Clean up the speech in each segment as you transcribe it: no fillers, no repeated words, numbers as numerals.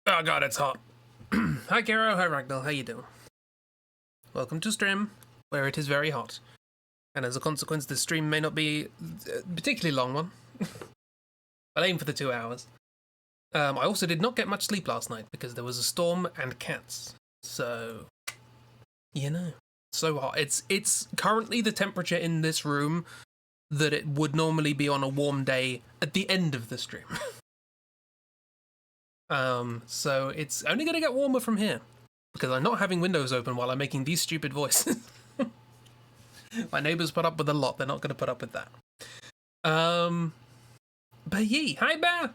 Oh god, it's hot. Hi Kiro, hi Ragnar, how you doing? Welcome to stream, where it is very hot. And as a consequence, this stream may not be a particularly long one. I'll aim for the 2 hours. I also did not get much sleep last night, because there was a storm and cats. So, you know, so hot. It's currently the temperature in this room that it would normally be on a warm day at the end of the stream. So it's only going to get warmer from here, because I'm not having windows open while I'm making these stupid voices. My neighbors put up with a lot, they're not going to put up with that. But yee, hi Bear!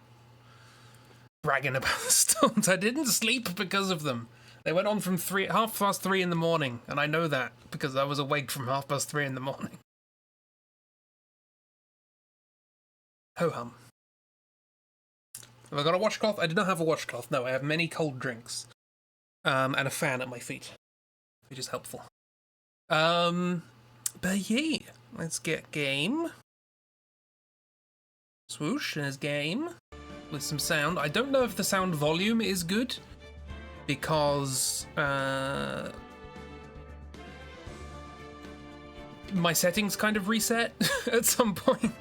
Bragging about the storms. I didn't sleep because of them. They went on from 3:30 in the morning, and I know that, because I was awake from 3:30 in the morning. Ho-hum. Have I got a washcloth? I do not have a washcloth. No, I have many cold drinks. And a fan at my feet, which is helpful. But yeah, let's get game. Swoosh, there's game. With some sound. I don't know if the sound volume is good, because, my settings kind of reset at some point.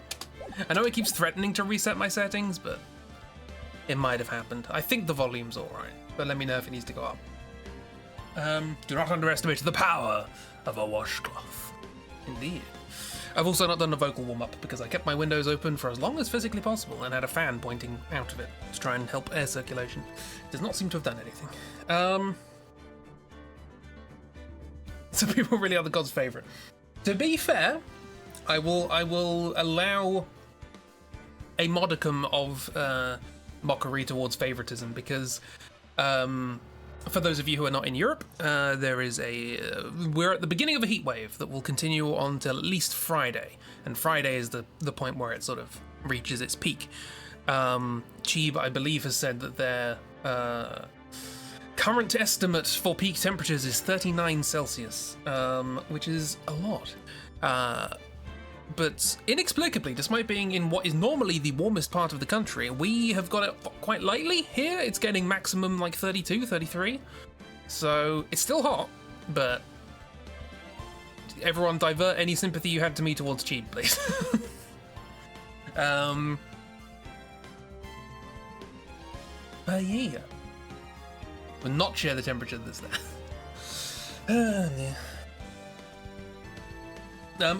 I know it keeps threatening to reset my settings, but it might have happened. I think the volume's alright, but let me know if it needs to go up. Do not underestimate the power of a washcloth. Indeed. I've also not done a vocal warm-up because I kept my windows open for as long as physically possible and had a fan pointing out of it to try and help air circulation. It does not seem to have done anything. So people really are the god's favourite. To be fair, I will allow a modicum of mockery towards favoritism, because for those of you who are not in Europe, there is we're at the beginning of a heat wave that will continue on till at least Friday, and Friday is the point where it sort of reaches its peak. Cheeb, I believe, has said that their current estimate for peak temperatures is 39 Celsius, which is a lot. But inexplicably, despite being in what is normally the warmest part of the country, we have got it quite lightly here. It's getting maximum like 32, 33. So it's still hot, but everyone divert any sympathy you had to me towards Cheeb, please. But yeah. We'll not share the temperature that's there. Yeah.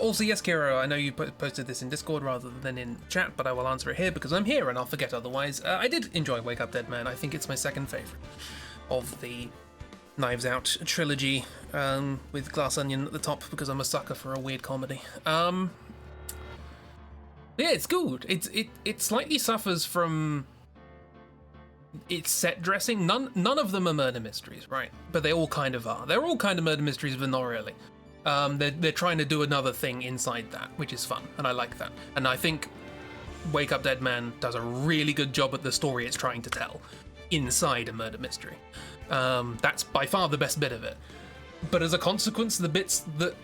Also, yes, Kiro, I know you posted this in Discord rather than in chat, but I will answer it here because I'm here and I'll forget otherwise. I did enjoy Wake Up Dead Man. I think it's my second favourite of the Knives Out trilogy, with Glass Onion at the top because I'm a sucker for a weird comedy. Yeah, it's good. It slightly suffers from its set dressing. None of them are murder mysteries, right? But they all kind of are. They're all kind of murder mysteries, but not really. They're trying to do another thing inside that, which is fun, and I like that. And I think Wake Up Dead Man does a really good job at the story it's trying to tell inside a murder mystery. That's by far the best bit of it. But as a consequence, the bits that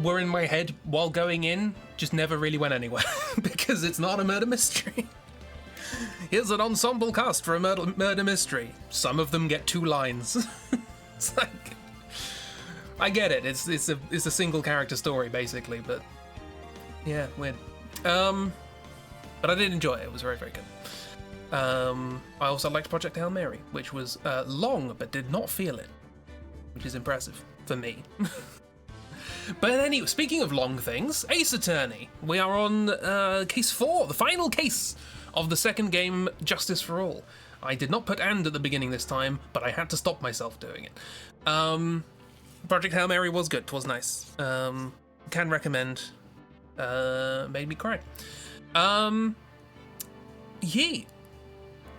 were in my head while going in just never really went anywhere, because it's not a murder mystery. Here's an ensemble cast for a murder mystery. Some of them get 2 lines. It's like, I get it. It's a single character story basically, but yeah, weird. But I did enjoy it. It was very, very good. I also liked Project Hail Mary, which was long but did not feel it, which is impressive for me. But anyway, speaking of long things, Ace Attorney. We are on case 4, the final case of the second game, Justice for All. I did not put "and" at the beginning this time, but I had to stop myself doing it. Project Hail Mary was good. 'Twas nice. Can recommend. Made me cry. Yeah.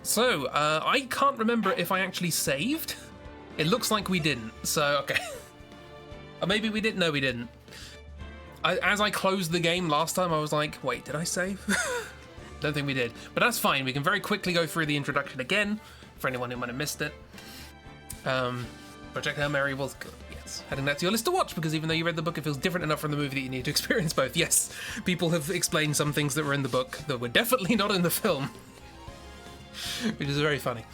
So, I can't remember if I actually saved. It looks like we didn't, so okay. Or maybe we did. No, we didn't. As I closed the game last time, I was like, wait, did I save? Don't think we did. But that's fine. We can very quickly go through the introduction again, for anyone who might have missed it. Project Hail Mary was good. Adding that to your list to watch, because even though you read the book, it feels different enough from the movie that you need to experience both. Yes, people have explained some things that were in the book that were definitely not in the film, which is very funny.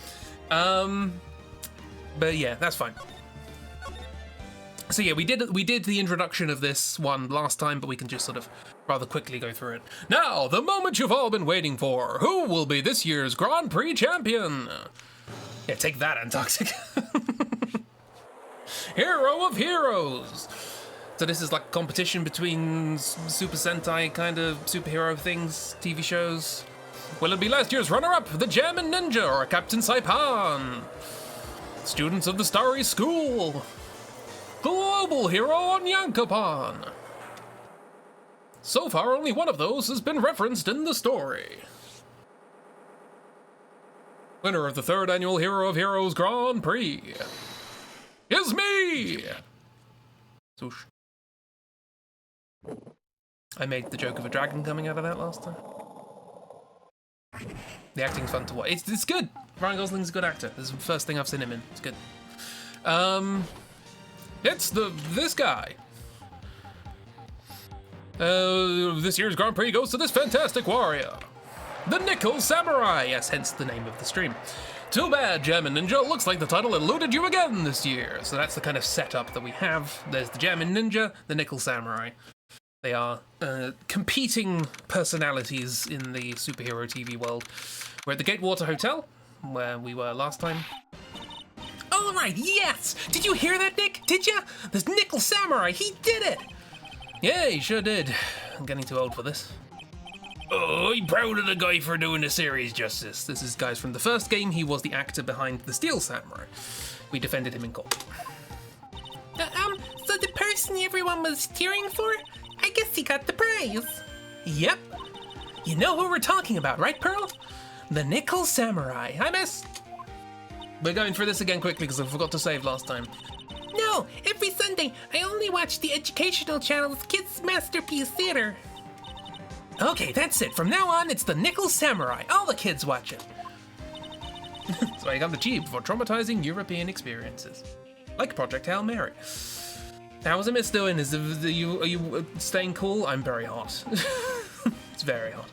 But yeah, that's fine. So yeah, we did the introduction of this one last time, but we can just sort of rather quickly go through it. Now, the moment you've all been waiting for. Who will be this year's Grand Prix champion? Yeah, take that, Antoxic. Hero of Heroes. So this is like a competition between Super Sentai kind of superhero things, TV shows. Will it be last year's runner-up, the Jammin' Ninja, or Captain Saipan? Students of the Starry School. Global Hero on Yankopan. So far, only one of those has been referenced in the story. Winner of the 3rd annual Hero of Heroes Grand Prix is me! Swoosh. I made the joke of a dragon coming out of that last time. The acting's fun to watch. It's good. Ryan Gosling's a good actor. This is the first thing I've seen him in. It's good. It's this guy. This year's Grand Prix goes to this fantastic warrior, the Nickel Samurai. Yes, hence the name of the stream. Too bad, Jammin' Ninja. Looks like the title eluded you again this year. So that's the kind of setup that we have. There's the Jammin' Ninja, the Nickel Samurai. They are competing personalities in the superhero TV world. We're at the Gatewater Hotel, where we were last time. All right, yes! Did you hear that, Nick? Did ya? This Nickel Samurai, he did it! Yeah, he sure did. I'm getting too old for this. Oh, I'm proud of the guy for doing the series justice. This is guys from the first game. He was the actor behind the Steel Samurai. We defended him in court. So the person everyone was cheering for? I guess he got the prize. Yep. You know who we're talking about, right, Pearl? The Nickel Samurai. Hi, miss. We're going through this again quickly because I forgot to save last time. No, every Sunday I only watch the educational channel's Kids Masterpiece Theater. Okay, that's it. From now on, it's the Nickel Samurai. All the kids watch it. So I got the Jeep for traumatizing European experiences. Like Project Hail Mary. How's the miss doing? Are you staying cool? I'm very hot. It's very hot.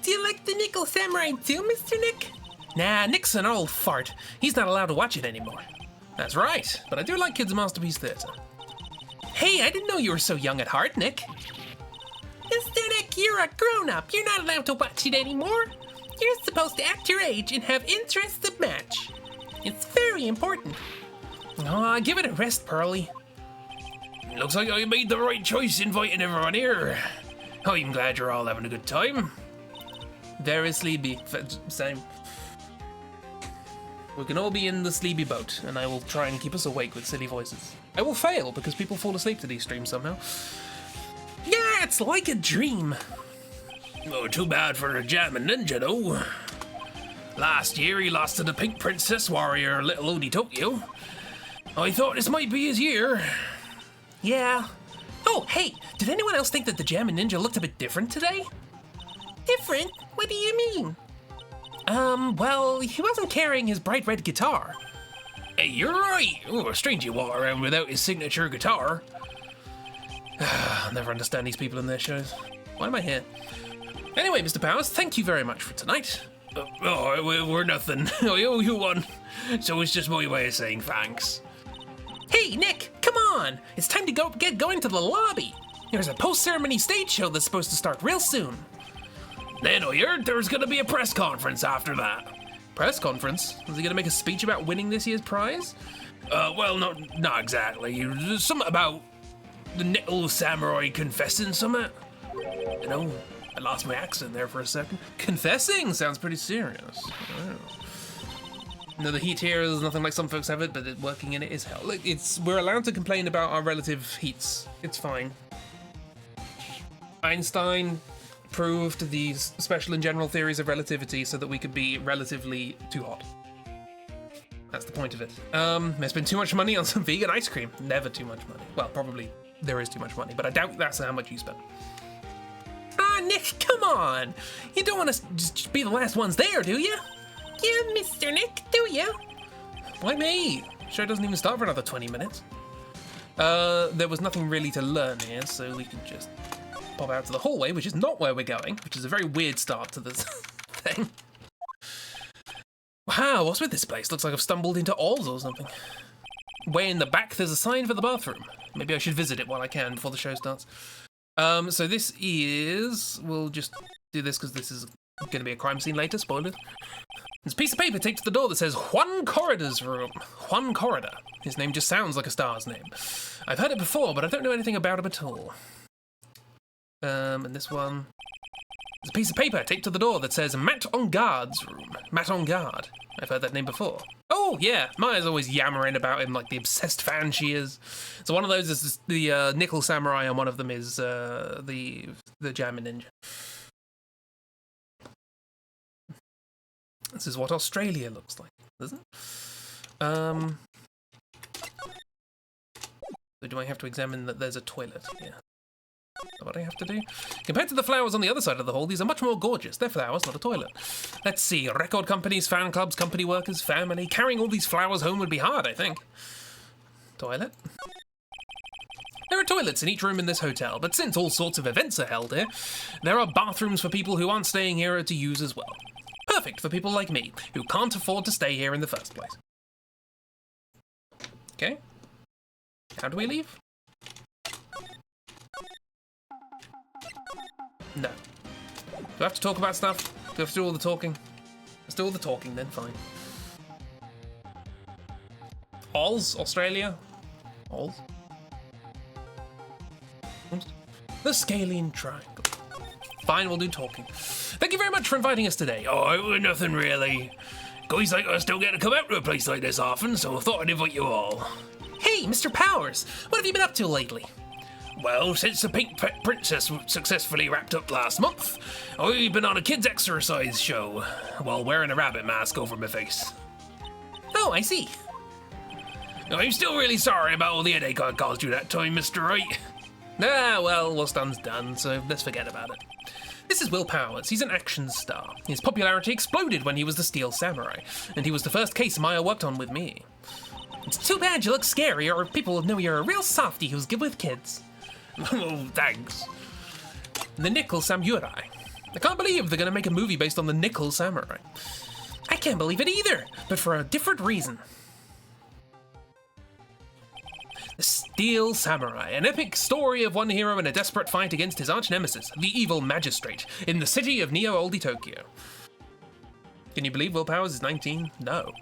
Do you like the Nickel Samurai too, Mr. Nick? Nah, Nick's an old fart. He's not allowed to watch it anymore. That's right, but I do like Kids Masterpiece Theater. Hey, I didn't know you were so young at heart, Nick. Mr. Nick, you're a grown-up. You're not allowed to watch it anymore. You're supposed to act your age and have interests that match. It's very important. Aw, give it a rest, Pearly. Looks like I made the right choice inviting everyone here. I'm glad you're all having a good time. Very sleepy. Same. We can all be in the sleepy boat, and I will try and keep us awake with silly voices. I will fail, because people fall asleep to these streams somehow. Yeah, it's like a dream. Oh, too bad for the Jammin' Ninja, though. Last year, he lost to the Pink Princess warrior, Little Odie Tokyo. I thought this might be his year. Yeah. Oh, hey, did anyone else think that the Jammin' Ninja looked a bit different today? Different? What do you mean? Well, he wasn't carrying his bright red guitar. Hey, you're right. Oh, strange you walk around without his signature guitar. I'll never understand these people in their shows. Why am I here? Anyway, Mr. Powers, thank you very much for tonight. We're nothing. I owe you one. So it's just my way of saying thanks. Hey, Nick, come on. It's time to get going to the lobby. There's a post-ceremony stage show that's supposed to start real soon. Then I heard there's gonna be a press conference after that. Press conference? Was he gonna make a speech about winning this year's prize? Well, not exactly. There's something about the Nickel Samurai confessing something. You know, I lost my accent there for a second. Confessing sounds pretty serious. Oh. No, the heat here is nothing like some folks have it, but working in it is hell. Look, we're allowed to complain about our relative heats. It's fine. Einstein proved these special and general theories of relativity so that we could be relatively too hot. That's the point of it. There's been too much money on some vegan ice cream. Never too much money. Well, probably there is too much money, but I doubt that's how much you spent. Ah, Nick, come on! You don't want to just be the last ones there, do you? Yeah, Mr. Nick, do you? Why me? Show doesn't even start for another 20 minutes. There was nothing really to learn here, so we can just pop out to the hallway, which is not where we're going, which is a very weird start to this thing. Wow, what's with this place? Looks like I've stumbled into Oz or something. Way in the back, there's a sign for the bathroom. Maybe I should visit it while I can before the show starts. So this is... We'll just do this because this is going to be a crime scene later, spoilers. There's a piece of paper taped to the door that says Juan Corrida's room. Juan Corrida. His name just sounds like a star's name. I've heard it before, but I don't know anything about him at all. And this one... There's a piece of paper taped to the door that says Matt on Guard's room. Matt on Guard. I've heard that name before. Oh, yeah. Maya's always yammering about him like the obsessed fan she is. So one of those is the Nickel Samurai, and one of them is the Jammin' Ninja. This is what Australia looks like, doesn't it? So do I have to examine that there's a toilet here? Is that what I have to do? Compared to the flowers on the other side of the hall, these are much more gorgeous. They're flowers, not a toilet. Let's see. Record companies, fan clubs, company workers, family. Carrying all these flowers home would be hard, I think. Toilet? There are toilets in each room in this hotel, but since all sorts of events are held here, there are bathrooms for people who aren't staying here to use as well. Perfect for people like me, who can't afford to stay here in the first place. Okay. How do we leave? No. Do I have to talk about stuff? Do I have to do all the talking? Let's do all the talking then, fine. Oz? Australia? Oz? The Scalene Triangle. Fine, we'll do talking. Thank you very much for inviting us today. Oh, it was nothing really. Guys like us don't get to come out to a place like this often, so I thought I'd invite you all. Hey, Mr. Powers, what have you been up to lately? Well, since the Pink Princess successfully wrapped up last month, I've been on a kids' exercise show while wearing a rabbit mask over my face. Oh, I see. I'm still really sorry about all the headache I caused you that time, Mr. Wright. Ah, well, what's done's done, so let's forget about it. This is Will Powers. He's an action star. His popularity exploded when he was the Steel Samurai, and he was the first case Maya worked on with me. It's too bad you look scary, or people would know you're a real softie who's good with kids. Oh, thanks. The Nickel Samurai. I can't believe they're going to make a movie based on the Nickel Samurai. I can't believe it either, but for a different reason. The Steel Samurai, an epic story of one hero in a desperate fight against his arch-nemesis, the evil magistrate, in the city of Neo-Oldie Tokyo. Can you believe Will Powers is 19? No.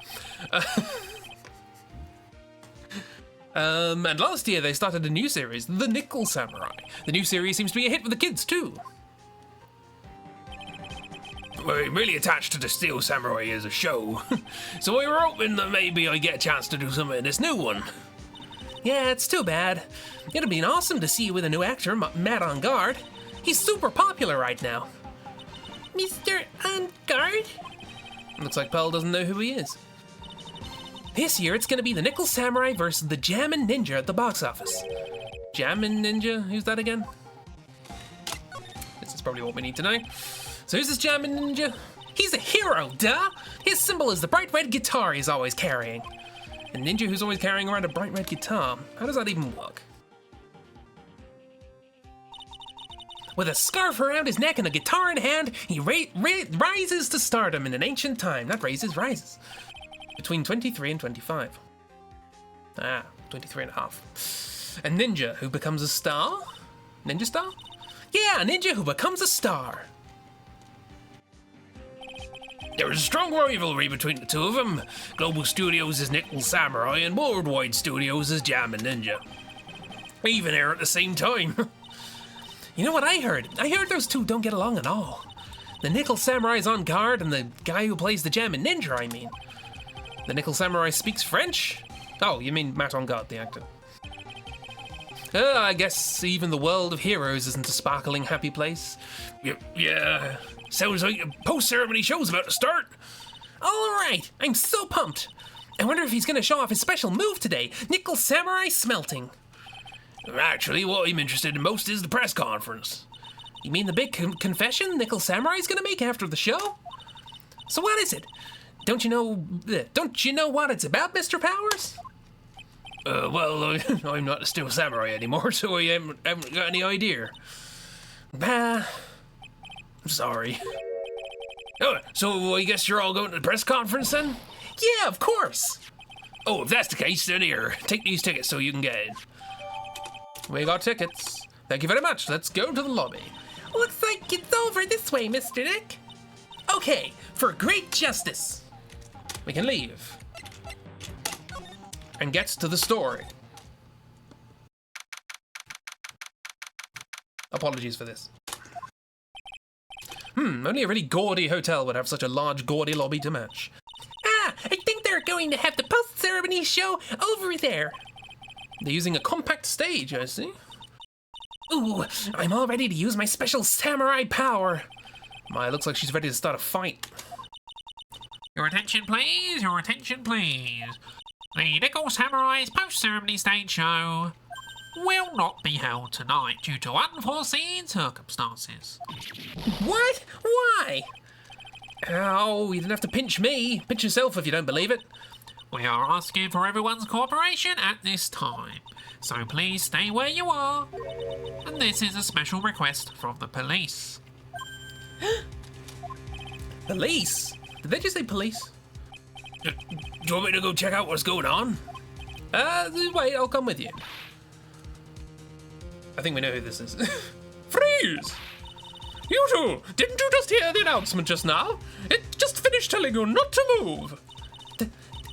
And last year they started a new series, The Nickel Samurai. The new series seems to be a hit with the kids too. We're really attached to the Steel Samurai as a show, so we were hoping that maybe I'd get a chance to do something in this new one. Yeah, it's too bad. It'd be awesome to see you with a new actor, Matt on Guard. He's super popular right now. Mr. On Guard? Looks like Pearl doesn't know who he is. This year, it's gonna be the Nickel Samurai versus the Jammin' Ninja at the box office. Jammin' Ninja? Who's that again? This is probably what we need to know. So who's this Jammin' Ninja? He's a hero, duh! His symbol is the bright red guitar he's always carrying. A ninja who's always carrying around a bright red guitar. How does that even work? With a scarf around his neck and a guitar in hand, he rises to stardom in an ancient time. Not raises, rises. Between 23 and 25. 23 and a half. A ninja who becomes a star? Ninja star? Yeah, a ninja who becomes a star. There is a strong rivalry between the two of them. Global Studios is Nickel Samurai and Worldwide Studios is Jammin' Ninja. Even air at the same time. You know what I heard? I heard those two don't get along at all. The Nickel Samurai's on guard and the guy who plays the Jammin' Ninja, I mean. The Nickel Samurai speaks French? Oh, you mean Matt on Guard, the actor. I guess even the world of heroes isn't a sparkling happy place. Yeah. Sounds like a post-ceremony show's about to start. All right, I'm so pumped. I wonder if he's going to show off his special move today, Nickel Samurai Smelting. Actually, what I'm interested in most is the press conference. You mean the big confession Nickel Samurai's going to make after the show? So what is it? Don't you know what it's about, Mr. Powers? Well, I'm not a Steel Samurai anymore, so I haven't got any idea. Bah. I'm sorry. Oh, So I guess you're all going to the press conference then? Yeah, of course. Oh, if that's the case, then here, take these tickets so you can get in. We got tickets. Thank you very much. Let's go to the lobby. Looks like it's over this way, Mr. Nick. Okay, for great justice. We can leave. And get to the story. Apologies for this. Only a really gaudy hotel would have such a large, gaudy lobby to match. Ah, I think they're going to have the post-ceremony show over there. They're using a compact stage, I see. Ooh, I'm all ready to use my special samurai power. My, looks like she's ready to start a fight. Your attention, please. Your attention, please. The Nickel Samurai's post-ceremony stage show will not be held tonight due to unforeseen circumstances. What? Why? Ow, you didn't have to pinch me. Pinch yourself if you don't believe it. We are asking for everyone's cooperation at this time, so please stay where you are. And this is a special request from the police. Police? Did they just say police? Do you want me to go check out what's going on? Wait, I'll come with you. I think we know who this is. Freeze! You two, didn't you just hear the announcement just now? It just finished telling you not to move.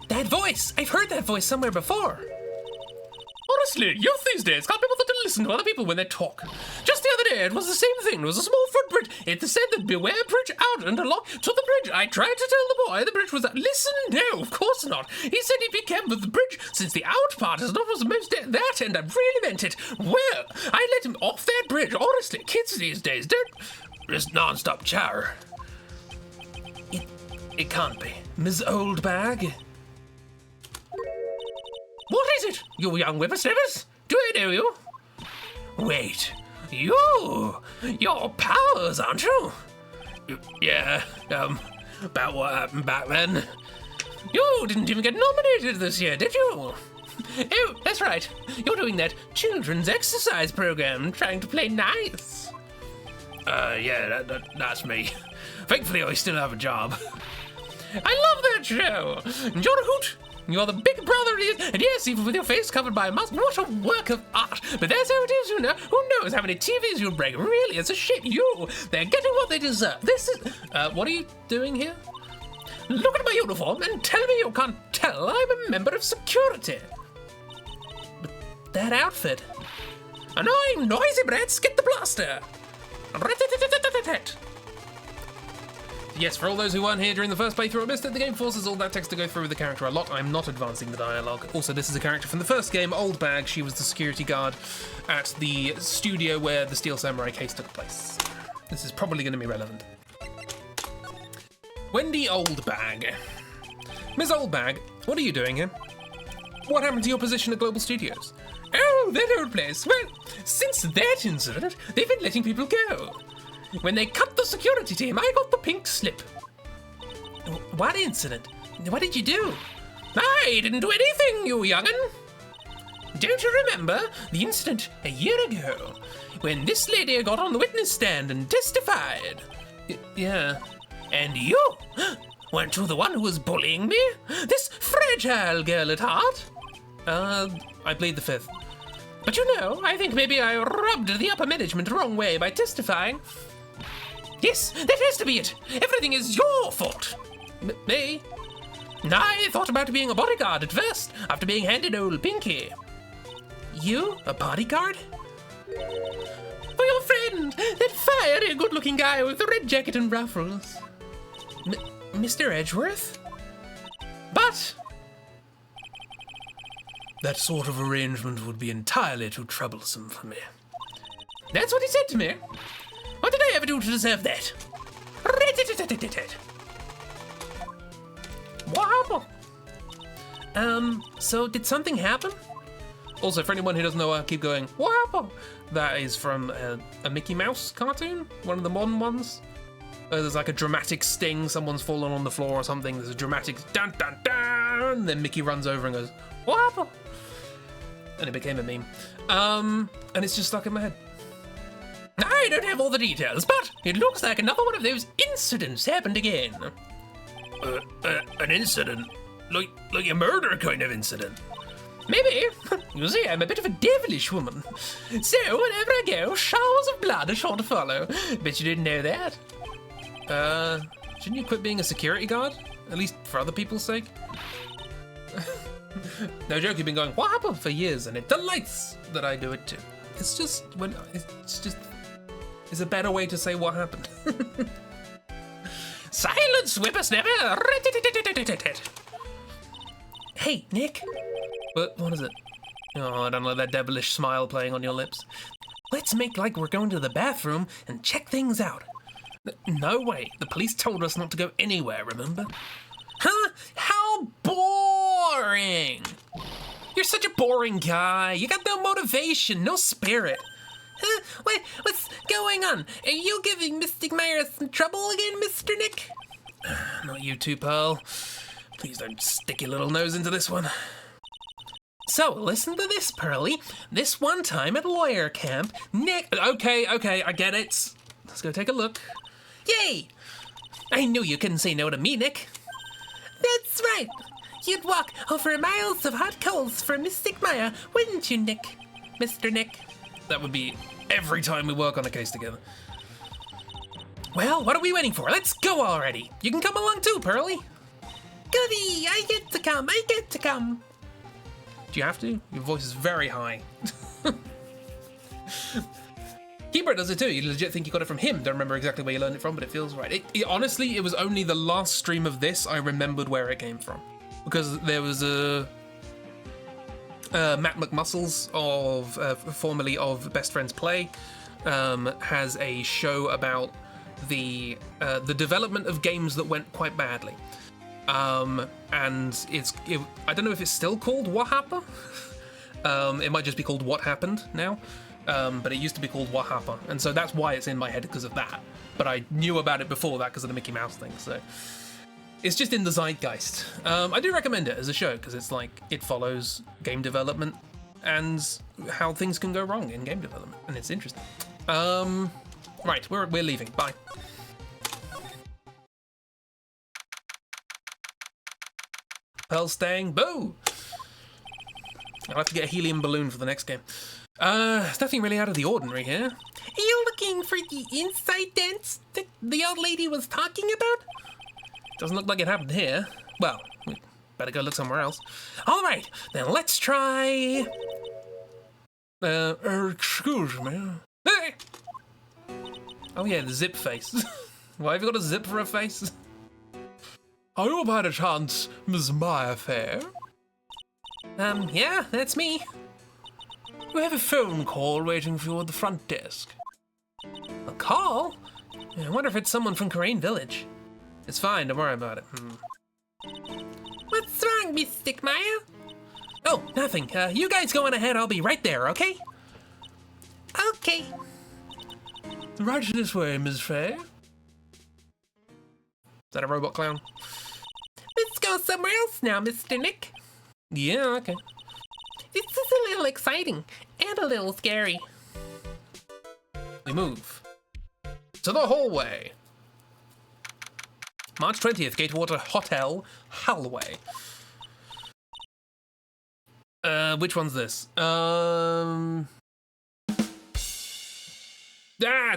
That voice! I've heard that voice somewhere before. Honestly, youth these days can't be bothered to listen to other people when they talk. Just the other day, it was the same thing. There was a small footprint. It said that beware bridge out and along to the bridge. I tried to tell the boy the bridge was out. Listen, no, of course not. He said he'd be careful with the bridge since the out part is not what's most that, and I really meant it. Well, I let him off that bridge. Honestly, kids these days don't just non-stop chatter. It can't be. Ms. Oldbag? What is it, you young whippersnappers? Do I know you? Wait, you're Powers, aren't you? Yeah, about what happened back then. You didn't even get nominated this year, did you? Oh, that's right. You're doing that children's exercise program, trying to play nice. Yeah, that's me. Thankfully, I still have a job. I love that show. You're a hoot. You're the big brother he is, and yes, even with your face covered by a mask, what a work of art. But that's how it is, you know. Who knows how many TVs you'll break? Really, it's a shame. They're getting what they deserve. This is... what are you doing here? Look at my uniform and tell me you can't tell I'm a member of security. But that outfit... Annoying, noisy brats, get the blaster. Yes, for all those who weren't here during the first playthrough or missed it, the game forces all that text to go through with the character a lot. I'm not advancing the dialogue. Also, this is a character from the first game, Oldbag. She was the security guard at the studio where the Steel Samurai case took place. This is probably going to be relevant. Wendy Oldbag. Ms. Oldbag, what are you doing here? What happened to your position at Global Studios? Oh, that old place. Well, since that incident, they've been letting people go. When they cut the security team, I got the pink slip. What incident? What did you do? I didn't do anything, you young'un. Don't you remember the incident a year ago when this lady got on the witness stand and testified? Yeah. And you? Weren't you the one who was bullying me? This fragile girl at heart? I plead the fifth. But you know, I think maybe I rubbed the upper management the wrong way by testifying. Yes, that has to be it. Everything is your fault. Me? I thought about being a bodyguard at first, after being handed old Pinky. You? A bodyguard? For your friend, that fiery, good-looking guy with the red jacket and ruffles. Mr. Edgeworth? But... that sort of arrangement would be entirely too troublesome for me. That's what he said to me. What did I ever do to deserve that? What happened? So did something happen? Also, for anyone who doesn't know, I'll keep going, what happened? That is from a Mickey Mouse cartoon, one of the modern ones. There's like a dramatic sting, someone's fallen on the floor or something, there's a dramatic dun dun dun, then Mickey runs over and goes, what happened? And it became a meme. And it's just stuck in my head. I don't have all the details, but it looks like another one of those incidents happened again. An incident? Like a murder kind of incident? Maybe. You see, I'm a bit of a devilish woman. So, whenever I go, showers of blood are sure to follow. Bet you didn't know that. Shouldn't you quit being a security guard? At least for other people's sake? No joke, you've been going, what happened for years, and it delights that I do it too. It's just, it's a better way to say what happened. Silence, whippersnapper! Hey, Nick. What is it? Oh, I don't know, that devilish smile playing on your lips. Let's make like we're going to the bathroom and check things out. No way. The police told us not to go anywhere, remember? Huh? How boring! You're such a boring guy. You got no motivation, no spirit. Huh? What's going on? Are you giving Mystic Meyer some trouble again, Mr. Nick? Not you too, Pearl. Please don't stick your little nose into this one. So, listen to this, Pearly. This one time at lawyer camp, Nick... Okay, I get it. Let's go take a look. Yay! I knew you couldn't say no to me, Nick. That's right. You'd walk over miles of hot coals for Mystic Maya, wouldn't you, Nick? Mr. Nick. That would be every time we work on a case together. Well, what are we waiting for? Let's go already. You can come along too, Pearly. Goody, I get to come. Do you have to? Your voice is very high. Keeper does it too. You legit think you got it from him. Don't remember exactly where you learned it from, but it feels right. Honestly, it was only the last stream of this I remembered where it came from. Because there was a... Matt McMuscles, formerly of Best Friends Play, has a show about the development of games that went quite badly. And I don't know if it's still called What Happened. It might just be called What Happened now. But it used to be called What Happened, and so that's why it's in my head because of that. But I knew about it before that because of the Mickey Mouse thing, so it's just in the zeitgeist. I do recommend it as a show because it's like it follows game development and how things can go wrong in game development, and it's interesting. Right, we're leaving. Bye. Pearl staying. Boo! I'll have to get a helium balloon for the next game. There's nothing really out of the ordinary here. Are you looking for the inside dance that the old lady was talking about? Doesn't look like it happened here. Well, we better go look somewhere else. All right, then let's try... excuse me. Hey! Oh yeah, the zip face. Why have you got a zip for a face? Are you by any chance Miss Maya Fair? Yeah, that's me. We have a phone call waiting for you at the front desk. A call? I wonder if it's someone from Crane Village. It's fine, don't worry about it. What's wrong, Mystic Maya? Oh, nothing. You guys go on ahead, I'll be right there, okay? Okay. Right this way, Ms. Faye. Is that a robot clown? Let's go somewhere else now, Mr. Nick. Yeah, okay. This is a little exciting and a little scary. We move to the hallway. March 20th, Gatewater Hotel, Hallway. Which one's this?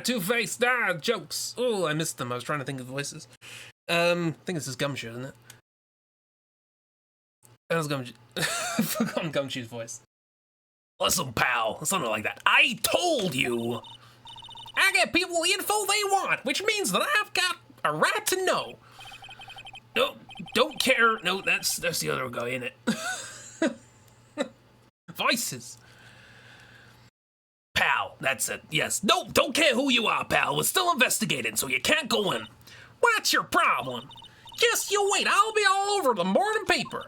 Two-Face, jokes. Oh, I missed them. I was trying to think of voices. I think this is Gumshoe, isn't it? That was Gumshoe. I've forgotten Gumshoe's voice. Listen, pal. Something like that. I told you. I get people the info they want, which means that I've got a right to know. No, don't care. No, that's the other guy, in it. Voices. Pal, that's it. Yes. No, don't care who you are, pal. We're still investigating, so you can't go in. What's your problem? Just you wait. I'll be all over the morning paper.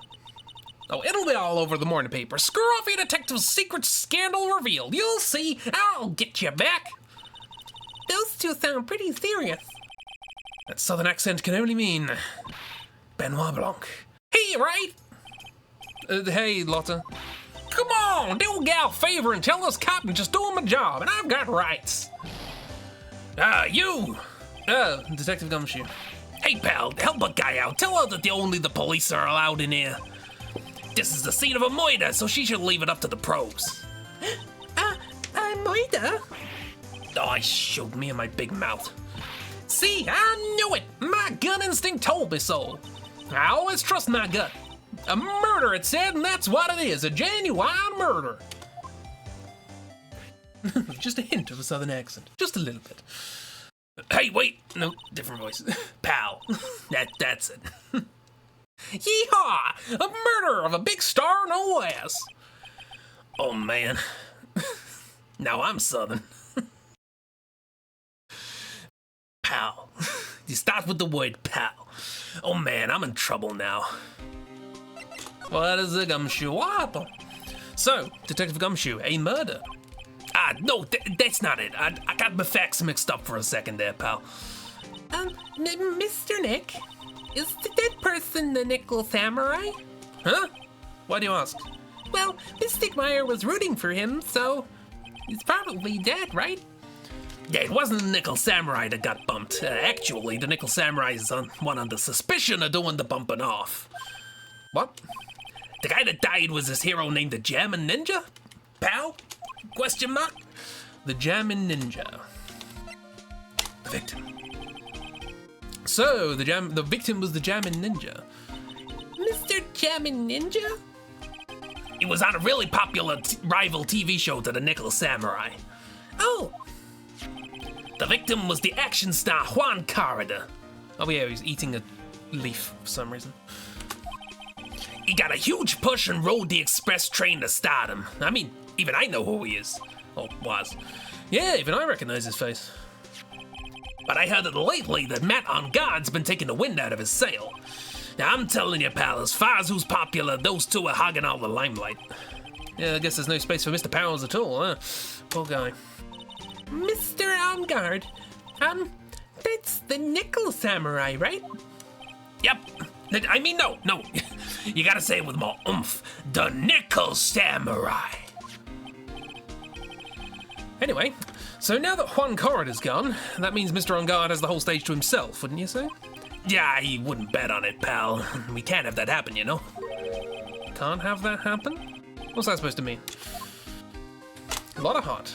Oh, it'll be all over the morning paper. Scruffy Detective's secret scandal revealed. You'll see. I'll get you back. Those two sound pretty serious. That southern accent can only mean Benoit Blanc. Hey, right? Hey, Lotta. Come on, do a gal a favor and tell this cop I'm just doing my job, and I've got rights. You! Detective Gumshoe. Hey, pal, help a guy out. Tell her that only the police are allowed in here. This is the scene of a murder, so she should leave it up to the pros. Moida? Oh, I showed me in my big mouth. See, I knew it! My gut instinct told me so. I always trust my gut. A murder, it said, and that's what it is, a genuine murder. Just a hint of a southern accent. Just a little bit. Hey, wait. No, different voice. Pal. That's it. Yeehaw! A murder of a big star, no less. Oh, man. Now I'm southern. Pal. You start with the word pal. Oh, man, I'm in trouble now. What is a Gumshoe? What happened? So, Detective Gumshoe, a murder. No, that's not it. I got my facts mixed up for a second there, pal. Mr. Nick? Is the dead person the Nickel Samurai? Huh? Why do you ask? Well, Miss Stigmeyer was rooting for him, so he's probably dead, right? Yeah, it wasn't the Nickel Samurai that got bumped. Actually, the Nickel Samurai is one under suspicion of doing the bumping off. What? The guy that died was this hero named the Jammin' Ninja? Pal? Question mark? The Jammin' Ninja. The victim. So, the victim was the Jammin' Ninja. Mr. Jammin' Ninja? He was on a really popular rival TV show to the Nickel Samurai. Oh. The victim was the action star Juan Carrada. Oh yeah, he's eating a leaf for some reason. He got a huge push and rode the express train to stardom. I mean, even I know who he is. Or was. Yeah, even I recognize his face. But I heard that lately that Matt on Guard's been taking the wind out of his sail. Now, I'm telling you, pal, as far as who's popular, those two are hogging all the limelight. Yeah, I guess there's no space for Mr. Powers at all, huh? Poor guy. Mr. Armgard, that's the Nickel Samurai, right? Yep. I mean, no. You gotta say it with more oomph. The Nickel Samurai. Anyway, so now that Juan Corrida's gone, that means Mr. On Guard has the whole stage to himself, wouldn't you say? Yeah, he wouldn't bet on it, pal. We can't have that happen, you know? Can't have that happen? What's that supposed to mean? A lot of heart.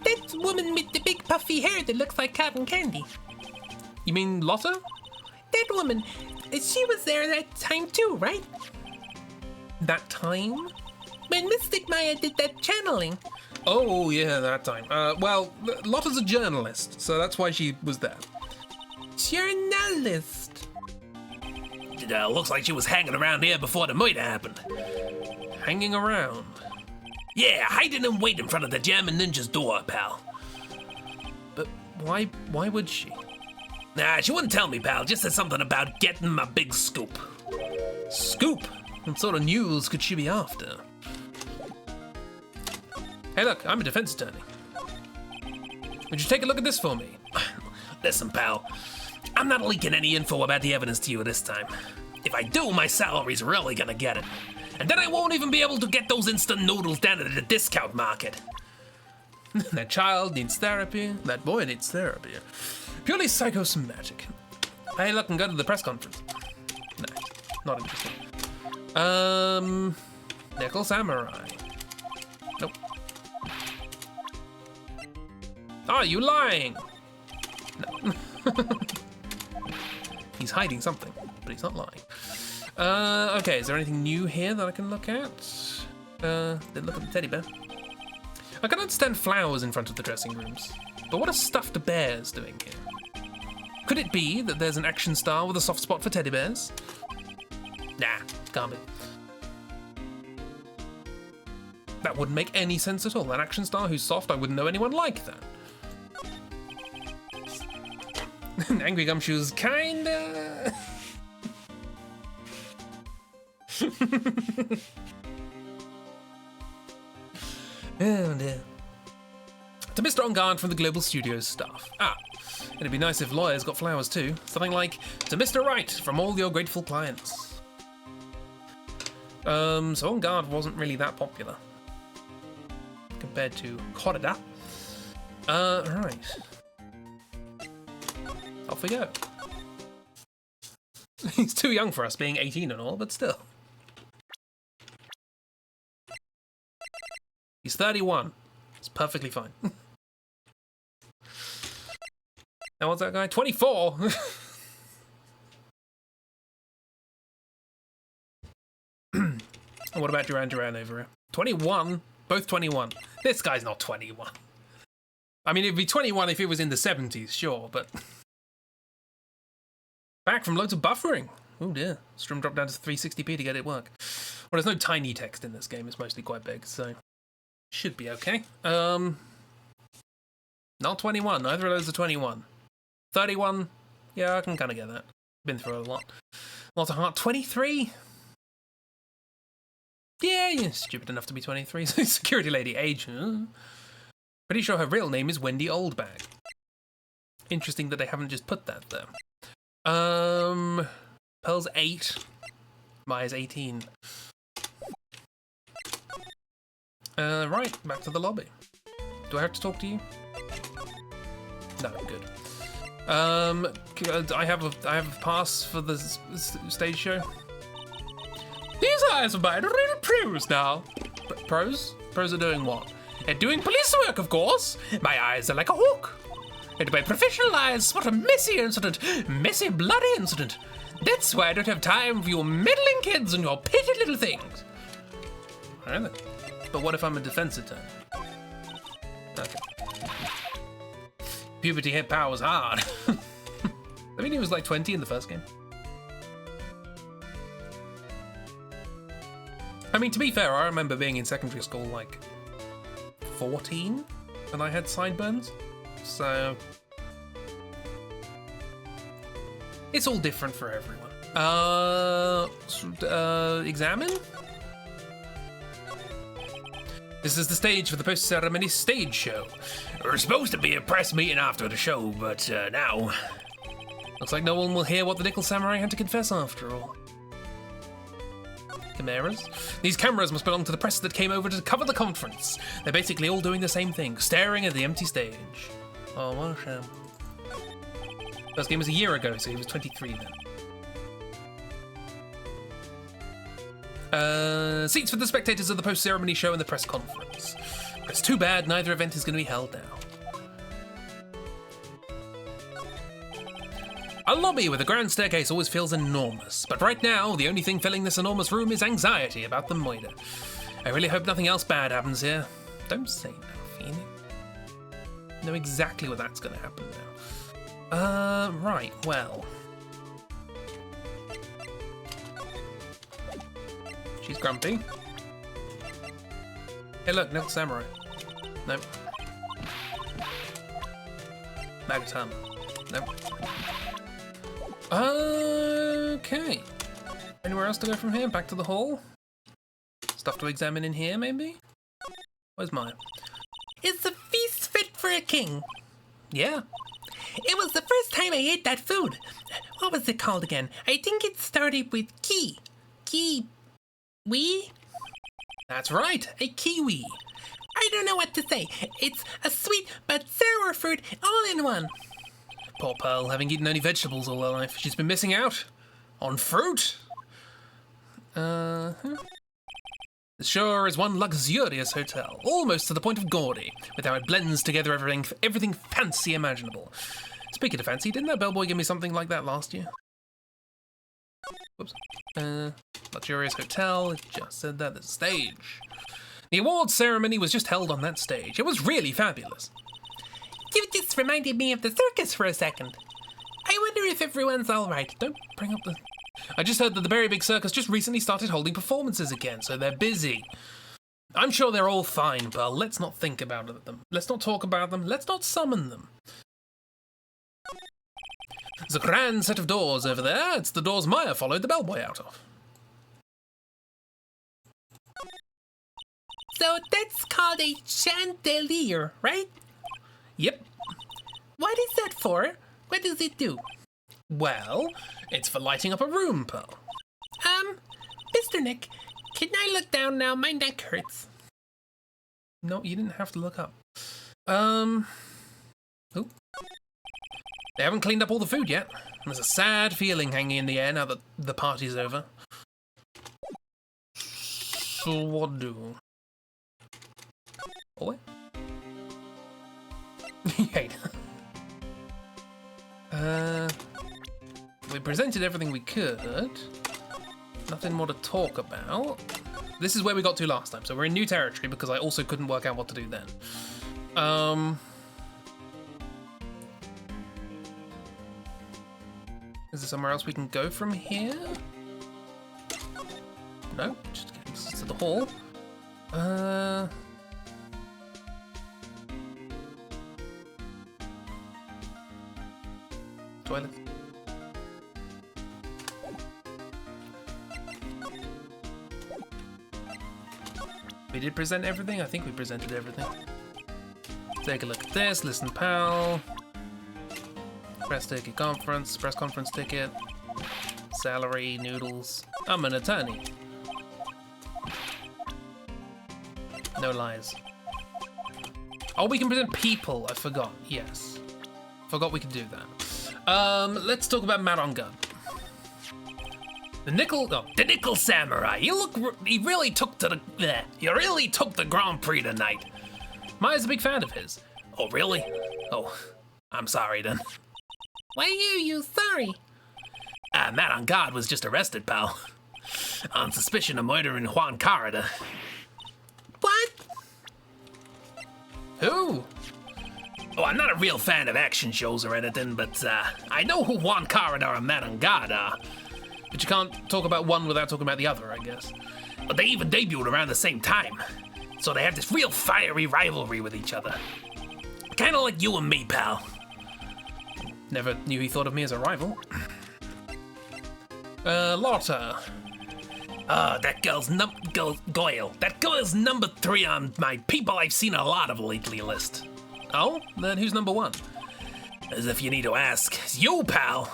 That woman with the big puffy hair that looks like cotton candy. You mean Lotta? That woman, she was there that time too, right? That time? When Mystic Maya did that channeling. Oh, yeah, that time. Well, Lotta's a journalist, so that's why she was there. Journalist. It looks like she was hanging around here before the murder happened. Hanging around? Yeah, hiding and waiting in front of the Jammin' Ninja's door, pal. But why would she? Nah, she wouldn't tell me, pal. Just said something about getting my big scoop. Scoop? What sort of news could she be after? Hey, look, I'm a defense attorney. Would you take a look at this for me? Listen, pal. I'm not leaking any info about the evidence to you this time. If I do, my salary's really gonna get it. And then I won't even be able to get those instant noodles down at the discount market. That child needs therapy. That boy needs therapy. Purely psychosomatic. Hey, look, and go to the press conference. No, not interesting. Nickel Samurai. Nope. Are you lying? No. He's hiding something, but he's not lying. Okay, is there anything new here that I can look at? Then look at the teddy bear. I can understand flowers in front of the dressing rooms, but what are stuffed bears doing here? Could it be that there's an action star with a soft spot for teddy bears? Nah, can't be. That wouldn't make any sense at all. An action star who's soft, I wouldn't know anyone like that. Angry Gumshoe's kinda... Oh dear. To Mr. On Guard from the Global Studios staff. It'd be nice if lawyers got flowers too. Something like, to Mr. Wright from all your grateful clients. So On Guard wasn't really that popular compared to Corrida. Right. off we go. He's too young for us, being 18 and all, but still. He's 31. It's perfectly fine. Now what's that guy? 24! What about Duran Duran over here? 21? Both 21. This guy's not 21. I mean, it'd be 21 if it was in the 70s, sure, but... Back from loads of buffering. Oh dear. Stream dropped down to 360p to get it work. Well, there's no tiny text in this game. It's mostly quite big, so... Should be okay. Not 21. Neither of those are 21. 31. Yeah, I can kind of get that. Been through a lot. Lots of heart. 23? Yeah, you're stupid enough to be 23. Security lady, age. Pretty sure her real name is Wendy Oldbag. Interesting that they haven't just put that there. Pearl's 8. Maya's 18. Right, back to the lobby. Do I have to talk to you? No, good. I have a pass for the stage show. These eyes are my little pros now. Pros? Pros are doing what? They're doing police work, of course. My eyes are like a hawk. And my professional eyes, what a messy incident. Messy, bloody incident. That's why I don't have time for your meddling kids and your petty little things. Alright then. But what if I'm a defense attorney? Okay. Puberty hit powers hard. I mean, he was like 20 in the first game. I mean, to be fair, I remember being in secondary school like 14 and I had sideburns. So it's all different for everyone. Examine? This is the stage for the post-ceremony stage show. We're supposed to be a press meeting after the show, but now... Looks like no one will hear what the Nickel Samurai had to confess after all. Cameras? These cameras must belong to the press that came over to cover the conference. They're basically all doing the same thing, staring at the empty stage. Oh, what a shame. First game was a year ago, so he was 23 then. Seats for the spectators of the post-ceremony show and the press conference. It's too bad neither event is going to be held now. A lobby with a grand staircase always feels enormous, but right now, the only thing filling this enormous room is anxiety about the Moida. I really hope nothing else bad happens here. Don't say no, Phoenix. Know exactly what that's going to happen now. Right, well... She's grumpy. Hey look, Nickel Samurai. Nope. Magatama. Nope. Okay. Anywhere else to go from here? Back to the hall? Stuff to examine in here, maybe? Where's mine? Is the feast fit for a king? Yeah. It was the first time I ate that food. What was it called again? I think it started with ki. Kiwi? That's right, a kiwi. I don't know what to say. It's a sweet but sour fruit all in one. Poor Pearl, having eaten only vegetables all her life. She's been missing out on fruit. The Shore is one luxurious hotel, almost to the point of gaudy, with how it blends together everything fancy imaginable. Speaking of fancy, didn't that bellboy give me something like that last year? Whoops. Luxurious hotel, it just said that, the stage. The awards ceremony was just held on that stage. It was really fabulous. You just reminded me of the circus for a second. I wonder if everyone's alright. Don't bring up the... I just heard that the Berry Big Circus just recently started holding performances again, so they're busy. I'm sure they're all fine, but let's not think about them. Let's not talk about them. Let's not summon them. There's a grand set of doors over there. It's the doors Maya followed the bellboy out of. So that's called a chandelier, right? Yep. What is that for? What does it do? Well, it's for lighting up a room, Pearl. Mr. Nick, can I look down now? My neck hurts. No, you didn't have to look up. Oh. They haven't cleaned up all the food yet. There's a sad feeling hanging in the air now that the party's over. So what do? Oh, wait. Hate. We presented everything we could. Nothing more to talk about. This is where we got to last time, so we're in new territory because I also couldn't work out what to do then. Is there somewhere else we can go from here? No, just getting to the hall. Toilet. We did present everything? I think we presented everything. Take a look at this. Listen, pal. Press ticket conference. Press conference ticket. Salary, noodles. I'm an attorney. No lies. Oh, we can present people. I forgot. Yes. Forgot we could do that. Let's talk about Matt on Gun. The Nickel Samurai. He really took to the. He really took the Grand Prix tonight. Maya's a big fan of his. Oh, really? Oh, I'm sorry then. Why are you sorry? Matt on Guard was just arrested, pal, on suspicion of murdering Juan Carrada. What? Who? Oh, I'm not a real fan of action shows or anything, but I know who Juan Carrada and Matt on Guard are. But you can't talk about one without talking about the other, I guess. But they even debuted around the same time, so they have this real fiery rivalry with each other. Kinda like you and me, pal. Never knew he thought of me as a rival. Lotta. That girl's Goyle. That girl is number 3 on my people I've seen a lot of lately list. Oh? Then who's number 1? As if you need to ask. It's you, pal.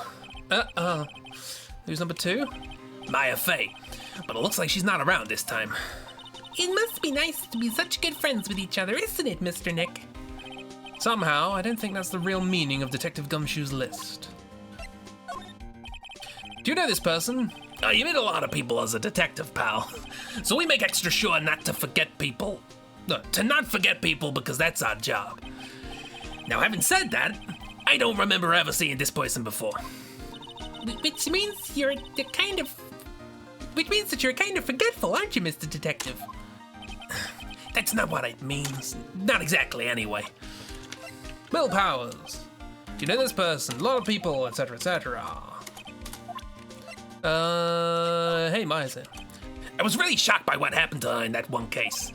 Who's number 2? Maya Fey. But it looks like she's not around this time. It must be nice to be such good friends with each other, isn't it, Mr. Nick? Somehow, I don't think that's the real meaning of Detective Gumshoe's list. Do you know this person? You meet a lot of people as a detective, pal. So we make extra sure not to forget people. No, to not forget people because that's our job. Now, having said that, I don't remember ever seeing this person before. Which means that you're kind of forgetful, aren't you, Mr. Detective? That's not what it means. Not exactly, anyway. Bill Powers. Do you know this person? A lot of people, etc., etc. Hey, Maya's here. I was really shocked by what happened to her in that one case.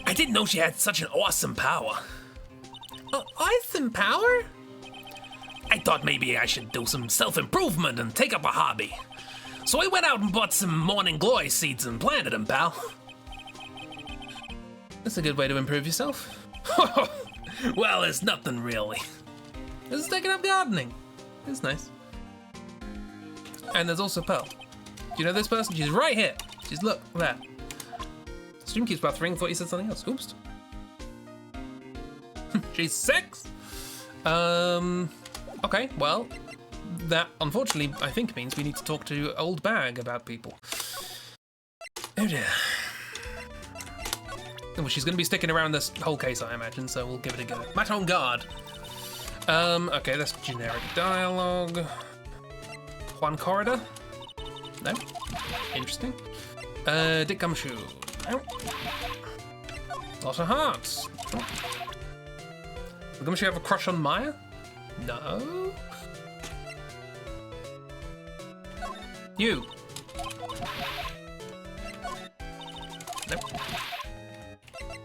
I didn't know she had such an awesome power. Awesome power? I thought maybe I should do some self-improvement and take up a hobby. So I went out and bought some morning glory seeds and planted them, pal. That's a good way to improve yourself. Well, it's nothing really. This is taking up gardening. It's nice. And there's also Pearl. Do you know this person? She's right here. She's, look, there. Stream keeps buffering. Thought you said something else. Oops. She's 6. Okay, well, that unfortunately I think means we need to talk to Old Bag about people. Oh dear. Well, she's going to be sticking around this whole case, I imagine, so we'll give it a go. Matt on Guard. Okay, that's generic dialogue. Juan Corridor? No? Interesting. Dick Gumshoe. No. Lots of hearts. No. Does Gumshoe have a crush on Maya? No. You. Nope.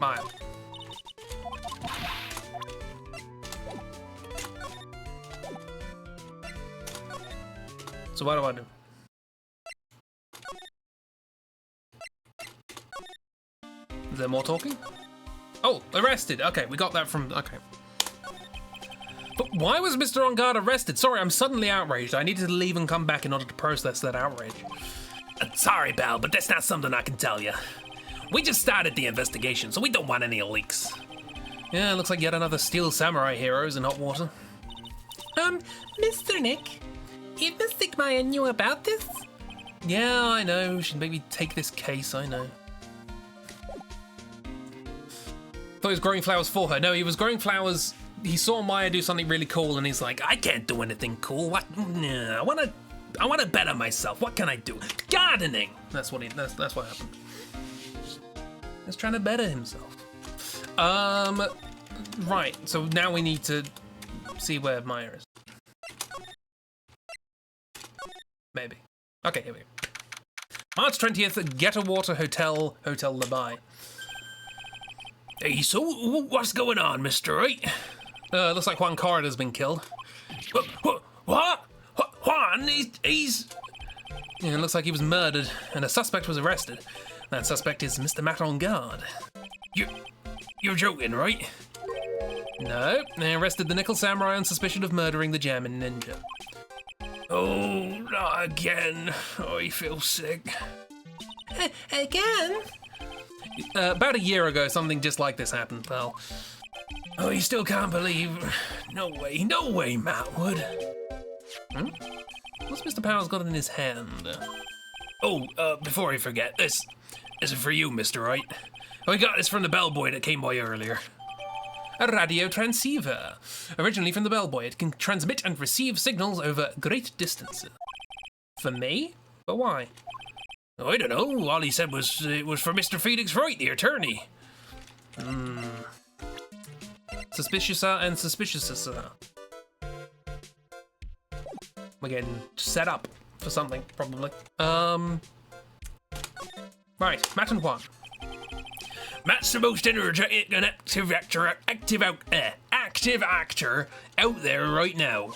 Maya. So what do I do? Is there more talking? Oh, arrested. Okay, we got that from... Okay. But why was Mr. On Guard arrested? Sorry, I'm suddenly outraged. I needed to leave and come back in order to process that outrage. Sorry, pal, but that's not something I can tell you. We just started the investigation, so we don't want any leaks. Yeah, looks like yet another Steel Samurai hero is in hot water. Mr. Nick, if Mystic Maya knew about this, Yeah, I know. She'd maybe take this case, I know. Thought he was growing flowers for her. No, he was growing flowers. He saw Maya do something really cool and he's like, I can't do anything cool. What? Nah, I wanna better myself. What can I do? Gardening. that's what happened. He's trying to better himself. Right, so now we need to see where Maya is. Maybe. Okay, here we go. March 20th at Get-A-Water Hotel, Hotel Labai. Hey, so what's going on, Mr. Right? Looks like Juan Corrida's been killed. What? Juan? He's... Yeah, it looks like he was murdered, and a suspect was arrested. That suspect is Mr. Matt on guard. You're joking, right? No, they arrested the Nickel Samurai on suspicion of murdering the German ninja. Oh, not again. I feel sick. again? About a year ago, something just like this happened, pal. Oh, you still can't believe... No way, Matt would. What's Mr. Powers got in his hand? Oh, before I forget, this is for you, Mr. Wright. I got this from the bellboy that came by earlier. A radio transceiver. Originally from the bellboy, it can transmit and receive signals over great distances. For me? But why? I don't know. All he said was it was for Mr. Felix Wright, the attorney. Suspicious and suspicious. We're getting set up for something, probably. Right, Matt and Juan. Matt's the most energetic and active actor out there right now.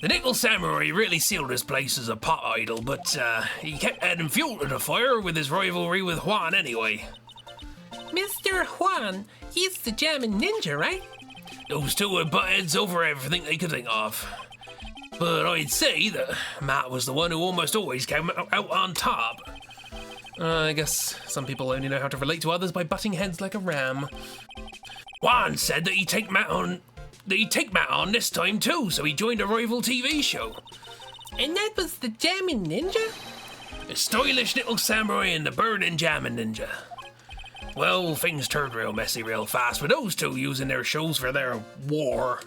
The Nickel Samurai really sealed his place as a pot idol, but he kept adding fuel to the fire with his rivalry with Juan anyway. Mr. Juan, he's the German ninja, right? Those two would butt heads over everything they could think of. But I'd say that Matt was the one who almost always came out on top. I guess some people only know how to relate to others by butting heads like a ram. Juan said that he'd take Matt on this time too, so he joined a rival TV show. And that was the German ninja? The stylish Nickel Samurai and the burning German ninja. Well, things turned real messy real fast with those two using their shows for their war.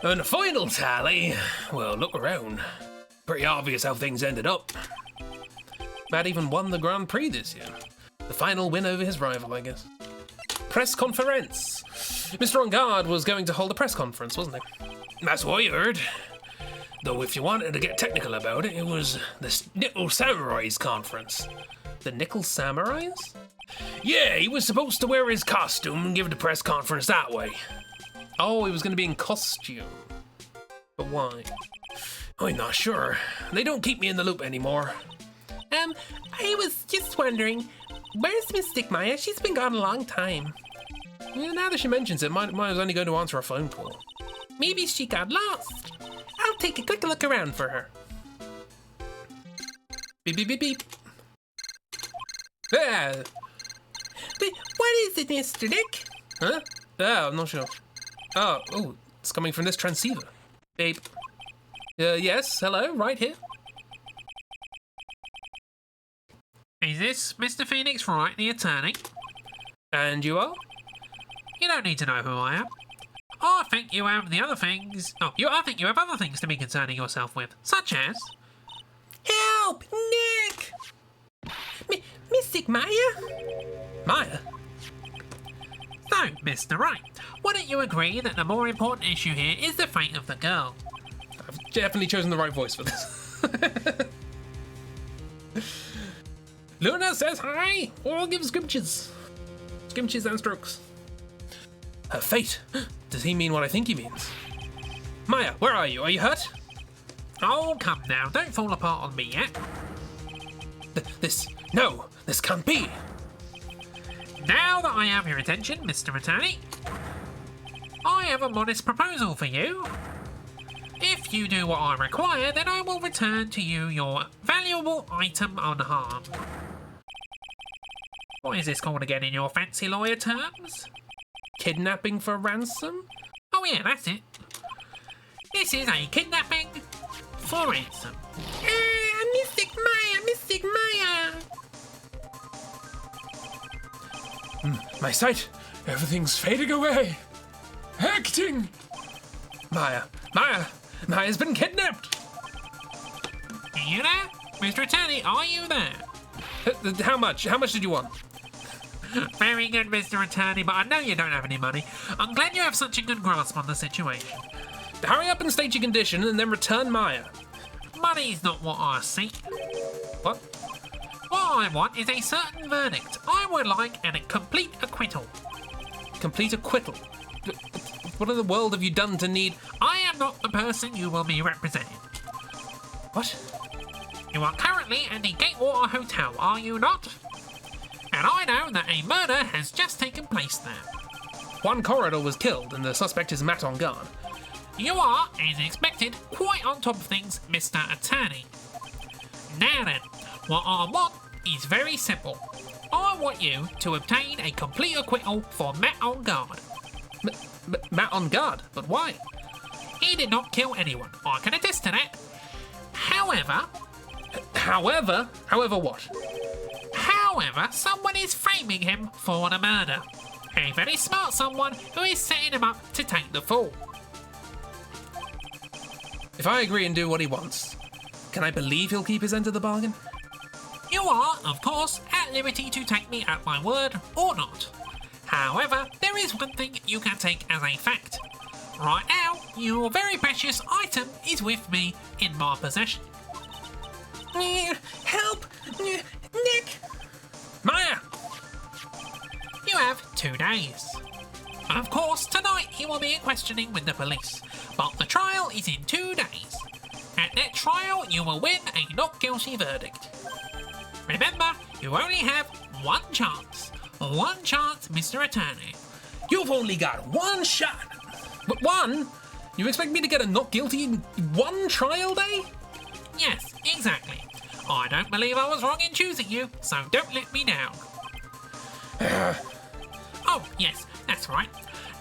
And the final tally, well, look around. Pretty obvious how things ended up. Matt even won the Grand Prix this year. The final win over his rival, I guess. Press conference. Mr. On Guard was going to hold a press conference, wasn't he? That's what I heard. Though if you wanted to get technical about it, it was the Nickel Samurai's conference. The Nickel Samurais? Yeah, he was supposed to wear his costume and give the press conference that way. Oh, he was going to be in costume. But why? I'm not sure. They don't keep me in the loop anymore. I was just wondering, where's Mystic Maya? She's been gone a long time. Yeah, now that she mentions it, Maya's only going to answer a phone call. Maybe she got lost. I'll take a quick look around for her. Beep, beep, beep, beep. Yeah. But what is it, Mr. Dick? Huh? Yeah, I'm not sure. Oh, it's coming from this transceiver. Beep. Yes, hello, right here. Is this Mr. Phoenix Wright, the attorney? And you are? You don't need to know who I am. I think you have the other things. I think you have other things to be concerning yourself with, such as. Help, Nick! Mystic Maya? Maya? So, Mr. Wright, wouldn't you agree that the more important issue here is the fate of the girl? I've definitely chosen the right voice for this. Luna says hi, or I'll give scrimches. Scrimches and strokes. Her fate? Does he mean what I think he means? Maya, where are you? Are you hurt? Oh, come now, don't fall apart on me yet. This can't be. Now that I have your attention, Mr. Attorney, I have a modest proposal for you. If you do what I require, then I will return to you your valuable item unharmed. What is this called again in your fancy lawyer terms? Kidnapping for ransom? Oh yeah, that's it. This is a kidnapping for ransom. Mystic Maya, Mystic Maya. My sight! Everything's fading away! Acting! Maya's been kidnapped! Are you there? Mr. Attorney, are you there? How much? How much did you want? Very good, Mr. Attorney, but I know you don't have any money. I'm glad you have such a good grasp on the situation. Hurry up and state your condition and then return Maya. Money's not what I seek. What? What I want is a certain verdict. I would like a complete acquittal. Complete acquittal? What in the world have you done to need... I am not the person you will be representing. What? You are currently at the Gatewater Hotel, are you not? And I know that a murder has just taken place there. One corridor was killed and the suspect is Matt on guard. You are, as expected, quite on top of things, Mr. Attorney. Now then, what I want is very simple. I want you to obtain a complete acquittal for Matt on guard. Matt on guard? But why? He did not kill anyone. I can attest to that. However, However what? However, someone is framing him for the murder. A very smart someone who is setting him up to take the fall. If I agree and do what he wants, can I believe he'll keep his end of the bargain? You are, of course, at liberty to take me at my word or not. However, there is one thing you can take as a fact. Right now, your very precious item is with me in my possession. Help! Nick! Maya! You have 2 days. Of course, tonight he will be in questioning with the police, but the trial is in 2 days. At that trial, you will win a not guilty verdict. Remember, you only have one chance. One chance, Mr. Attorney. You've only got one shot! But one? You expect me to get a not guilty in one trial day? Yes, exactly. I don't believe I was wrong in choosing you, so don't let me down. Oh, yes, that's right.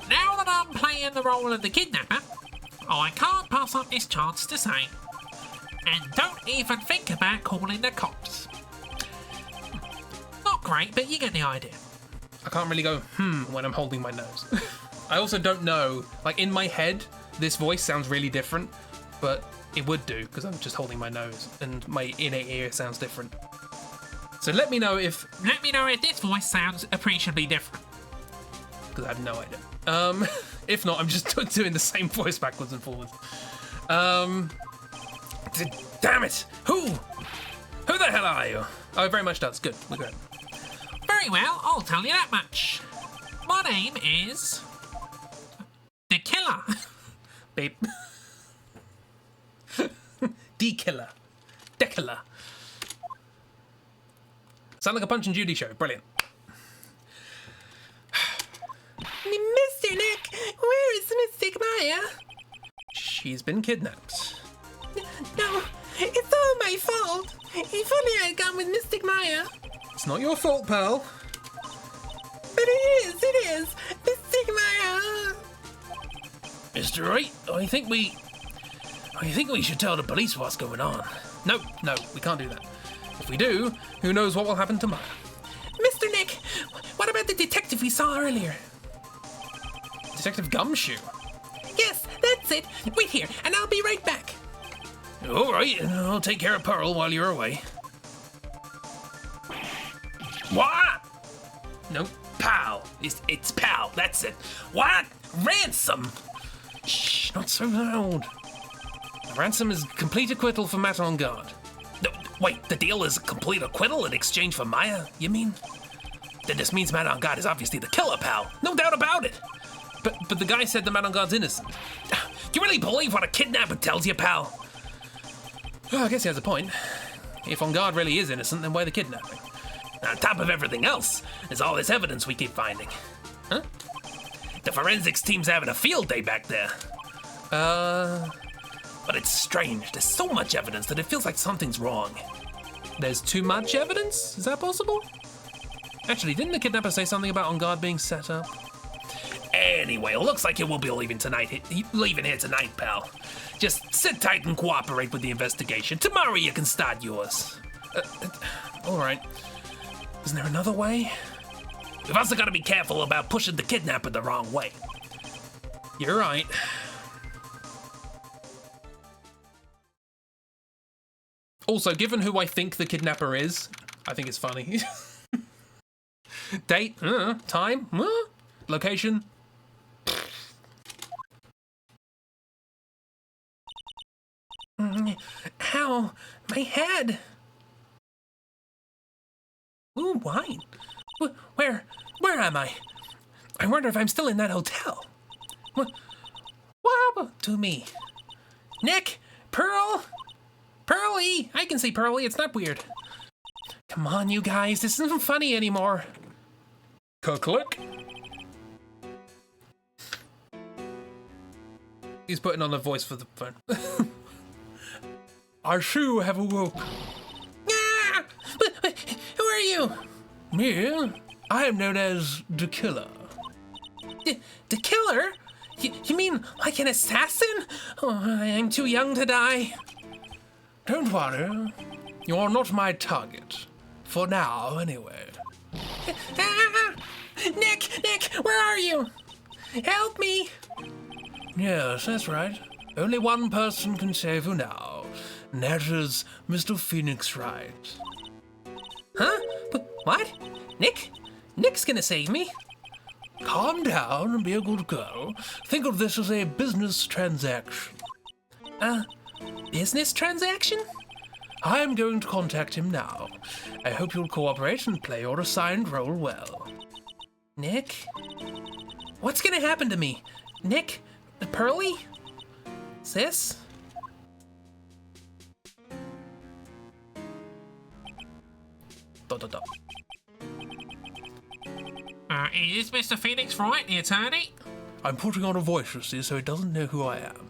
Now that I'm playing the role of the kidnapper, I can't pass up this chance to say, and don't even think about calling the cops. Not great, but you get the idea. I can't really go, when I'm holding my nose. I also don't know, like in my head, this voice sounds really different, but it would do because I'm just holding my nose and my inner ear sounds different. So let me know if this voice sounds appreciably different. because I have no idea. If not, I'm just doing the same voice backwards and forwards. Damn it! Who the hell are you? Oh, it very much does. Good, we're good. Very well, I'll tell you that much. My name is... The Killer. Beep. D-Killer. Dekiller. Sound like a Punch and Judy show. Brilliant. Mr. Nick, where is Mystic Maya? She's been kidnapped. No, it's all my fault. If only I had gone with Mystic Maya. It's not your fault, pal. But it is. Mystic Maya. Mr. Wright, I think we should tell the police what's going on. No, we can't do that. If we do, who knows what will happen tomorrow. Mr. Nick, what about the detective we saw earlier? Detective Gumshoe. Yes, that's it. Wait here, and I'll be right back. All right, I'll take care of Pearl while you're away. What? No. Pal. It's Pal, that's it. What? Ransom? Shh, not so loud. Ransom is complete acquittal for Matt on guard. No, wait, the deal is a complete acquittal in exchange for Maya, you mean? Then this means Matt on guard is obviously the killer, pal. No doubt about it. But the guy said the Matt on guard's innocent. You really believe what a kidnapper tells you, pal? Oh, I guess he has a point. If on guard really is innocent, then why the kidnapping? On top of everything else, there's all this evidence we keep finding. Huh? The forensics team's having a field day back there. But it's strange. There's so much evidence that it feels like something's wrong. There's too much evidence? Is that possible? Actually, didn't the kidnapper say something about on guard being set up? Anyway, it looks like you will be leaving here tonight, pal. Just sit tight and cooperate with the investigation. Tomorrow you can start yours. All right. Isn't there another way? We've also got to be careful about pushing the kidnapper the wrong way. You're right. Also, given who I think the kidnapper is, I think it's funny. Date, time, location. Ow, my head. Ooh, wine. Where am I? I wonder if I'm still in that hotel. What happened to me? Nick, Pearl, Pearly. I can see Pearly. It's not weird. Come on, you guys. This isn't funny anymore. Click. He's putting on a voice for the phone. I too have awoke. Ah! But who are you? Me? I am known as the Killer. The killer? You mean like an assassin? Oh, I'm too young to die. Don't worry. You are not my target. For now, anyway. Ah! Nick, where are you? Help me. Yes, that's right. Only one person can save you now. And that is Mr. Phoenix Wright. Huh? What? Nick's gonna save me? Calm down and be a good girl. Think of this as a business transaction. Business transaction? I am going to contact him now. I hope you'll cooperate and play your assigned role well. Nick? What's gonna happen to me? Nick? Pearly? Sis? Is Mr. Phoenix Wright, the attorney? I'm putting on a voice, you see, so he doesn't know who I am.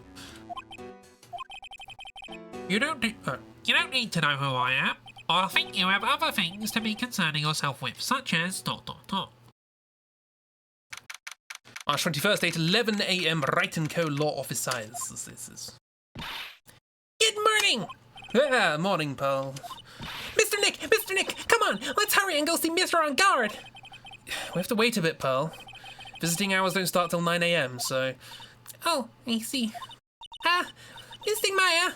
You don't need to know who I am. I think you have other things to be concerning yourself with, such as ... March 21st, 11 a.m. Wright & Co. Law Office Sciences. Good morning! Yeah, morning, Pearl. Mr. Nick, come on, let's hurry and go see Mr. On Guard. We have to wait a bit, Pearl. Visiting hours don't start till 9 a.m., so... Oh, I see. Mystic Maya.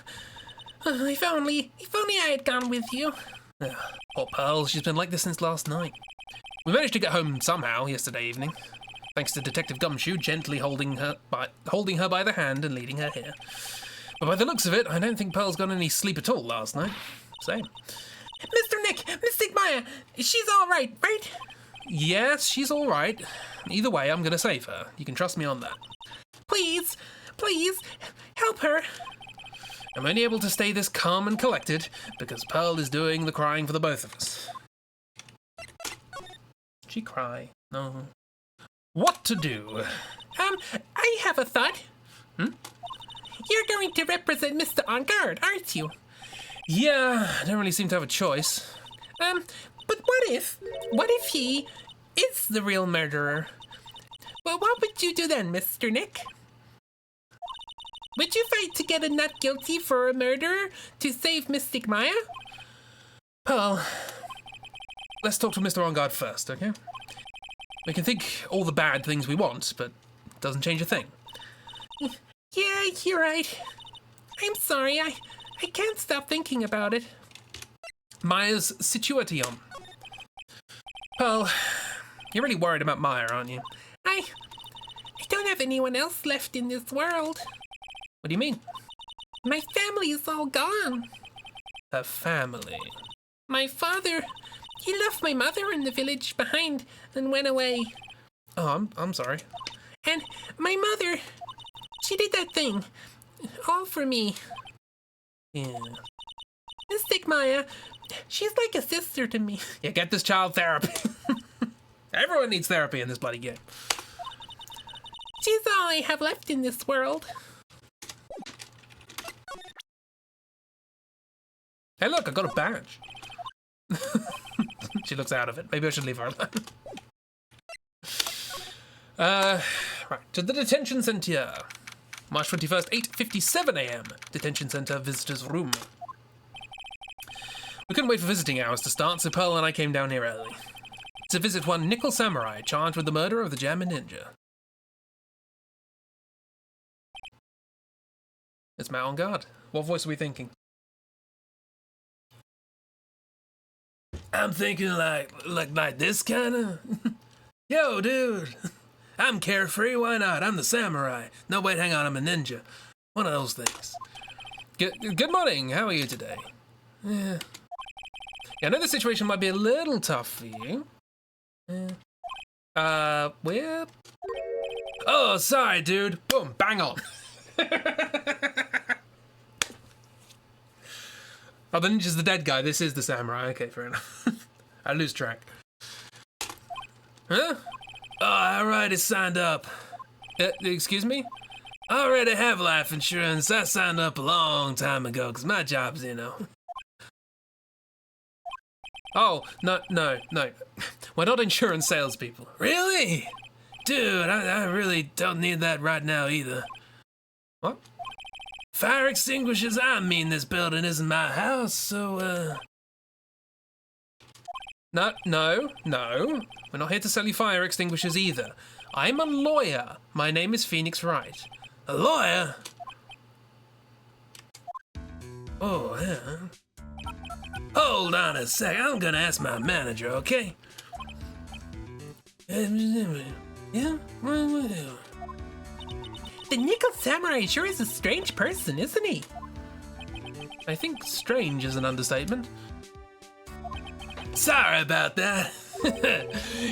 If only I had gone with you. Poor Pearl, she's been like this since last night. We managed to get home somehow yesterday evening, thanks to Detective Gumshoe gently holding her by the hand and leading her here. But by the looks of it, I don't think Pearl's got any sleep at all last night. Same. Mr. Nick, Mystic Maya, she's all right? Yes, she's all right. Either way, I'm gonna save her. You can trust me on that. Please, help her. I'm only able to stay this calm and collected because Pearl is doing the crying for the both of us. She cry? No. What to do? I have a thought. You're going to represent Mr. On Guard, aren't you? Yeah, I don't really seem to have a choice. But what if he is the real murderer? Well, what would you do then, Mr. Nick? Would you fight to get a not guilty for a murderer to save Mystic Maya? Pearl, let's talk to Mr. On Guard first, okay? We can think all the bad things we want, but it doesn't change a thing. Yeah, you're right. I'm sorry, I can't stop thinking about it. Maya's situation. Pearl, you're really worried about Maya, aren't you? I don't have anyone else left in this world. What do you mean? My family is all gone. Her family? My father, he left my mother in the village behind and went away. Oh, I'm sorry. And my mother, she did that thing. All for me. Yeah. Mystic Maya, she's like a sister to me. Yeah, get this child therapy. Everyone needs therapy in this bloody game. She's all I have left in this world. Hey, look, I got a badge. She looks out of it. Maybe I should leave her alone. Right, to the detention center. March 21st, 8:57 a.m. Detention center visitors room. We couldn't wait for visiting hours to start, so Pearl and I came down here early to visit one Nickel Samurai charged with the murder of the Jammin' Ninja. It's Matt on guard. What voice are we thinking? I'm thinking like this kind of. Yo, dude. I'm carefree. Why not? I'm the samurai. No, wait, hang on. I'm a ninja. One of those things. Good morning. How are you today? Yeah, I know the situation might be a little tough for you. We're... Oh, sorry, dude. Boom, bang on. Oh, the ninja's the dead guy. This is the samurai. Okay, fair enough. I lose track. Huh? Oh, I already signed up. Excuse me? I already have life insurance. I signed up a long time ago because my job's, Oh, no. We're not insurance salespeople. Really? Dude, I really don't need that right now either. What? Fire extinguishers? I mean, this building isn't my house, so, No. We're not here to sell you fire extinguishers either. I'm a lawyer. My name is Phoenix Wright. A lawyer? Oh, yeah. Hold on a sec. I'm gonna ask my manager, okay? Yeah? The Nickel Samurai sure is a strange person, isn't he? I think strange is an understatement. Sorry about that.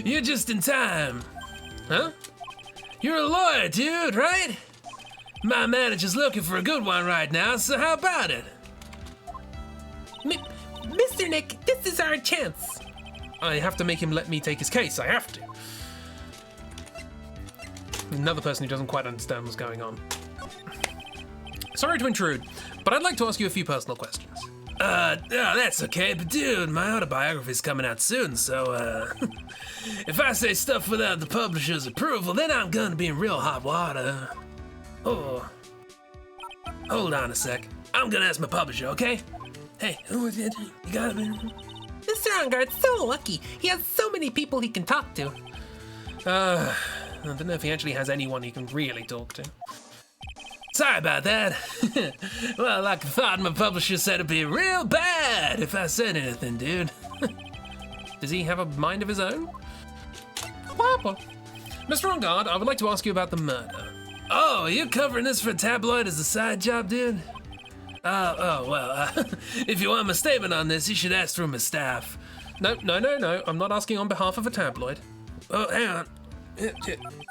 You're just in time. Huh? You're a lawyer, dude, right? My manager's looking for a good one right now, so how about it? Mr. Nick, this is our chance. I have to make him let me take his case. I have to. Another person who doesn't quite understand what's going on. Sorry to intrude, but I'd like to ask you a few personal questions. No, that's okay, but dude, my autobiography's coming out soon, so, if I say stuff without the publisher's approval, then I'm gonna be in real hot water. Oh. Hold on a sec. I'm gonna ask my publisher, okay? Hey, who is it? You got it? Mr. Engart's so lucky. He has so many people he can talk to. I don't know if he actually has anyone he can really talk to. Sorry about that. Well, like I thought, my publisher said it'd be real bad if I said anything, dude. Does he have a mind of his own? Papa. Mr. On Guard, I would like to ask you about the murder. Oh, you covering this for a tabloid as a side job, dude? If you want my statement on this, you should ask through my staff. No. I'm not asking on behalf of a tabloid. Oh, hang on.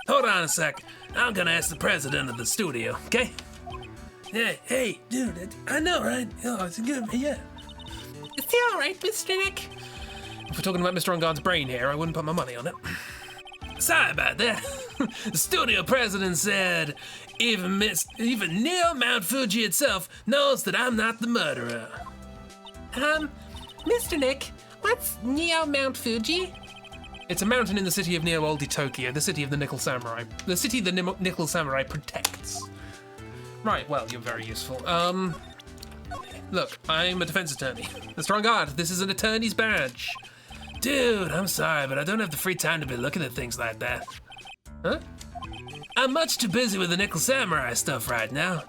Hold on a sec. I'm gonna ask the president of the studio, okay? Yeah, hey, dude, I know, right? Oh, it's good, yeah. Is he alright, Mr. Nick? If we're talking about Mr. On Guard's brain here, I wouldn't put my money on it. Sorry about that. The studio president said even Neo Mount Fuji itself knows that I'm not the murderer. Mr. Nick, what's Neo Mount Fuji? It's a mountain in the city of Neo Oldie Tokyo, the city of the Nickel Samurai. The city the Nickel Samurai protects. Right, well, you're very useful. Look, I'm a defense attorney. Mr. On Guard, this is an attorney's badge. Dude, I'm sorry, but I don't have the free time to be looking at things like that. Huh? I'm much too busy with the Nickel Samurai stuff right now.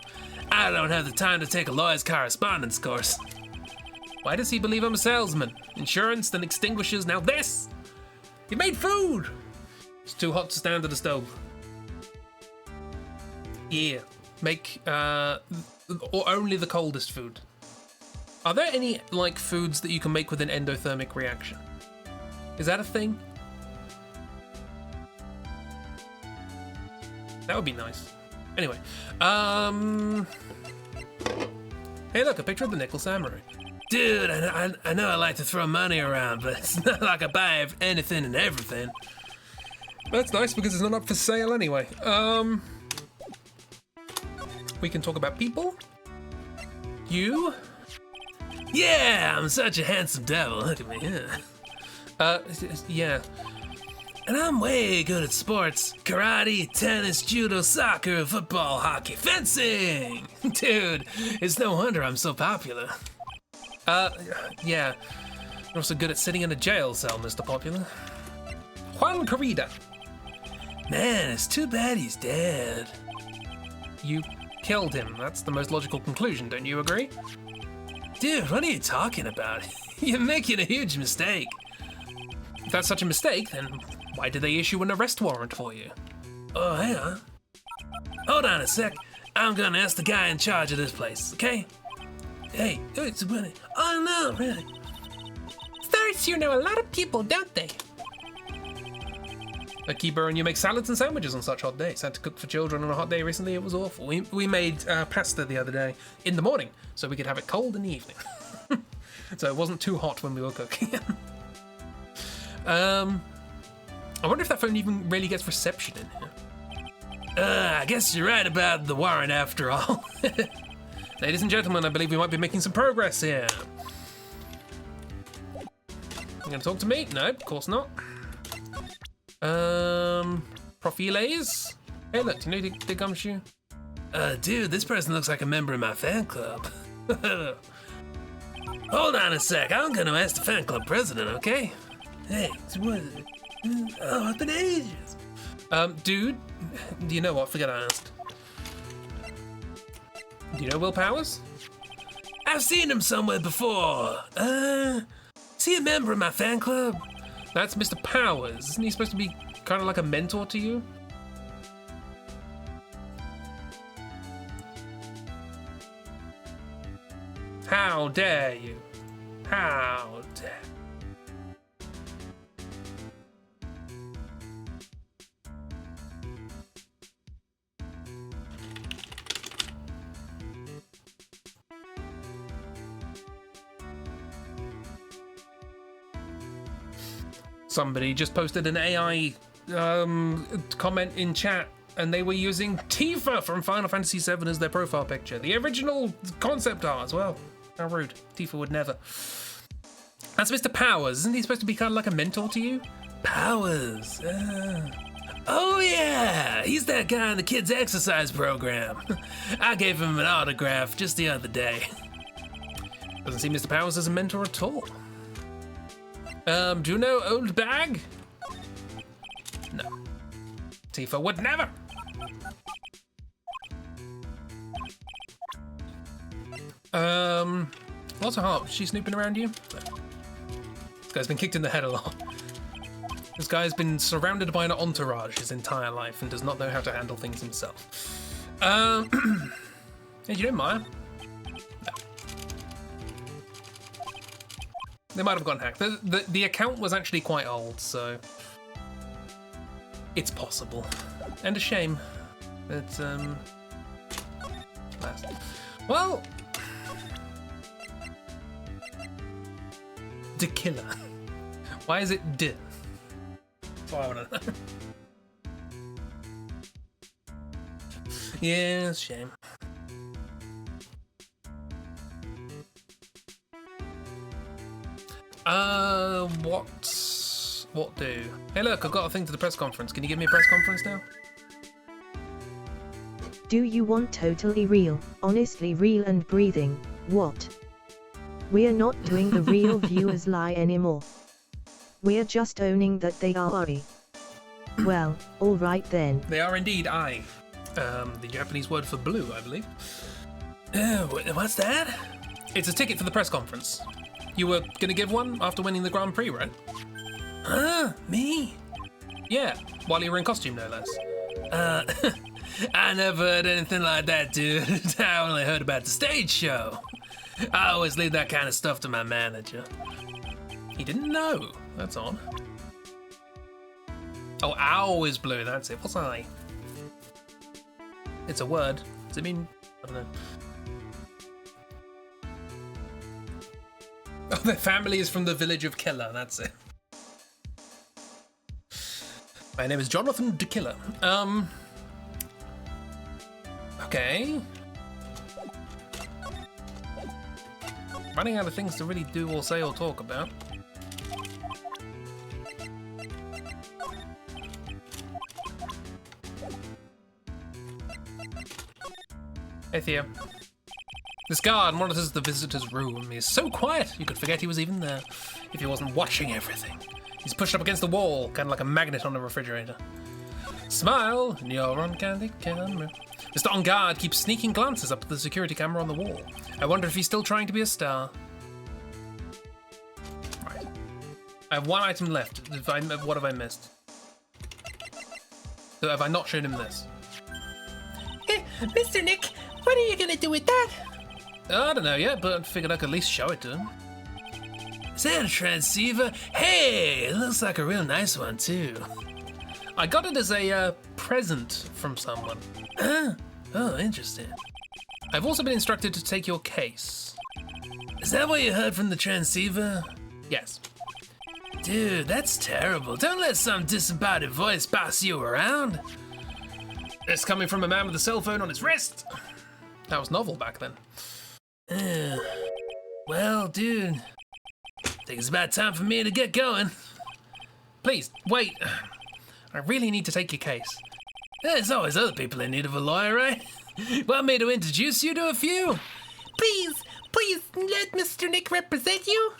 I don't have the time to take a lawyer's correspondence course. Why does he believe I'm a salesman? Insurance, then extinguishers, now this! You made food! It's too hot to stand at a stove. Yeah. Make, or only the coldest food. Are there any, like, foods that you can make with an endothermic reaction? Is that a thing? That would be nice. Anyway, hey, look, a picture of the Nickel Samurai. Dude, I know I like to throw money around, but it's not like I buy anything and everything. That's nice because it's not up for sale anyway. We can talk about people. You? Yeah, I'm such a handsome devil. Look at me. Yeah. And I'm way good at sports. Karate, tennis, judo, soccer, football, hockey, fencing! Dude, it's no wonder I'm so popular. Yeah. You're also good at sitting in a jail cell, Mr. Popular. Juan Corrida. Man, it's too bad he's dead. You killed him. That's the most logical conclusion, don't you agree? Dude, what are you talking about? You're making a huge mistake. If that's such a mistake, then why did they issue an arrest warrant for you? Oh, hang on. Hold on a sec. I'm gonna ask the guy in charge of this place, okay? Hey, it's really. Oh no, really. Stars here know a lot of people, don't they? Akiba and you make salads and sandwiches on such hot days. Had to cook for children on a hot day recently. It was awful. We made pasta the other day in the morning, so we could have it cold in the evening. So it wasn't too hot when we were cooking. I wonder if that phone even really gets reception in here. I guess you're right about the warrant after all. Ladies and gentlemen, I believe we might be making some progress here. You gonna talk to me? No, of course not. Profiles? Hey, look, do you know the gumshoe? Dude, this person looks like a member of my fan club. Hold on a sec, I'm gonna ask the fan club president, okay? Hey, what is it? Oh, it's been ages. Dude, do you know what? Forget I asked. Do you know Will Powers? I've seen him somewhere before. Is he a member of my fan club? That's Mr. Powers. Isn't he supposed to be kind of like a mentor to you? How dare you? How dare. Somebody just posted an AI comment in chat, and they were using Tifa from Final Fantasy VII as their profile picture. The original concept art as well. How rude. Tifa would never. That's Mr. Powers. Isn't he supposed to be kind of like a mentor to you? Powers. Oh yeah, he's that guy in the kids' exercise program. I gave him an autograph just the other day. Doesn't see Mr. Powers as a mentor at all. Do you know Old Bag? No. Tifa would never. Lots of heart. She's snooping around you? No. This guy's been kicked in the head a lot. This guy's been surrounded by an entourage his entire life and does not know how to handle things himself. Hey, do you know Maya? No. They might have gotten hacked. The account was actually quite old, so it's possible. And a shame. But, well, the killer. Why is it D? That's what I want to know. Yeah, it's a shame. What do? Hey look, I've got a thing to the press conference. Can you give me a press conference now? Do you want totally real, honestly real and breathing? What? We're not doing the real viewers lie anymore. We're just owning that they are. Well, alright then. They are indeed I. The Japanese word for blue, I believe. What's that? It's a ticket for the press conference. You were gonna give one after winning the Grand Prix, right? Huh? Me? Yeah, while you were in costume, no less. I never heard anything like that, dude. I only heard about the stage show. I always leave that kind of stuff to my manager. He didn't know. That's odd. Oh, owl is blue. That's it. What's I? It's a word. Does it mean? I don't know. Oh, their family is from the village of Killer. That's it. My name is Jonathan de Killer. Okay. Running out of things to really do or say or talk about. Hey, Theo. This guard monitors the visitor's room. He's so quiet, you could forget he was even there if he wasn't watching everything. He's pushed up against the wall, kind of like a magnet on a refrigerator. Smile, and you're on candy camera. Mr. On Guard keeps sneaking glances up at the security camera on the wall. I wonder if he's still trying to be a star. Right. I have one item left. What have I missed? So have I not shown him this? Hey, Mr. Nick, what are you gonna do with that? I don't know yet, but I figured I could at least show it to him. Is that a transceiver? Hey, it looks like a real nice one, too. I got it as a present from someone. Oh, interesting. I've also been instructed to take your case. Is that what you heard from the transceiver? Yes. Dude, that's terrible. Don't let some disembodied voice boss you around. It's coming from a man with a cell phone on his wrist. That was novel back then. Well, dude, think it's about time for me to get going. Please, wait. I really need to take your case. There's always other people in need of a lawyer, right? Want me to introduce you to a few? Please let Mr. Nick represent you.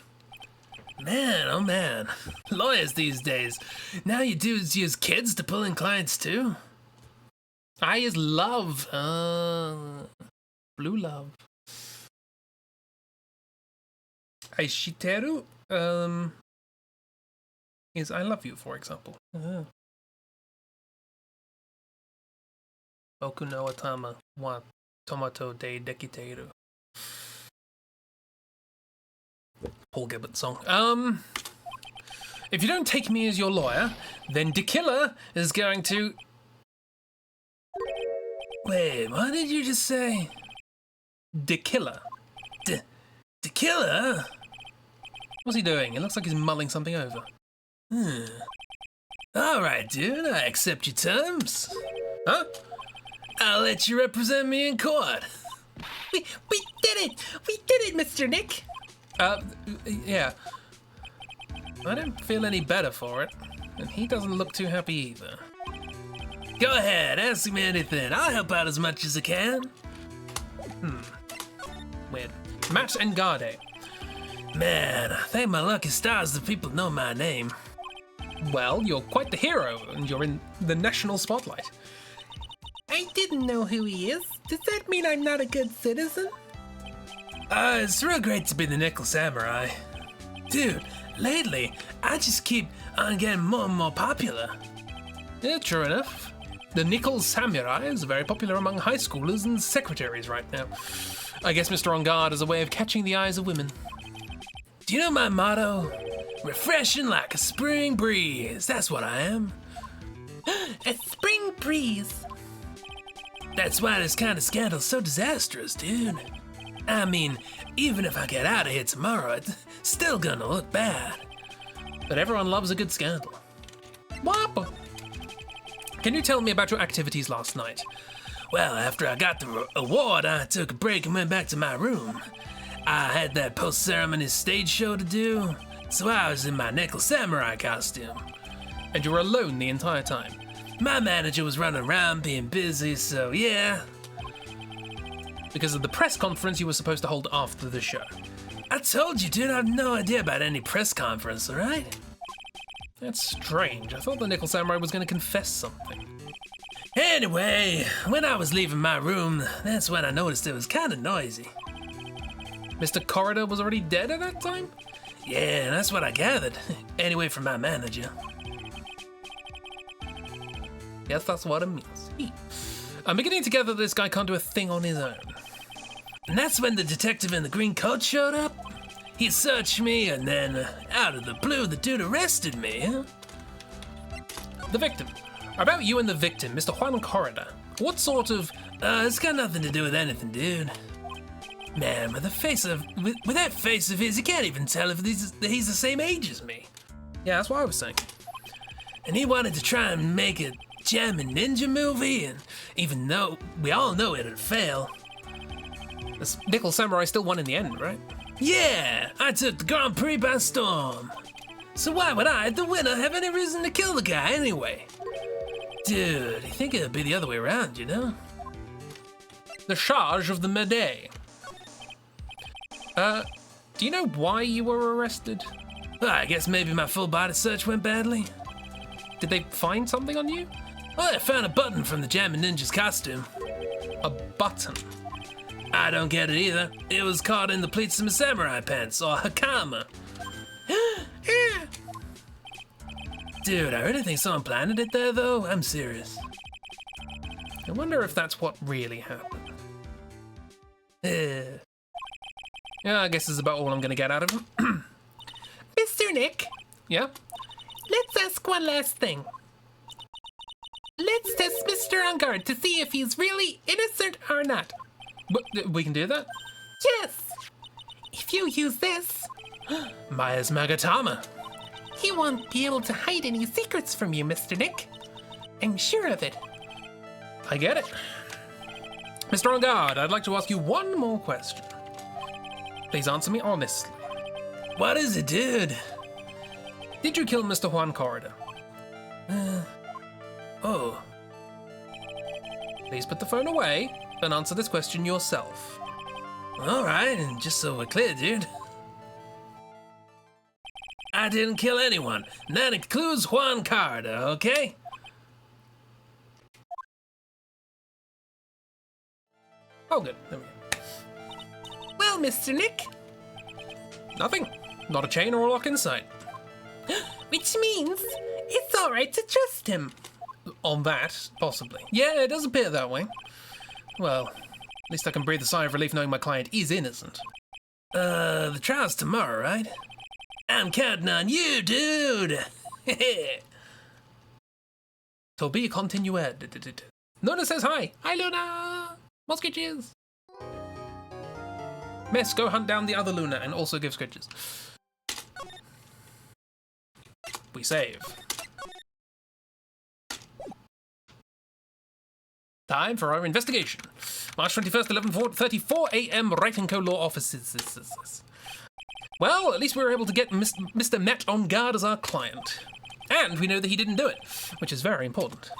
Man, oh man. Lawyers these days. Now you dudes use kids to pull in clients too? I is love. Blue love. Aishiteru, is I love you, for example. Boku no Atama wa Tomato de Dekiteru. Paul Gilbert song. If you don't take me as your lawyer, then Dekilla is going to... Wait, what did you just say? Dekilla. Dekilla? What's he doing? It looks like he's mulling something over. All right, dude, I accept your terms. Huh? I'll let you represent me in court. We did it! We did it, Mr. Nick! Yeah. I don't feel any better for it, and he doesn't look too happy either. Go ahead, ask me anything. I'll help out as much as I can. Weird. Matt Engarde. Man, I thank my lucky stars the people know my name. Well, you're quite the hero, and you're in the national spotlight. I didn't know who he is. Does that mean I'm not a good citizen? It's real great to be the Nickel Samurai. Dude, lately, I just keep on getting more and more popular. Yeah, true enough. The Nickel Samurai is very popular among high schoolers and secretaries right now. I guess Mr. On Guard is a way of catching the eyes of women. Do you know my motto? Refreshing like a spring breeze. That's what I am. A spring breeze. That's why this kind of scandal's so disastrous, dude. I mean, even if I get out of here tomorrow, it's still gonna look bad. But everyone loves a good scandal. Wappa! Can you tell me about your activities last night? Well, after I got the award, I took a break and went back to my room. I had that post-ceremony stage show to do, so I was in my Nickel Samurai costume. And you were alone the entire time? My manager was running around being busy, so yeah. Because of the press conference you were supposed to hold after the show. I told you, dude, I have no idea about any press conference, alright? That's strange. I thought the Nickel Samurai was going to confess something. Anyway, when I was leaving my room, that's when I noticed it was kind of noisy. Mr. Corridor was already dead at that time? Yeah, that's what I gathered. Anyway, from my manager. Yes, that's what it means. I'm beginning to gather that this guy can't do a thing on his own. And that's when the detective in the green coat showed up. He searched me, and then, out of the blue, the dude arrested me. Huh? The victim. About you and the victim, Mr. Juan Corridor. What sort of... It's got nothing to do with anything, dude. Man, with that face of his, you can't even tell if he's the same age as me. Yeah, that's what I was saying. And he wanted to try and make a jamming ninja movie, and even though we all know it'd fail. This Nickel Samurai still won in the end, right? Yeah, I took the Grand Prix by storm. So why would I, the winner, have any reason to kill the guy anyway? Dude, I think it'd be the other way around, you know? the charge of the Medai. Do you know why you were arrested? Well, I guess maybe my full body search went badly. Did they find something on you? Well, I found a button from the Jammin' Ninja's costume. A button. I don't get it either. It was caught in the pleats of my samurai pants, or hakama. Dude, I really think someone planted it there, though. I'm serious. I wonder if that's what really happened. Yeah, I guess this is about all I'm going to get out of him. Mr. Nick, Yeah? let's ask one last thing. Let's test Mr. On Guard to see if he's really innocent or not. But we can do that? Yes! If you use this, Maya's Magatama. he won't be able to hide any secrets from you, Mr. Nick. I'm sure of it. I get it. Mr. On Guard, I'd like to ask you one more question. Please answer me honestly. What is it, dude? Did you kill Mr. Juan Corridor? Oh, Please put the phone away and answer this question yourself. all right, and just so we're clear, dude. I didn't kill anyone. And that includes Juan Carter, okay? Oh, good. There we go. Well, Mr. Nick, Nothing. Not a chain or a lock in sight. which means it's alright to trust him. On that, possibly. Yeah, it does appear that way. Well, at least I can breathe a sigh of relief knowing my client is innocent. The trial's tomorrow, right? I'm counting on you, dude. To be continued. Luna says hi. Hi, Luna. More sketches. Miss, go hunt down the other Luna and also give sketches. We save. Time for our investigation. March 21st, 11:34 a.m. Writing Co. Law Offices. Well, at least we were able to get Mr. Met on Guard as our client. And we know that he didn't do it, which is very important.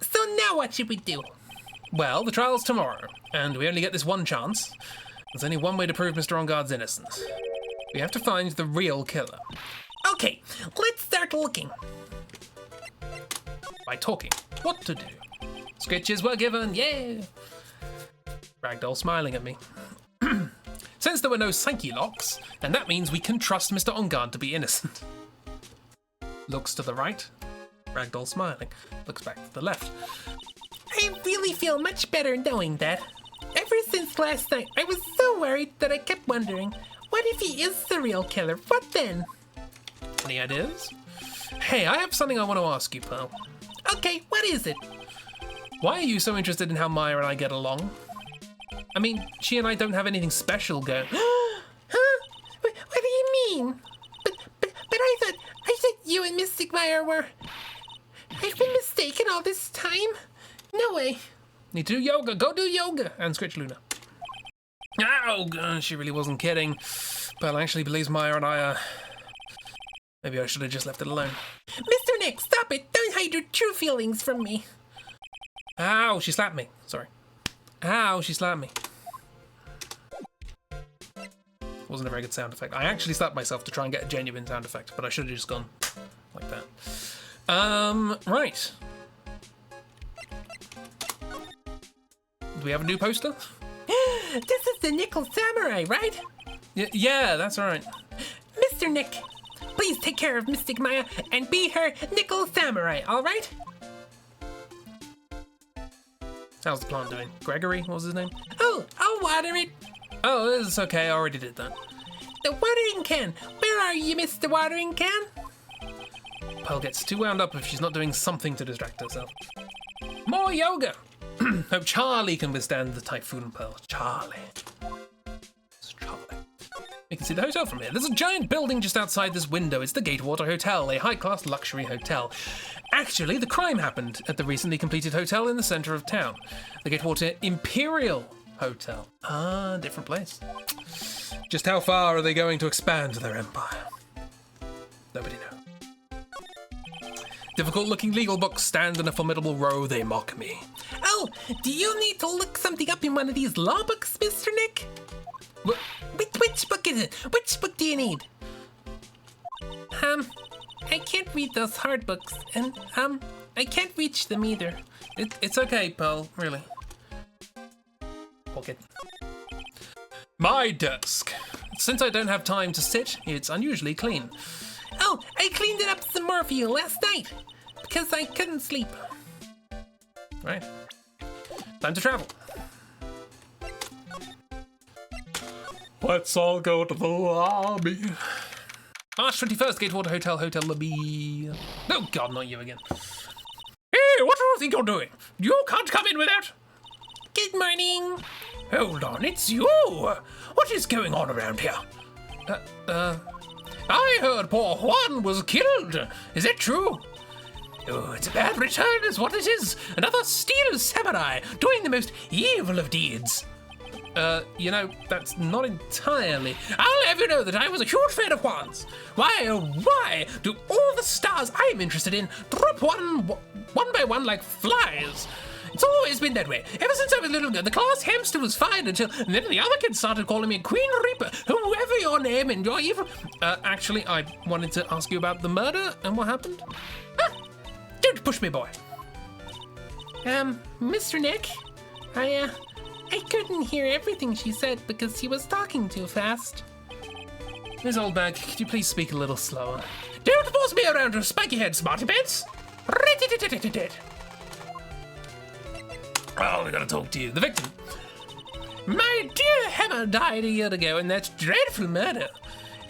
So now what should we do? Well, the trial's tomorrow, and we only get this one chance. There's only one way to prove Mr. On Guard's innocence. We have to find the real killer. Okay, let's start looking. By talking. What to do. Sketches were given, yeah! Ragdoll smiling at me. Since there were no Sankey locks, then that means we can trust Mr. On Guard to be innocent. Looks to the right. Ragdoll smiling. Looks back to the left. I really feel much better knowing that. Ever since last night, I was so worried that I kept wondering, what if he is the real killer? What then? Any ideas? Hey, I have something I want to ask you, Pearl. Okay, what is it? Why are you so interested in how Maya and I get along? I mean, she and I don't have anything special going. Huh? What do you mean? But I thought you and Mystic Maya were... I've been mistaken all this time? No way. Need to do yoga. Go do yoga. And Scritch Luna. Oh, she really wasn't kidding. Pearl actually believes Maya and I are... Maybe I should have just left it alone. Mr. Nick, stop it. Don't hide your true feelings from me. Ow, she slapped me. Sorry. Ow, she slapped me. Wasn't a very good sound effect. I actually slapped myself to try and get a genuine sound effect, but I should have just gone like that. Right. Do we have a new poster? This is the Nickel Samurai, right? Yeah, that's right. Mr. Nick, please take care of Mystic Maya and be her Nickel Samurai, alright? How's the plant doing? Gregory, what was his name? Oh, I'll water it. Oh, it's okay, I already did that. The watering can. Where are you, Mr. Watering Can? Pearl gets too wound up if she's not doing something to distract herself. More yoga! Hope Charlie can withstand the typhoon, Pearl. Charlie. It's Charlie. You can see the hotel from here. There's a giant building just outside this window. It's the Gatewater Hotel, a high-class luxury hotel. Actually, the crime happened at the recently completed hotel in the center of town. The Gatewater Imperial Hotel. Ah, different place. Just how far are they going to expand their empire? Nobody knows. Difficult-looking legal books stand in a formidable row. They mock me. Oh, Oh, do you need to look something up in one of these law books, Mr. Nick? Which book is it? Which book do you need? I can't read those hard books, and, I can't reach them either. It's okay, Pearl, really. Okay. My desk. Since I don't have time to sit, it's unusually clean. Oh, I cleaned it up some more for you last night, because I couldn't sleep. Right. Time to travel. Let's all go to the lobby. March 21st, Gatewater Hotel lobby. Oh god, not you again. Hey, what do you think you're doing? You can't come in without... Good morning. Hold on, it's you! What is going on around here? I heard poor Juan was killed. Is that true? Oh, it's a bad return is what it is. Another steel samurai doing the most evil of deeds. You know, that's not entirely... I'll have you know that I was a huge fan of Juan's. Why do all the stars I'm interested in drop one by one like flies? It's always been that way. Ever since I was little, the class hamster was fine until then the other kids started calling me Queen Reaper, whoever your name and your evil... Actually, I wanted to ask you about the murder and what happened. Don't push me, boy. Mr. Nick, I couldn't hear everything she said because she was talking too fast. Miss Oldbag, could you please speak a little slower? Don't boss me around your spiky head, smarty pants. Oh, we gotta talk to you. The victim. My dear Hammer died a year ago in that dreadful murder.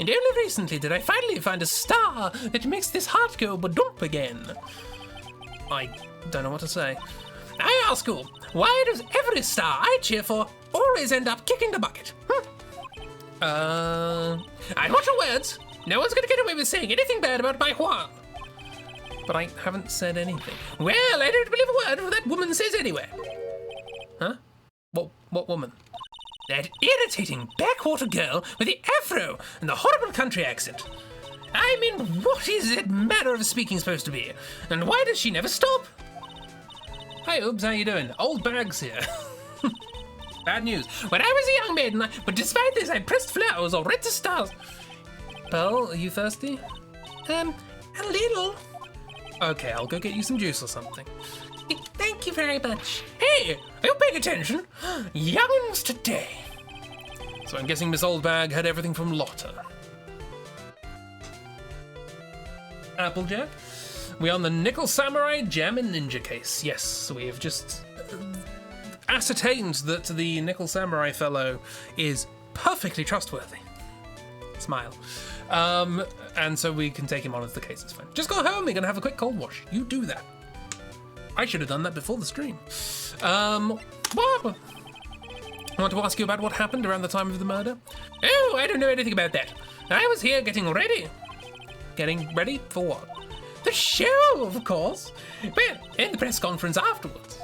And only recently did I finally find a star that makes this heart go badump again. I don't know what to say. I ask you, why does every star I cheer for always end up kicking the bucket? I watch your words. No one's gonna get away with saying anything bad about my Juan. But I haven't said anything. Well, I don't believe a word that woman says anyway. Huh? What woman? That irritating backwater girl with the afro and the horrible country accent. I mean, what is that manner of speaking supposed to be? And why does she never stop? Hey, Oobs, how you doing? Old Bags here. Bad news. When I was a young maiden, but despite this, I pressed flowers or read the stars. Pearl, are you thirsty? A little. Okay, I'll go get you some juice or something. Thank you very much. Hey, are you paying attention? Young'uns today. So I'm guessing Miss Oldbag had everything from Lotta. Applejack? We're on the Nickel Samurai Gem and Ninja case. Yes, we have just ascertained that the Nickel Samurai fellow is perfectly trustworthy. Smile. And so we can take him on as the case is fine. Just go home, we're gonna have a quick cold wash. You do that. I should have done that before the stream. What? I want to ask you about what happened around the time of the murder. Oh, I don't know anything about that. I was here getting ready. Getting ready for what? The show, of course. Well, and the press conference afterwards.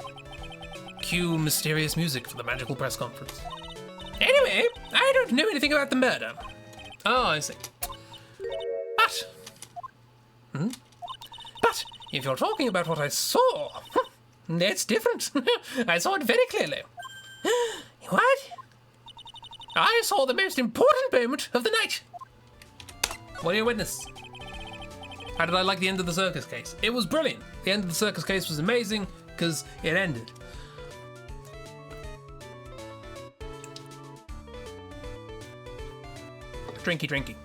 Cue mysterious music for the magical press conference. Anyway, I don't know anything about the murder. Oh, I see. But if you're talking about what I saw, that's different. I saw it very clearly. What? I saw the most important moment of the night. What do you witness? How did I like the end of the circus case? It was brilliant. The end of the circus case was amazing because it ended. Drinky.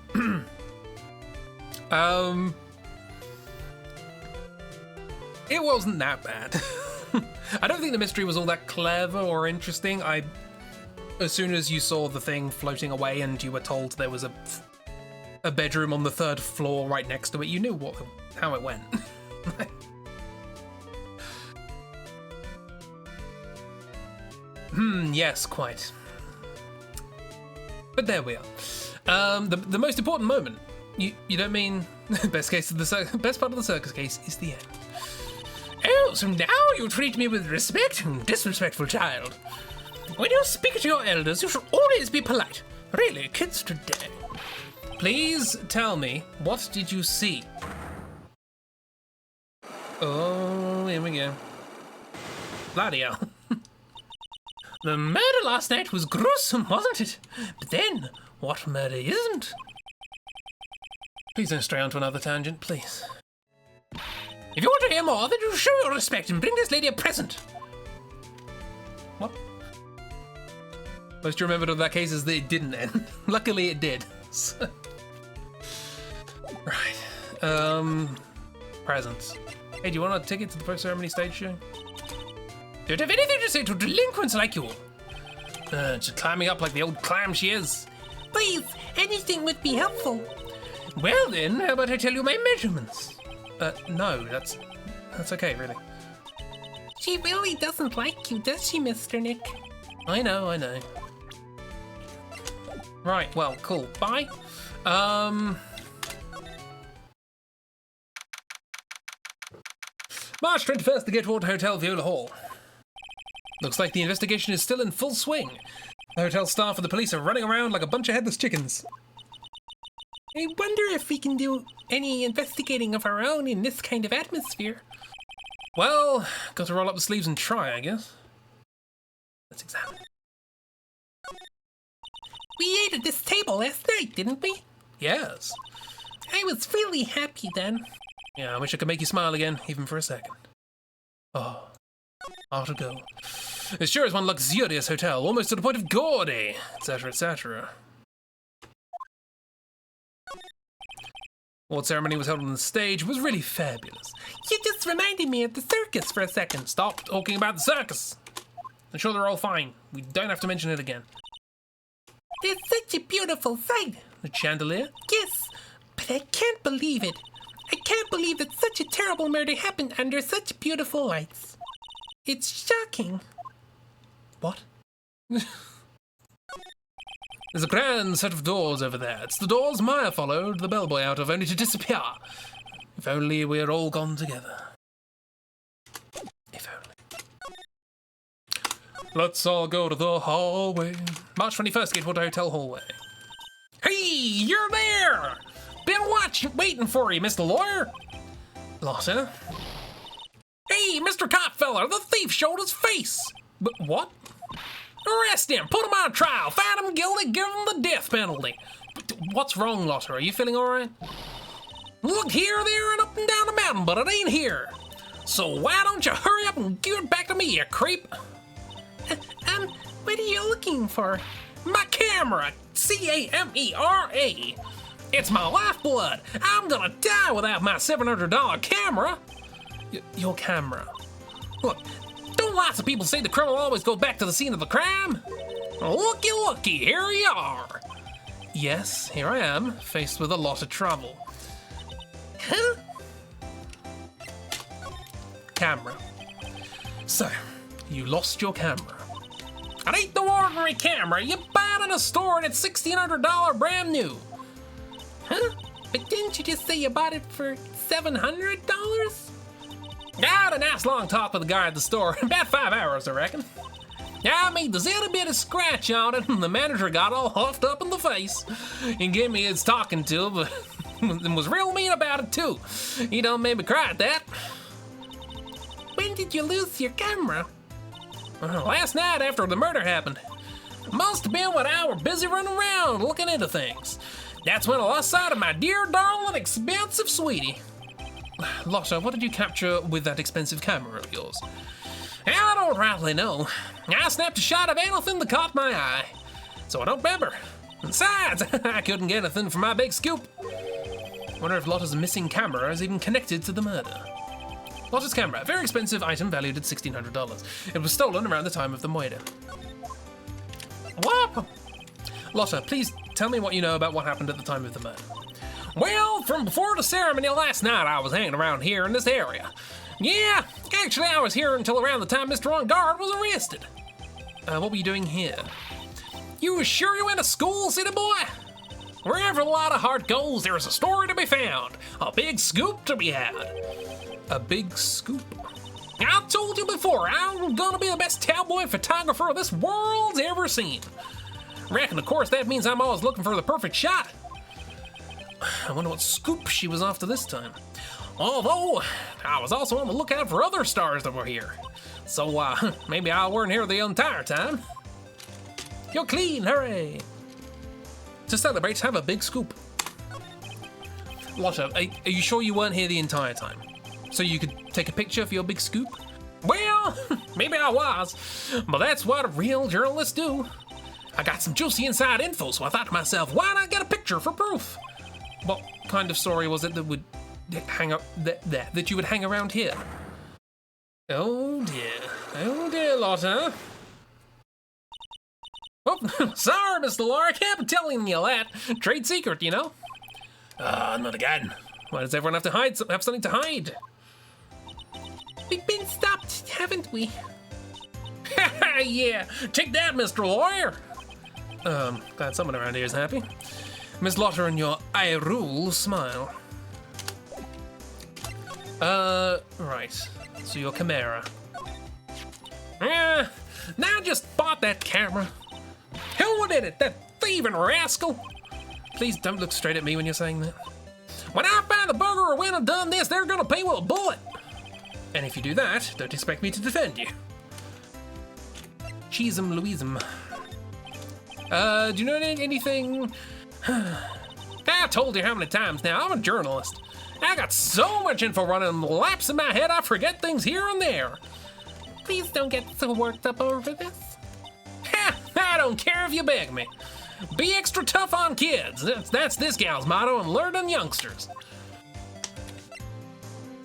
It wasn't that bad. I don't think the mystery was all that clever or interesting. As soon as you saw the thing floating away and you were told there was a bedroom on the 3rd floor right next to it, you knew how it went. Yes, quite. But there we are. The most important moment. You don't mean best part of the circus case is the end. Oh, so now you treat me with respect, disrespectful child. When you speak to your elders, you should always be polite. Really, kids today. Please tell me, what did you see? Oh, here we go. Bloody hell. The murder last night was gruesome, wasn't it? But then, what murder isn't? Please don't stray onto another tangent, please. If you want to hear more, then you show your respect and bring this lady a present. What? Most you remembered of that case is that it didn't end. Luckily it did. Right. Presents. Hey, do you want a ticket to the post-ceremony stage show? Don't have anything to say to delinquents like you. Just climbing up like the old clam she is. Please, anything would be helpful. Well then, how about I tell you my measurements? No, that's okay, really. She really doesn't like you, does she, Mr. Nick? I know. Right, well, cool. Bye. March 21st, the Gatewater Hotel, Viola Hall. Looks like the investigation is still in full swing. The hotel staff and the police are running around like a bunch of headless chickens. I wonder if we can do any investigating of our own in this kind of atmosphere. Well, got to roll up the sleeves and try, I guess. Let's examine. We ate at this table last night, didn't we? Yes. I was really happy then. Yeah, I wish I could make you smile again, even for a second. Oh, how to go. It sure is one luxurious hotel, almost to the point of gaudy, etc., etc. What ceremony was held on the stage was really fabulous. You just reminded me of the circus for a second. Stop talking about the circus. I'm sure they're all fine. We don't have to mention it again. It's such a beautiful sight. The chandelier? Yes, but I can't believe it. I can't believe that such a terrible murder happened under such beautiful lights. It's shocking. What? There's a grand set of doors over there. It's the doors Maya followed the bellboy out of, only to disappear. If only we had all gone together. If only. Let's all go to the hallway. March 21st, Gatewater Hotel hallway. Hey, you're there! Been waiting for you, Mr. Lawyer. Lotta? Hey, Mr. Copfeller, the thief showed his face. But what? Arrest him, put him on trial, find him guilty, give him the death penalty. What's wrong, Lotta? Are you feeling alright? Look here, there, and up and down the mountain, but it ain't here. So why don't you hurry up and give it back to me, you creep? What are you looking for? My camera, C-A-M-E-R-A. It's my lifeblood. I'm gonna die without my $700 camera. Your camera? Look, don't lots of people say the criminal always goes back to the scene of the crime? Looky, looky, here you are. Yes, here I am, faced with a lot of trouble. Huh? Camera. So, you lost your camera. It ain't no ordinary camera. You buy it in a store and it's $1,600 brand new. Huh? But didn't you just say you bought it for $700? I had a nice long talk with the guy at the store, about 5 hours, I reckon. I made the little bit of scratch on it, and the manager got all huffed up in the face and gave me his talking to, but and was real mean about it too. He done made me cry at that. When did you lose your camera? Last night after the murder happened. Must have been when I were busy running around looking into things. That's when I lost sight of my dear, darling, expensive sweetie. Lotta, what did you capture with that expensive camera of yours? I don't rightly know. I snapped a shot of anything that caught my eye, so I don't remember. Besides, I couldn't get anything from my big scoop. Wonder if Lotta's missing camera is even connected to the murder. Lotta's camera, a very expensive item valued at $1,600. It was stolen around the time of the murder. What? Lotta, please tell me what you know about what happened at the time of the murder. Well, from before the ceremony last night, I was hanging around here in this area. Yeah, actually, I was here until around the time Mr. On Guard was arrested. What were you doing here? You was sure you went to school, city boy? Wherever a lot of heart goes, there is a story to be found, a big scoop to be had. A big scoop? I told you before, I'm gonna be the best cowboy photographer this world's ever seen. Reckon, of course, that means I'm always looking for the perfect shot. I wonder what scoop she was after this time. Although, I was also on the lookout for other stars that were here. So, maybe I weren't here the entire time. You're clean, hooray! To celebrate, have a big scoop. Lotta, are you sure you weren't here the entire time? So you could take a picture for your big scoop? Well, maybe I was, but that's what real journalists do. I got some juicy inside info, so I thought to myself, why not get a picture for proof? What kind of story was it that would hang up that you would hang around here? Oh dear, Lotta. Oh, sorry, Mr. Lawyer, I can't be telling you that. Trade secret, you know. Not again. Why does everyone have to have something to hide? We've been stopped, haven't we? Yeah, take that, Mr. Lawyer. Glad someone around here is happy. Miss Lotta and your I rule smile. Right. So your Chimera. Yeah, now I just bought that camera. Who did it? That thieving rascal? Please don't look straight at me when you're saying that. When I find the burger or when I've done this, they're gonna pay with a bullet. And if you do that, don't expect me to defend you. Cheesem Louisem. Do you know anything? I told you how many times now, I'm a journalist. I got so much info running laps in my head, I forget things here and there. Please don't get so worked up over this. I don't care if you beg me. Be extra tough on kids. That's this gal's motto, and learn on youngsters.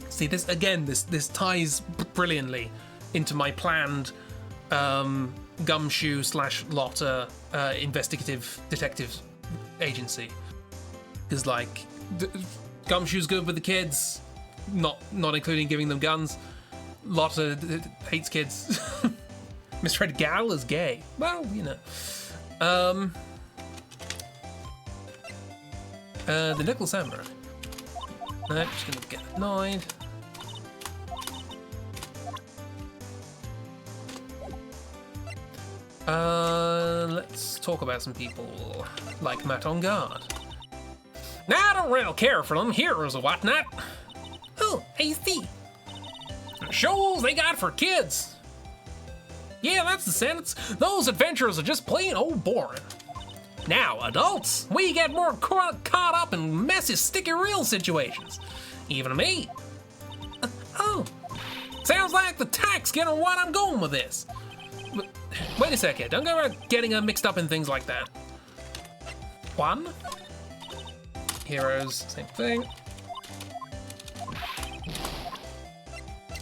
See, this again, this ties brilliantly into my planned Gumshoe / Lotta investigative detective agency. Because like, Gumshoe's good with the kids, not including giving them guns. Lotta hates kids. Miss Red Gal is gay. Well, you know. The Nickel Samurai. I'm just gonna get annoyed. Let's talk about some people like Matt on guard. Now, I don't really care for them heroes or whatnot. Oh, I see. Shows they got for kids. Yeah, that's the sentence. Those adventures are just plain old boring. Now, adults, we get more caught up in messy, sticky real situations. Even me. Oh, sounds like the tax getting what I'm going with this. But, wait a second, don't go around getting mixed up in things like that. One. Heroes, same thing.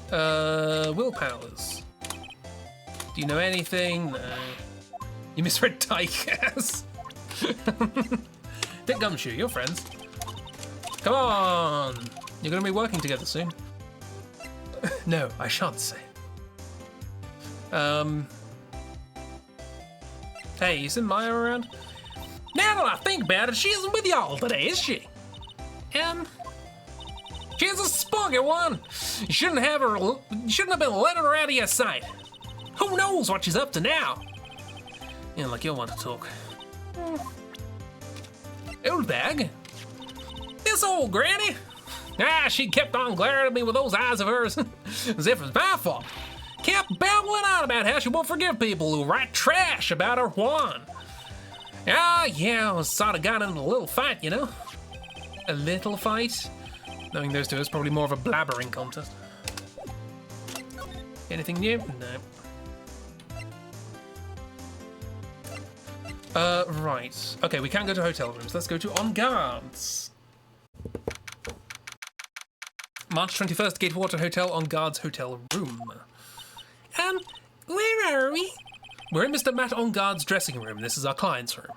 Willpowers. Do you know anything? No. You misread Diecast. Dick Gumshoe, you're friends. Come on! You're gonna be working together soon. No, I shan't say. Hey, isn't Maya around? Now that I think about it, she isn't with y'all today, is she? She's a spunky one. You shouldn't have been letting her out of your sight. Who knows what she's up to now? Yeah, like you'll want to talk. Old bag. This old granny. She kept on glaring at me with those eyes of hers, as if it was my fault. Kept babbling on about how she won't forgive people who write trash about her Juan. Yeah, I sort of got into a little fight, you know? A little fight? Knowing those two, it's probably more of a blabbering contest. Anything new? No. Right. Okay, we can't go to hotel rooms. Let's go to On Guards. March 21st, Gatewater Hotel, On Guard's hotel room. Where are we? We're in Mr. Matt On Guard's dressing room. This is our client's room.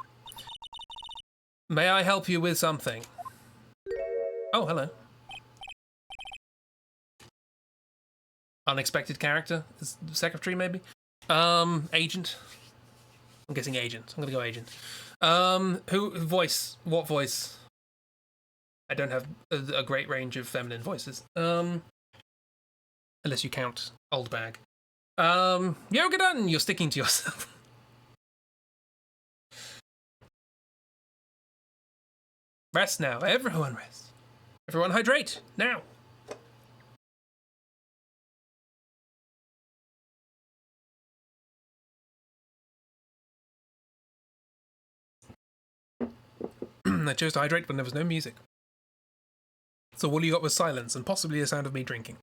May I help you with something? Oh, hello. Unexpected character? Secretary, maybe? Agent? I'm guessing agent. I'm gonna go agent. Voice? What voice? I don't have a great range of feminine voices. Unless you count old bag. Yoga done, you're sticking to yourself. Rest now. Everyone rest. Everyone hydrate now. I chose to hydrate when there was no music. So all you got was silence and possibly the sound of me drinking.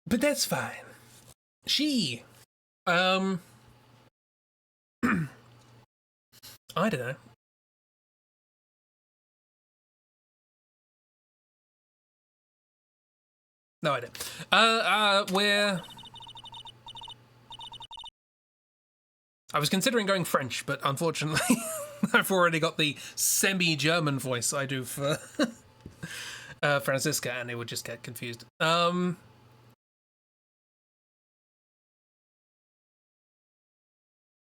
But that's fine. She... I don't know. No idea. I was considering going French, but unfortunately, I've already got the semi-German voice I do for Franziska, and it would just get confused.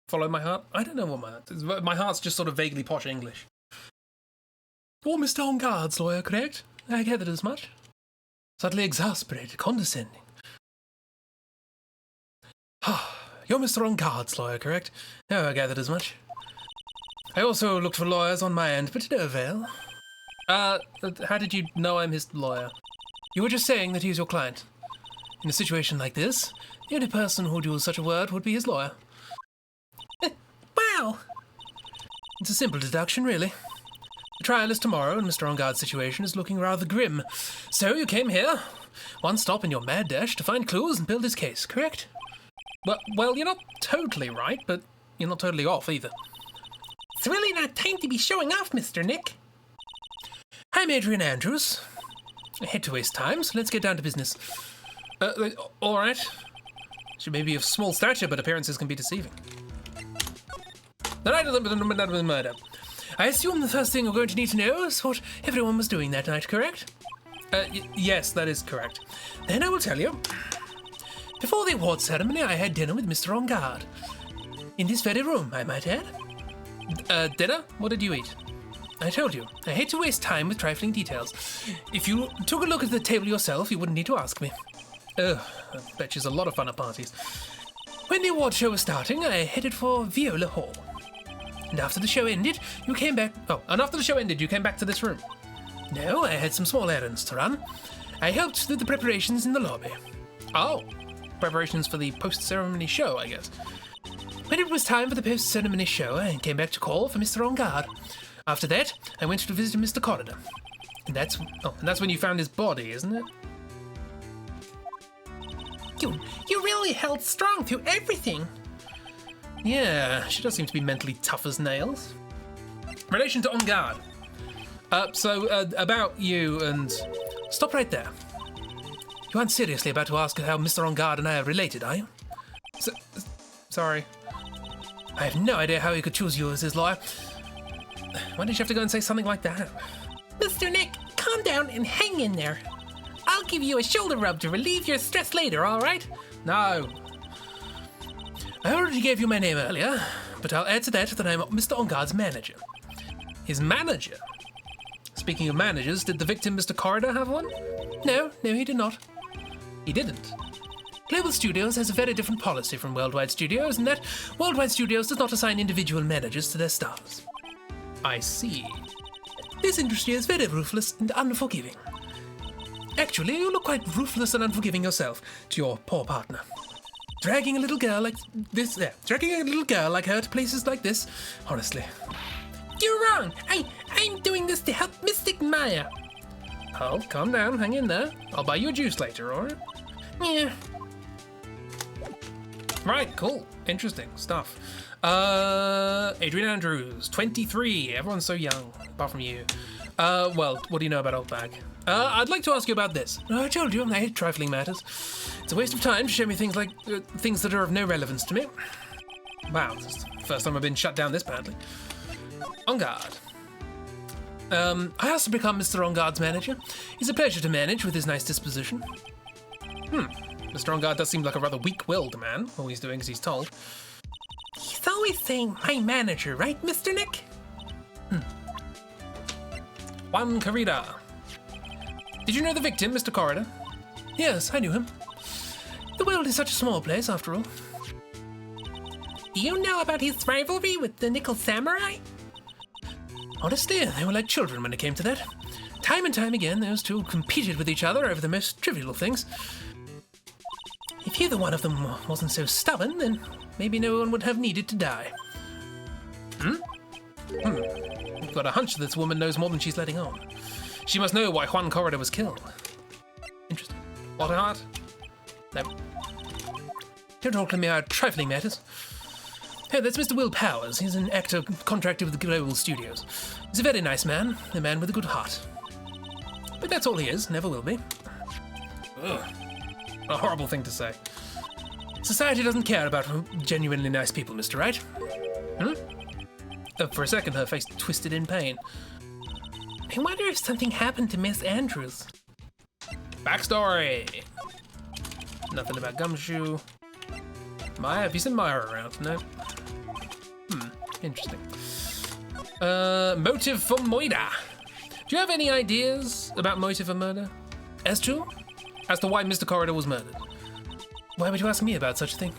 Follow my heart? I don't know what my heart is. My heart's just sort of vaguely posh English. You're Mr. On Guard's lawyer, correct? I gathered as much. Suddenly exasperated, condescending. You're Mr. On Guard's lawyer, correct? Oh, I gathered as much. I also looked for lawyers on my end, but to no avail. How did you know I'm his lawyer? You were just saying that he's your client. In a situation like this, the only person who'd use such a word would be his lawyer. Wow! It's a simple deduction, really. The trial is tomorrow, and Mr. On Guard's situation is looking rather grim. So you came here, one stop in your mad dash, to find clues and build his case, correct? Well, you're not totally right, but you're not totally off either. It's really not time to be showing off, Mr. Nick. I'm Adrian Andrews. I hate to waste time, so let's get down to business. All right. She may be of small stature, but appearances can be deceiving. The night of the murder. I assume the first thing you're going to need to know is what everyone was doing that night, correct? Yes, that is correct. Then I will tell you. Before the award ceremony, I had dinner with Mr. On Guard. In this very room, I might add. Dinner? What did you eat? I told you, I hate to waste time with trifling details. If you took a look at the table yourself, you wouldn't need to ask me. I bet she's a lot of fun at parties. When the award show was starting, I headed for Viola Hall. And after the show ended, you came back... Oh, and after the show ended, you came back to this room. No, I had some small errands to run. I helped with the preparations in the lobby. Oh, preparations for the post-ceremony show, I guess. When it was time for the post-ceremony show, I came back to call for Mr. On Guard. After that, I went to visit Mr. Corridor. And that's when you found his body, isn't it? You really held strong through everything. Yeah, she does seem to be mentally tough as nails. Relation to On Guard. About you and... Stop right there. You aren't seriously about to ask how Mr. On Guard and I are related, are you? Sorry. I have no idea how he could choose you as his lawyer. Why did you have to go and say something like that? Mr. Nick, calm down and hang in there. I'll give you a shoulder rub to relieve your stress later, all right? No. I already gave you my name earlier, but I'll add to that I'm Mr. On Guard's manager. His manager? Speaking of managers, did the victim, Mr. Corridor, have one? No, he did not. He didn't. Global Studios has a very different policy from Worldwide Studios, in that Worldwide Studios does not assign individual managers to their stars. I see. This industry is very ruthless and unforgiving. Actually, you look quite ruthless and unforgiving yourself to your poor partner. Dragging a little girl like her to places like this, honestly. You're wrong. I'm doing this to help Mystic Maya. Oh, calm down, hang in there. I'll buy you a juice later, alright? Yeah. Right, cool. Interesting stuff. Adrian Andrews, 23. Everyone's so young, apart from you. Well, what do you know about Old Bag? I'd like to ask you about this. I told you, I hate trifling matters. It's a waste of time to show me things that are of no relevance to me. Wow, this is the first time I've been shut down this badly. On Guard. I asked to become Mr. On Guard's manager. He's a pleasure to manage with his nice disposition. Mr. On Guard does seem like a rather weak-willed man. All he's doing as he's told. He's always saying, my manager, right, Mr. Nick? Juan Corrida. Did you know the victim, Mr. Corridor? Yes, I knew him. The world is such a small place, after all. Do you know about his rivalry with the Nickel Samurai? Honestly, they were like children when it came to that. Time and time again, those two competed with each other over the most trivial things. If either one of them wasn't so stubborn, then maybe no one would have needed to die. Got a hunch this woman knows more than she's letting on. She must know why Juan Corridor was killed. Interesting. Walter Hart? No. Don't talk to me about trifling matters. Hey, that's Mr. Will Powers. He's an actor contracted with the Global Studios. He's a very nice man, a man with a good heart. But that's all he is, never will be. Ugh. A horrible thing to say. Society doesn't care about genuinely nice people, Mr. Wright. For a second, her face twisted in pain. I wonder if something happened to Miss Andrews. Backstory. Nothing about Gumshoe. Maya, have you seen Maya around? No. Interesting. Motive for murder. Do you have any ideas about motive for murder? As to why Mr. Corridor was murdered. Why would you ask me about such a thing?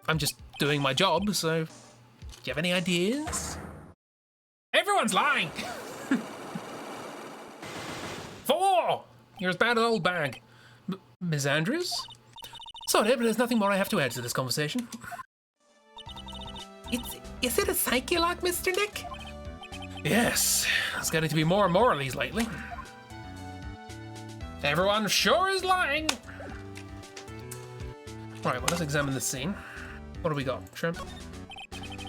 I'm just doing my job, so do you have any ideas? Everyone's lying. 4. You're as bad as old bag. Ms. Andrews? Sorry, but there's nothing more I have to add to this conversation. Is it a psyche lock, Mr. Nick? Yes, there's getting to be more and more of these lately. Everyone sure is lying. Right, well, let's examine the scene. What do we got? Shrimp?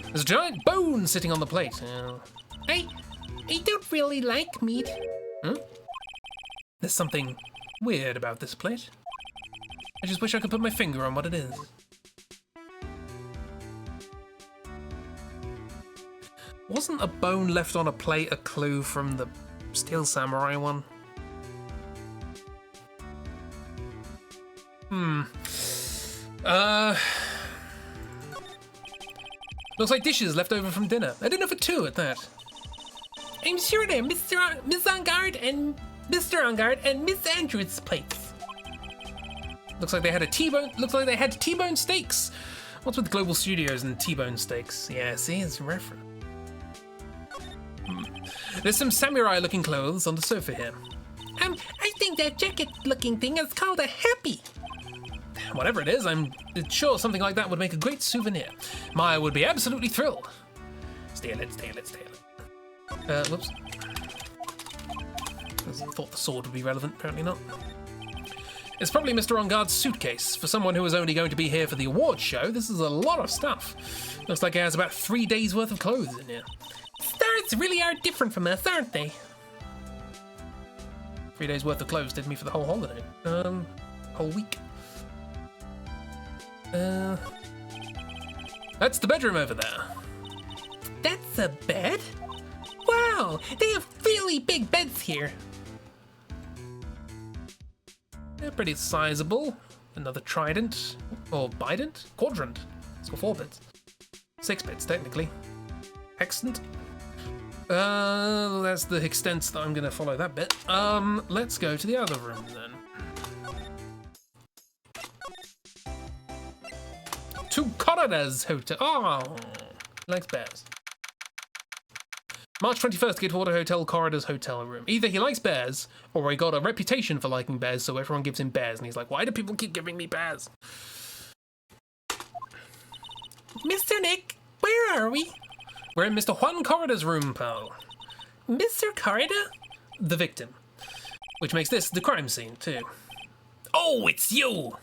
There's a giant bone sitting on the plate. I don't really like meat. There's something weird about this plate. I just wish I could put my finger on what it is. Wasn't a bone left on a plate a clue from the Steel Samurai one? Looks like dishes left over from dinner. I didn't know for 2 at that. I'm sure they're Miss Angard and Mr. Angard and Miss Andrews' plates. Looks like they had T-bone steaks. What's with Global Studios and T-bone steaks? Yeah, see, it's a reference. There's some samurai-looking clothes on the sofa here. I think that jacket-looking thing is called a happy. Whatever it is, I'm sure something like that would make a great souvenir. Maya would be absolutely thrilled. Steal it. Whoops. I thought the sword would be relevant, apparently not. It's probably Mr. Ongard's suitcase. For someone who was only going to be here for the awards show, this is a lot of stuff. Looks like it has about 3 days worth of clothes in here. Stars really are different from us, aren't they? 3 days worth of clothes did me for the whole holiday. Whole week. That's the bedroom over there. That's a bed? Wow, they have really big beds here. They're pretty sizable. Another trident, or bident? Quadrant. It's got 4 beds. 6 beds, technically. Excellent. That's the extent that I'm gonna follow that bit. Let's go to the other room then. To Corridor's Hotel. Oh, he likes bears. March 21st, Gatewater Hotel, Corridor's hotel room. Either he likes bears, or he got a reputation for liking bears, so everyone gives him bears, and he's like, why do people keep giving me bears? Mr. Nick, where are we? We're in Mr. Juan Corridor's room, pal. Mr. Corridor? The victim. Which makes this the crime scene, too. Oh, it's you!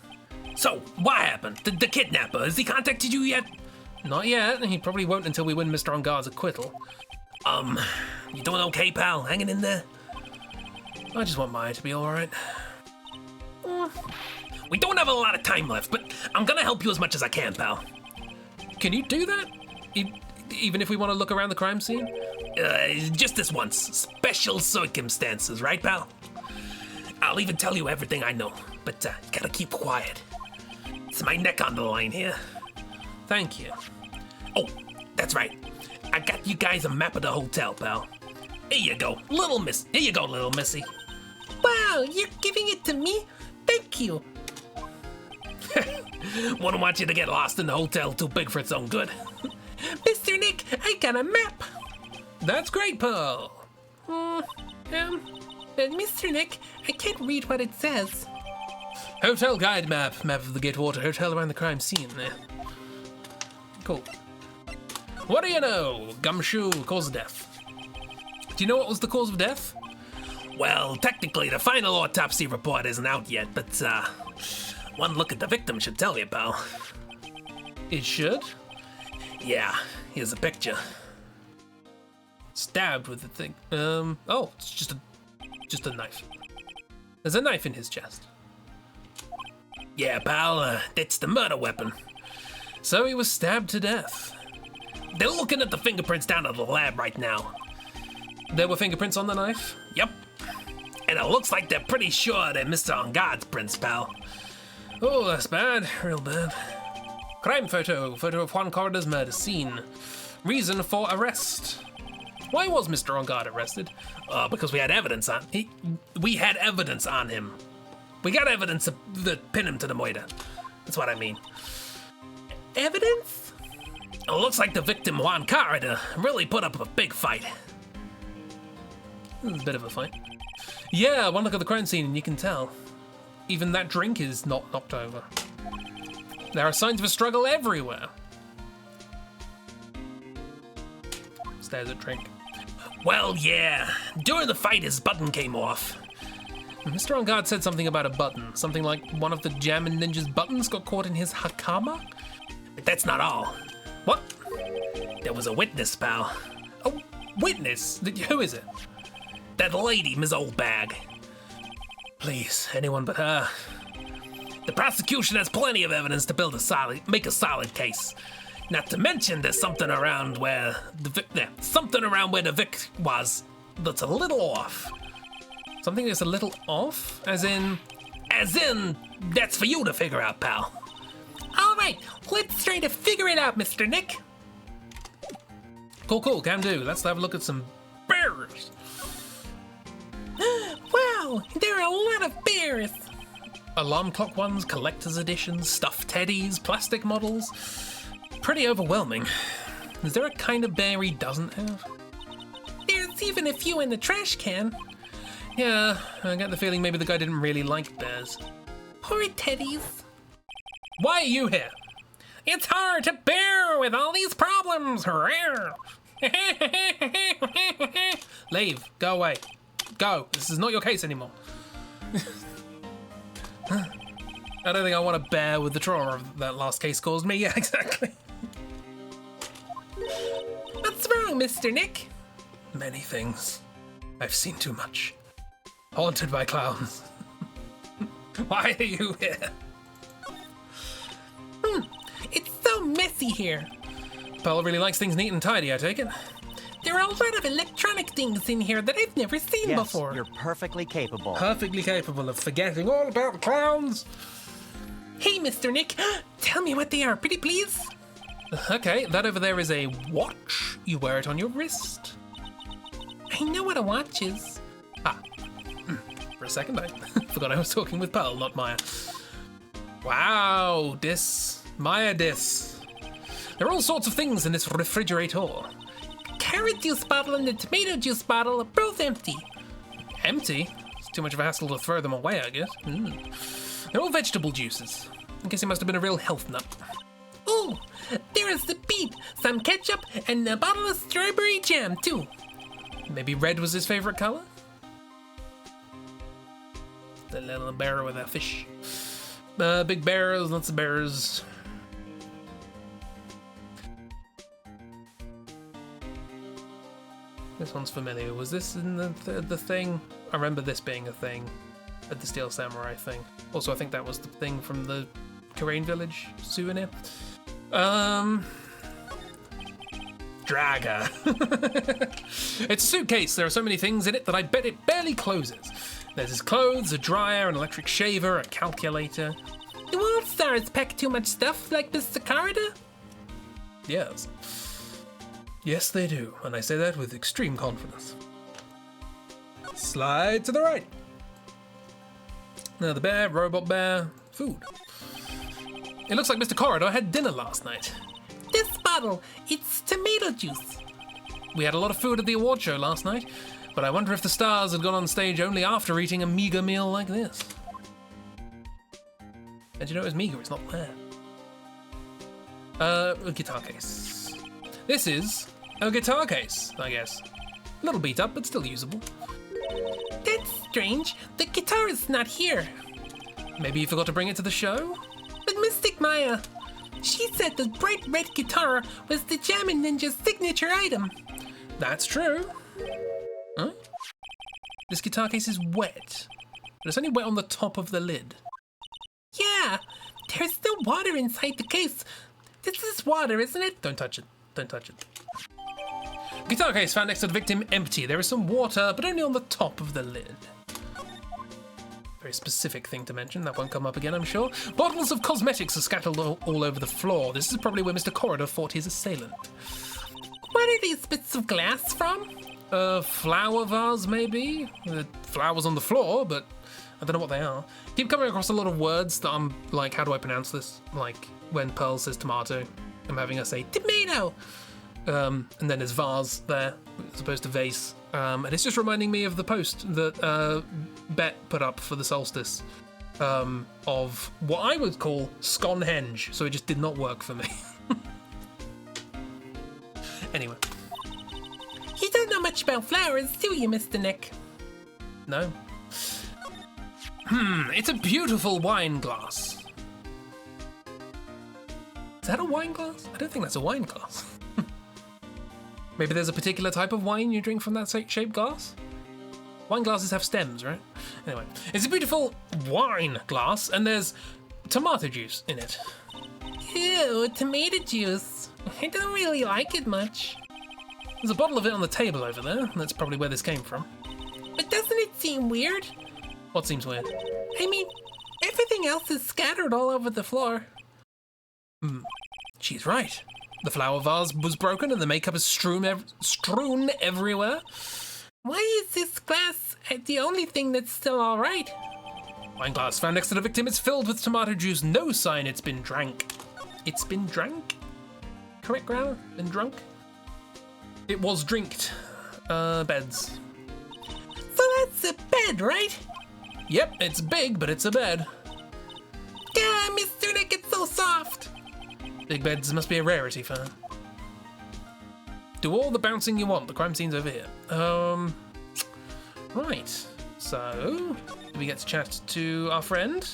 So, what happened? The kidnapper, has he contacted you yet? Not yet, and he probably won't until we win Mr. Ongard's acquittal. You doing okay, pal? Hanging in there? I just want Maya to be alright. We don't have a lot of time left, but I'm gonna help you as much as I can, pal. Can you do that? Even if we want to look around the crime scene? Just this once. Special circumstances, right, pal? I'll even tell you everything I know, but gotta keep quiet. It's my neck on the line here. Thank you. Oh, that's right. I got you guys a map of the hotel, pal. Here you go, little miss. Here you go, little missy. Wow, you're giving it to me? Thank you. Wouldn't want you to get lost in the hotel too big for its own good. Mr. Nick, I got a map. That's great, Pearl. Mr. Nick, I can't read what it says. Hotel guide map. Map of the Gatewater Hotel around the crime scene there. Cool. What do you know? Gumshoe, cause of death. Do you know what was the cause of death? Well, technically, the final autopsy report isn't out yet, but one look at the victim should tell you, pal. It should. Yeah, here's a picture. Stabbed with the thing. Oh, it's just a knife. There's a knife in his chest. Yeah, pal, that's the murder weapon. So he was stabbed to death. They're looking at the fingerprints down at the lab right now. There were fingerprints on the knife? Yep. And it looks like they're pretty sure they're Mr. Engarde's prints, pal. Oh, that's bad. Real bad. Crime photo. Photo of Juan Corrida's murder scene. Reason for arrest. Why was Mr. Engarde arrested? Because we had evidence on we had evidence on him. We got evidence that pin him to the murder. That's what I mean. Evidence? It looks like the victim, Juan Corrida, really put up a big fight. This is a bit of a fight. Yeah, one look at the crime scene and you can tell. Even that drink is not knocked over. There are signs of a struggle everywhere. Stares at drink. Well, yeah. During the fight, his button came off. Mr. Engarde said something about a button. Something like one of the Jammin' Ninja's buttons got caught in his hakama? But that's not all. What? There was a witness, pal. A witness? Who is it? That lady, Ms. Oldbag. Please, anyone but her. The prosecution has plenty of evidence to make a solid case. Not to mention, there's something around where the Vic was that's a little off. Something that's a little off? As in, that's for you to figure out, pal. All right, let's try to figure it out, Mr. Nick. Cool, can do. Let's have a look at some bears. Wow, there are a lot of bears. Alarm clock ones, collector's editions, stuffed teddies, plastic models. Pretty overwhelming. Is there a kind of bear he doesn't have? There's even a few in the trash can. Yeah, I get the feeling maybe the guy didn't really like bears. Poor teddies. Why are you here? It's hard to bear with all these problems. Leave. Go away. Go. This is not your case anymore. I don't think I want to bear with the trauma that last case caused me. Yeah, exactly. What's wrong, Mr. Nick? Many things. I've seen too much. Haunted by clowns. Why are you here? It's so messy here. Pearl really likes things neat and tidy, I take it. There are a lot of electronic things in here that I've never seen Yes, before. you're perfectly capable. Perfectly capable of forgetting all about the clowns. Hey, Mr. Nick, tell me what they are, pretty please. Okay, that over there is a watch. You wear it on your wrist. I know what a watch is. For a second, I forgot I was talking with Pearl, not Maya. Wow, Maya dis. There are all sorts of things in this refrigerator. Carrot juice bottle and the tomato juice bottle are both empty. Empty? It's too much of a hassle to throw them away, I guess. They're all vegetable juices. I guess he must have been a real health nut. Oh, there is the beet, some ketchup, and a bottle of strawberry jam, too. Maybe red was his favorite color? The little bear with a fish. Big bears, lots of bears. This one's familiar. Was this in the thing? I remember this being a thing at the Steel Samurai thing. Also, I think that was the thing from the Korean Village souvenir. Draga. It's a suitcase. There are so many things in it that I bet it barely closes. There's his clothes, a dryer, an electric shaver, a calculator. Do all stars pack too much stuff like Mr. Corrida? Yes. Yes, they do, and I say that with extreme confidence. Slide to the right. Now the bear, robot bear, food. It looks like Mr. Corridor had dinner last night. This bottle, it's tomato juice. We had a lot of food at the award show last night, but I wonder if the stars had gone on stage only after eating a meager meal like this. And you know it was meager, it's not there. A guitar case. This is a guitar case, I guess. A little beat up, but still usable. That's strange. The guitar is not here. Maybe you forgot to bring it to the show? But Mystic Maya, she said the bright red guitar was the Jammin' Ninja's signature item. That's true. Huh? This guitar case is wet. But it's only wet on the top of the lid. Yeah, there's still water inside the case. This is water, isn't it? Don't touch it. Don't touch it. Guitar case found next to the victim empty. There is some water, but only on the top of the lid. Very specific thing to mention. That won't come up again, I'm sure. Bottles of cosmetics are scattered all over the floor. This is probably where Mr. Corridor fought his assailant. What are these bits of glass from? A flower vase, maybe? The flowers on the floor, but I don't know what they are. Keep coming across a lot of words that I'm like, how do I pronounce this? Like when Pearl says tomato, I'm having her say tomato. And then there's vase there, as opposed to vase. And it's just reminding me of the post that Bet put up for the solstice of what I would call Sconhenge. So it just did not work for me. Anyway. You don't know much about flowers, do you, Mr. Nick? No. It's a beautiful wine glass. Is that a wine glass? I don't think that's a wine glass. Maybe there's a particular type of wine you drink from that shaped glass? Wine glasses have stems, right? Anyway, it's a beautiful wine glass, and there's tomato juice in it. Ew, tomato juice. I don't really like it much. There's a bottle of it on the table over there. That's probably where this came from. But doesn't it seem weird? What seems weird? I mean, everything else is scattered all over the floor. She's right. The flower vase was broken and the makeup is strewn everywhere. Why is this glass the only thing that's still alright? Wine glass found next to the victim is filled with tomato juice. No sign it's been drank. It's been drank? Correct grammar? Been drunk? It was drinked. Beds. So that's a bed, right? Yep, it's big, but it's a bed. God, Mr. Nick, it's so soft. Big beds must be a rarity for her. Do all the bouncing you want. The crime scene's over here. Right. So, do we get to chat to our friend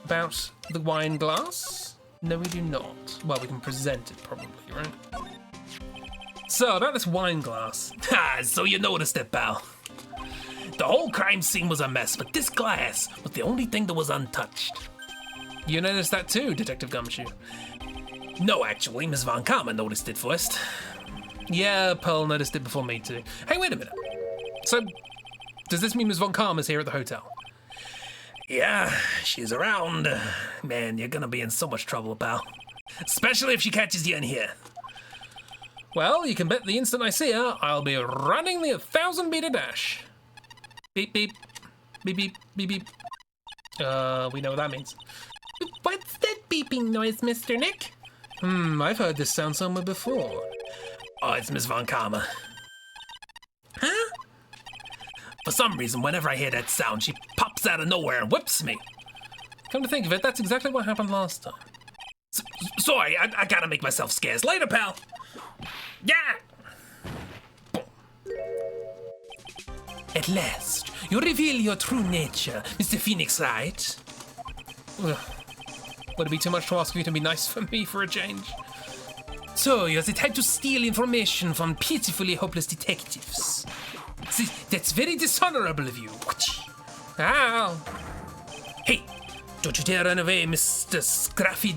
about the wine glass? No, we do not. Well, we can present it probably, right? So, about this wine glass. Ha, so you noticed it, pal. The whole crime scene was a mess, but this glass was the only thing that was untouched. You noticed that too, Detective Gumshoe? No, actually, Miss Von Karma noticed it first. Yeah, Pearl noticed it before me too. Hey, wait a minute. So, does this mean Miss Von Karma's here at the hotel? Yeah, she's around. Man, you're gonna be in so much trouble, pal. Especially if she catches you in here. Well, you can bet the instant I see her, I'll be running the 1,000-meter dash. Beep, beep. Beep, beep, beep, beep. We know what that means. What's that beeping noise, Mr. Nick? I've heard this sound somewhere before. Oh, it's Miss Von Karma. Huh? For some reason, whenever I hear that sound, she pops out of nowhere and whips me. Come to think of it, that's exactly what happened last time. Sorry, I gotta make myself scarce. Later, pal. Yeah! At last, you reveal your true nature, Mr. Phoenix Wright. Ugh. Would it be too much to ask you to be nice for me for a change? So, you're the type to steal information from pitifully hopeless detectives. See, that's very dishonorable of you. Ow! Hey, don't you dare run away, Mr. Scruffy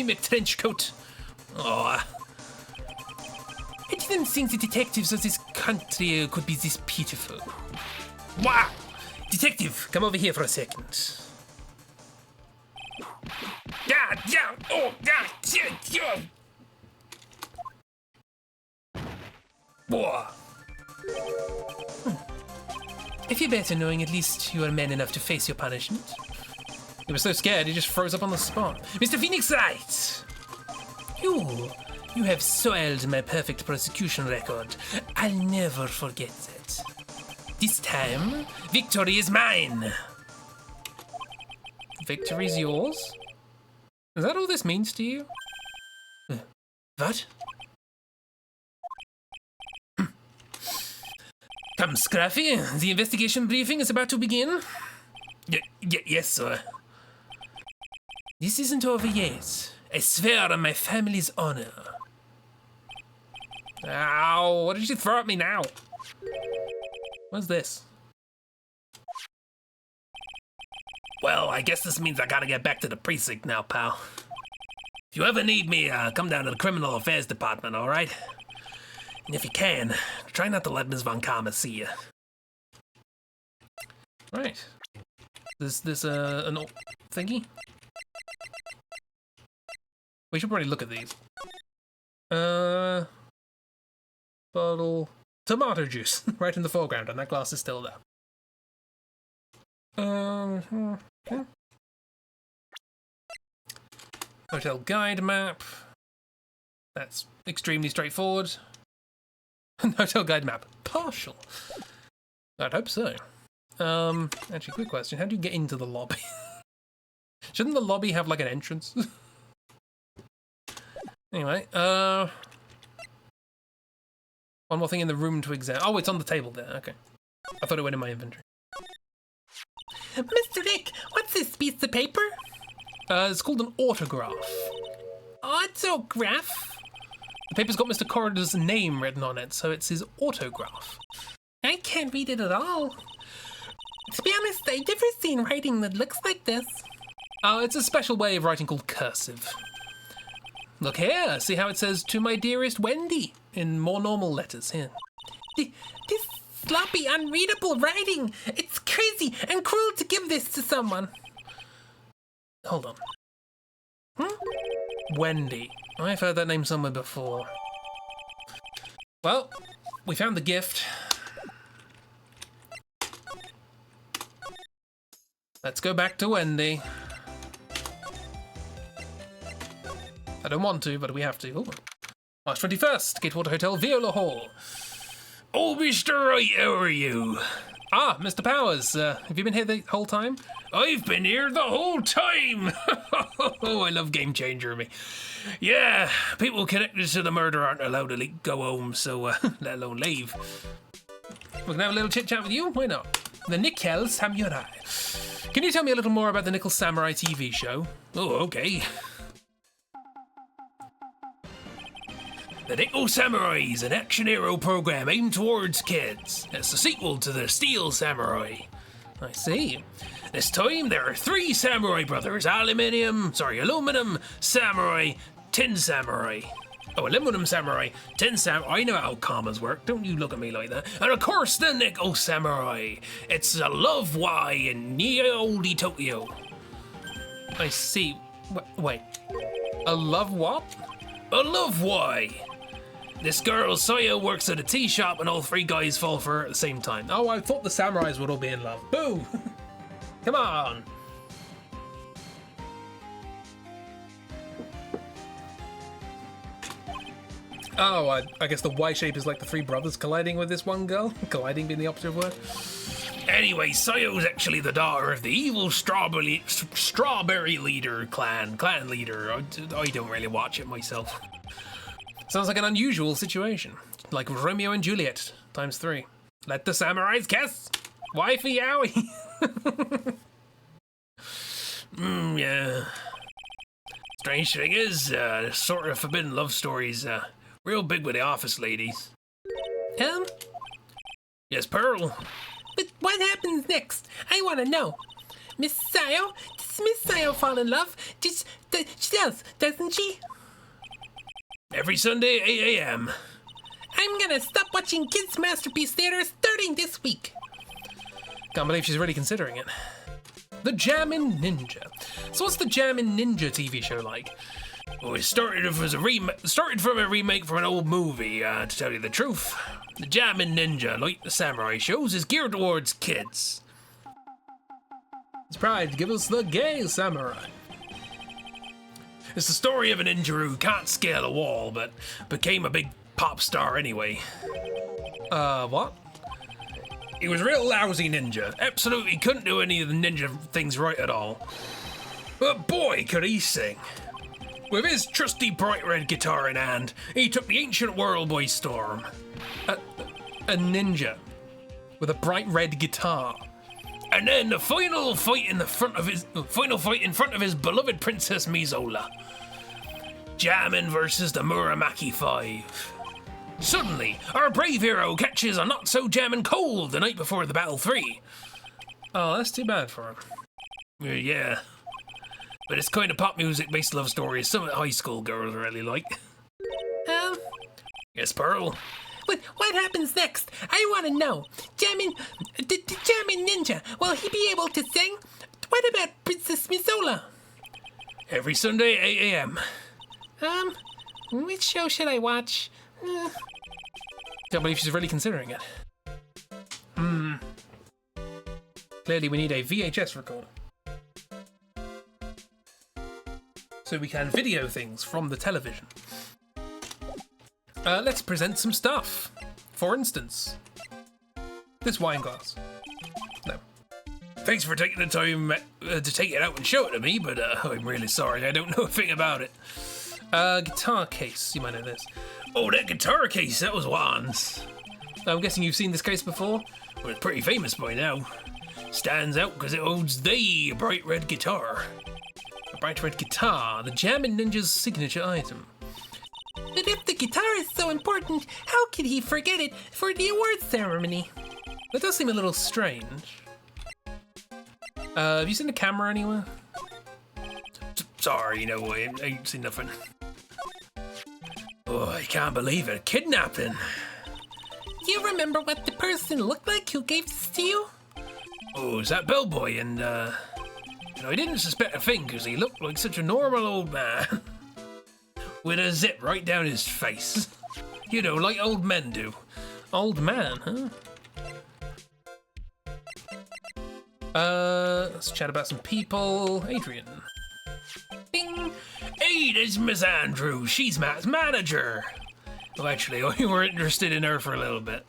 McTrenchcoat. Oh, I didn't think the detectives of this country could be this pitiful. Wow! Detective, come over here for a second. Whoa. I feel better knowing at least you are man enough to face your punishment. He was so scared he just froze up on the spot. Mr. Phoenix Wright! You have soiled my perfect prosecution record. I'll never forget that. This time, victory is mine! Victory's yours? Is that all this means to you? What? Come, Scruffy, the investigation briefing is about to begin. Yes, sir. This isn't over yet. I swear on my family's honor. Ow, what did you throw at me now? What's this? Well, I guess this means I gotta get back to the precinct now, pal. If you ever need me, come down to the Criminal Affairs Department, alright? And if you can, try not to let Ms. Von Karma see you. Right. This an thingy? We should probably look at these. Bottle tomato juice right in the foreground, and that glass is still there. Okay. Hotel guide map. That's extremely straightforward. Hotel guide map partial. I'd hope so. Actually, quick question: how do you get into the lobby? Shouldn't the lobby have like an entrance? Anyway, one more thing in the room to examine. Oh, it's on the table there. Okay, I thought it went in my inventory. Mr. Nick, what's this piece of paper? It's called an autograph. Autograph? The paper's got Mr. Corridor's name written on it, so it's his autograph. I can't read it at all. To be honest, I've never seen writing that looks like this. Oh, it's a special way of writing called cursive. Look here, see how it says, "To my dearest Wendy," in more normal letters here. This sloppy, unreadable writing. It's crazy and cruel to give this to someone. Hold on. Wendy. I've heard that name somewhere before. Well, we found the gift. Let's go back to Wendy. I don't want to, but we have to. Ooh. March 21st, Gatewater Hotel, Viola Hall. Oh, Mr. Wright, how are you? Ah, Mr. Powers, have you been here the whole time? I've been here the whole time! Oh, I love Game Changer, me. Yeah, people connected to the murder aren't allowed to go home, so let alone leave. We can have a little chit-chat with you? Why not? The Nickel Samurai. Can you tell me a little more about the Nickel Samurai TV show? Oh, okay. The Nickel Samurai is an action hero program aimed towards kids. It's a sequel to the Steel Samurai. I see. This time there are 3 samurai brothers: aluminum samurai, tin samurai. Oh, aluminum samurai, tin samurai. I know how commas work. Don't you look at me like that. And of course, the Nickel Samurai. It's a love Y in Neo Tokyo. I see. Wait. A love what? A love Y. This girl, Saya, works at a tea shop and all 3 guys fall for her at the same time. Oh, I thought the samurais would all be in love. Boo! Come on! Oh, I guess the Y shape is like the 3 brothers colliding with this one girl. Colliding being the operative word. Anyway, Sayo's actually the daughter of the evil strawberry leader clan leader. I don't really watch it myself. Sounds like an unusual situation. Like Romeo and Juliet, times 3. Let the samurais kiss! Wifey owie! Yeah. Strange thing is, sort of forbidden love stories, real big with the office ladies. Yes, Pearl? But what happens next? I want to know. Miss Sayo? Does Miss Sayo fall in love? She does, doesn't she? Every Sunday, 8 a.m. I'm gonna stop watching Kids Masterpiece Theater starting this week. Can't believe she's really considering it. The Jammin' Ninja. So what's the Jammin' Ninja TV show like? Well, it started from a remake from an old movie, to tell you the truth. The Jammin' Ninja, like the samurai shows, is geared towards kids. It's Pride, give us the gay samurai. It's the story of a ninja who can't scale a wall, but became a big pop star anyway. What? He was a real lousy ninja. Absolutely couldn't do any of the ninja things right at all. But boy, could he sing. With his trusty bright red guitar in hand, he took the ancient world by storm. A ninja. with a bright red guitar. And then the final fight in front of his beloved Princess Mizola. Jammin versus the Muramaki 5. Suddenly, our brave hero catches a not-so-jammin' cold the night before the Battle 3. Oh, that's too bad for him. Yeah. But it's kind of pop music-based love stories some high school girls really like. Yes, Pearl? What happens next? I want to know. Jammin' Ninja, will he be able to sing? What about Princess Mizola? Every Sunday, 8 a.m. Which show should I watch? Can't believe she's really considering it. Clearly we need a VHS recorder. So we can video things from the television. Let's present some stuff. For instance, this wine glass. No. Thanks for taking the time to take it out and show it to me, but I'm really sorry, I don't know a thing about it. Guitar case, you might know this. Oh, that guitar case, that was Juan's. I'm guessing you've seen this case before? Well, it's pretty famous by now. Stands out because it holds the bright red guitar. A bright red guitar, the Jammin' Ninja's signature item. But if the guitar is so important, how could he forget it for the awards ceremony? That does seem a little strange. Have you seen the camera anywhere? Sorry, I ain't seen nothing. Oh, I can't believe it. Kidnapping. Do you remember what the person looked like who gave this to you? Oh, is that Bellboy? And, I didn't suspect a thing because he looked like such a normal old man. With a zip right down his face. Like old men do. Old man, huh? Let's chat about some people. Adrian. Bing! Hey, there's Miss Andrews. She's Matt's manager. Well, actually, we were interested in her for a little bit.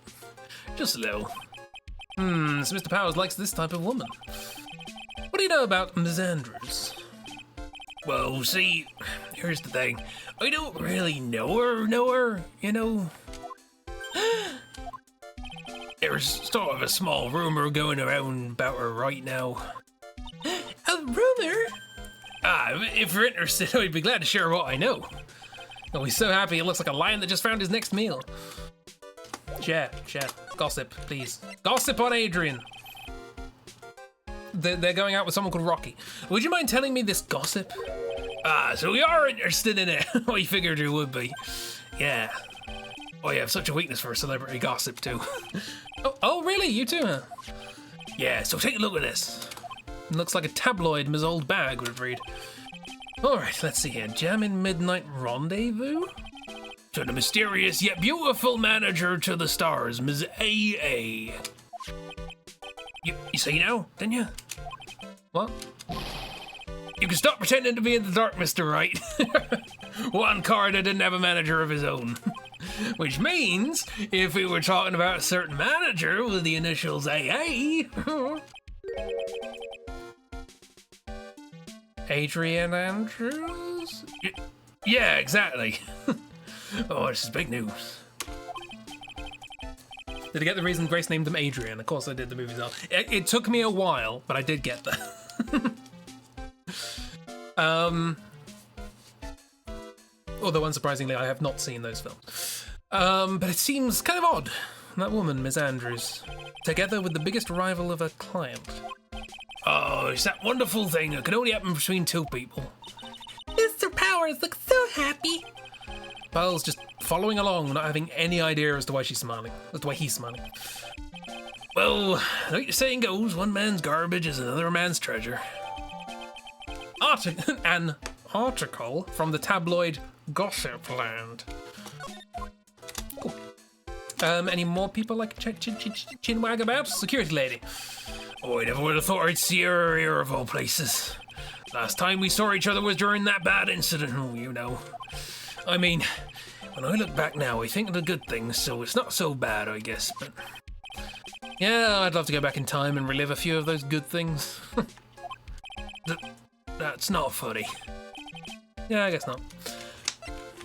Just a little. So Mr. Powers likes this type of woman. What do you know about Miss Andrews? Well, see, here's the thing. I don't really know her, There's sort of a small rumor going around about her right now. A rumor? If you're interested, I'd be glad to share what I know. Oh, he's so happy, it looks like a lion that just found his next meal. Share. Gossip, please. Gossip on Adrian. They're going out with someone called Rocky. Would you mind telling me this gossip? So we are interested in it. I figured you would be. Yeah. I have such a weakness for celebrity gossip, too. Oh, really? You too, huh? Yeah, so take a look at this. Looks like a tabloid Ms. Old Bag would read. Alright, let's see here. Jammin' Midnight Rendezvous? To the mysterious yet beautiful manager to the stars, Ms. A.A. You see now, didn't you? What? You can stop pretending to be in the dark, Mr. Right. One Carter didn't have a manager of his own. Which means, if we were talking about a certain manager with the initials AA... Adrian Andrews? Yeah, exactly. Oh, this is big news. Did I get the reason Grace named him Adrian? Of course I did, the movies are. It took me a while, but I did get that. Although unsurprisingly, I have not seen those films. But it seems kind of odd. That woman, Miss Andrews, together with the biggest rival of her client. Oh, it's that wonderful thing that can only happen between two people. Mr. Powers looks so happy. Pearl's just following along, not having any idea as to why she's smiling, as to why he's smiling. Well, like the saying goes, one man's garbage is another man's treasure. An article from the tabloid Gossipland. Cool. Any more people like chinwag about? Security lady. Oh, I never would have thought I'd see her here of all places. Last time we saw each other was during that bad incident, I mean, when I look back now, I think of the good things, so it's not so bad, I guess, but... Yeah, I'd love to go back in time and relive a few of those good things. That's not funny. Yeah, I guess not.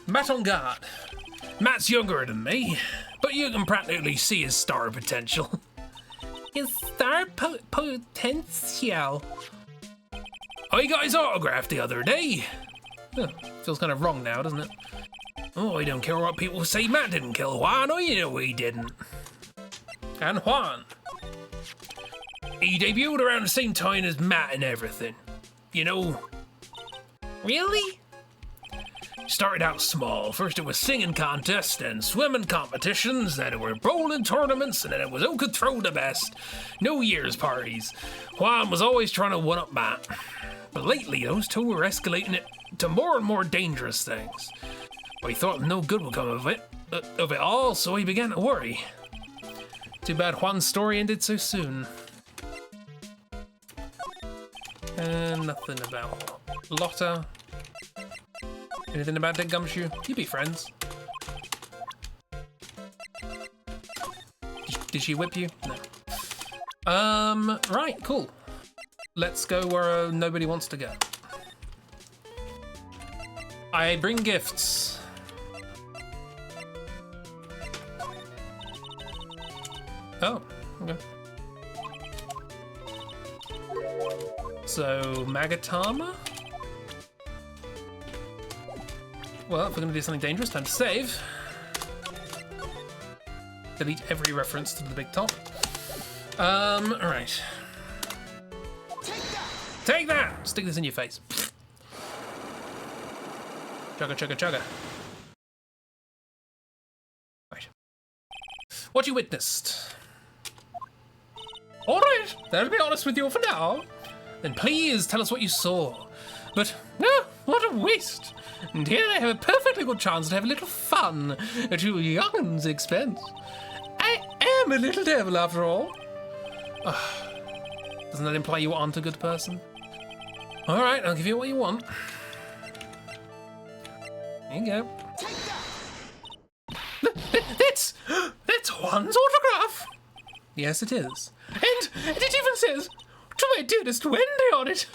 Matt on guard. Matt's younger than me, but you can practically see his star potential. his star potential. I got his autograph the other day. Huh, feels kind of wrong now, doesn't it? Oh, I don't care what people say. Matt didn't kill Juan. Oh, you know he didn't. And Juan. He debuted around the same time as Matt and everything. You know, Really? started out small. First it was singing contests, then swimming competitions, then it were bowling tournaments, and then it was who could throw the best. New Year's parties. Juan was always trying to one-up Matt. But lately, those two were escalating it to more and more dangerous things. But he thought no good would come of it all, so he began to worry. Too bad Juan's story ended so soon. And nothing about Lotta. Anything about Dick Gumshoe? You be friends. Did she whip you? No. Right, cool. Let's go where nobody wants to go. I bring gifts. Oh, okay. So, Magatama? Well, if we're gonna do something dangerous, time to save. Delete every reference to the big top. Alright. Take that! Stick this in your face. Chugga, chugga, chugga. Right. What you witnessed? Alright, I'll be honest with you for now. Then please tell us what you saw. But, no, what a waste. And here I have a perfectly good chance to have a little fun at you youngin's expense. I am a little devil after all. Doesn't that imply you aren't a good person? Alright, I'll give you what you want. Here you go. That's Juan's autograph! Yes, it is. And it even says, "To my dearest Wendy" on it.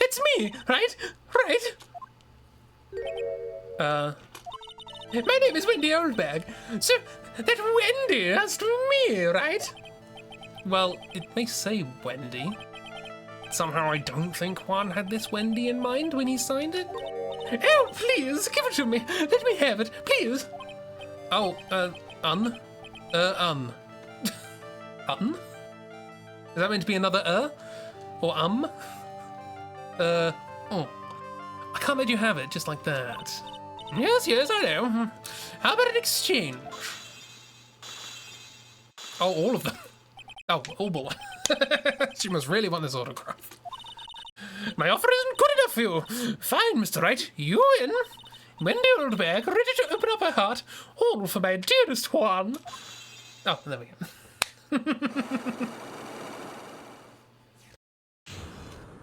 That's me, right? Right? My name is Wendy Oldbag, so that Wendy asked me, right? Well, it may say Wendy. Somehow I don't think Juan had this Wendy in mind when he signed it. Oh, please, give it to me. Let me have it, please. Oh, Un? Is that meant to be another Or Oh. I can't let you have it just like that. Yes, I know. How about an exchange? Oh, all of them. Oh boy. She must really want this autograph. My offer isn't good enough for you. Fine, Mr. Wright, you win. Wendy Oldbag, ready to open up her heart, all for my dearest Juan. Oh, there we go.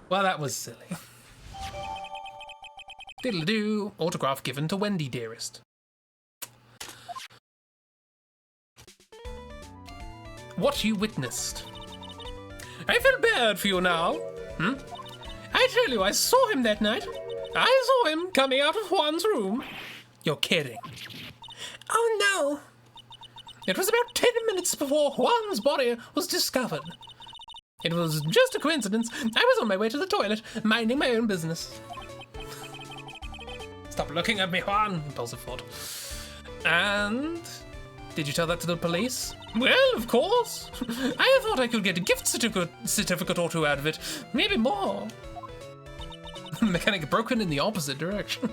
Well, that was silly. Diddle-doo, autograph given to Wendy, dearest. What you witnessed. I feel bad for you now. I tell you, I saw him that night. I saw him coming out of Juan's room. You're kidding. Oh no. It was about 10 minutes before Juan's body was discovered. It was just a coincidence. I was on my way to the toilet, minding my own business. Stop looking at me, Juan, impulsive thought. And did you tell that to the police? Well, of course. I thought I could get a gift certificate or two out of it. Maybe more. The mechanic broken in the opposite direction.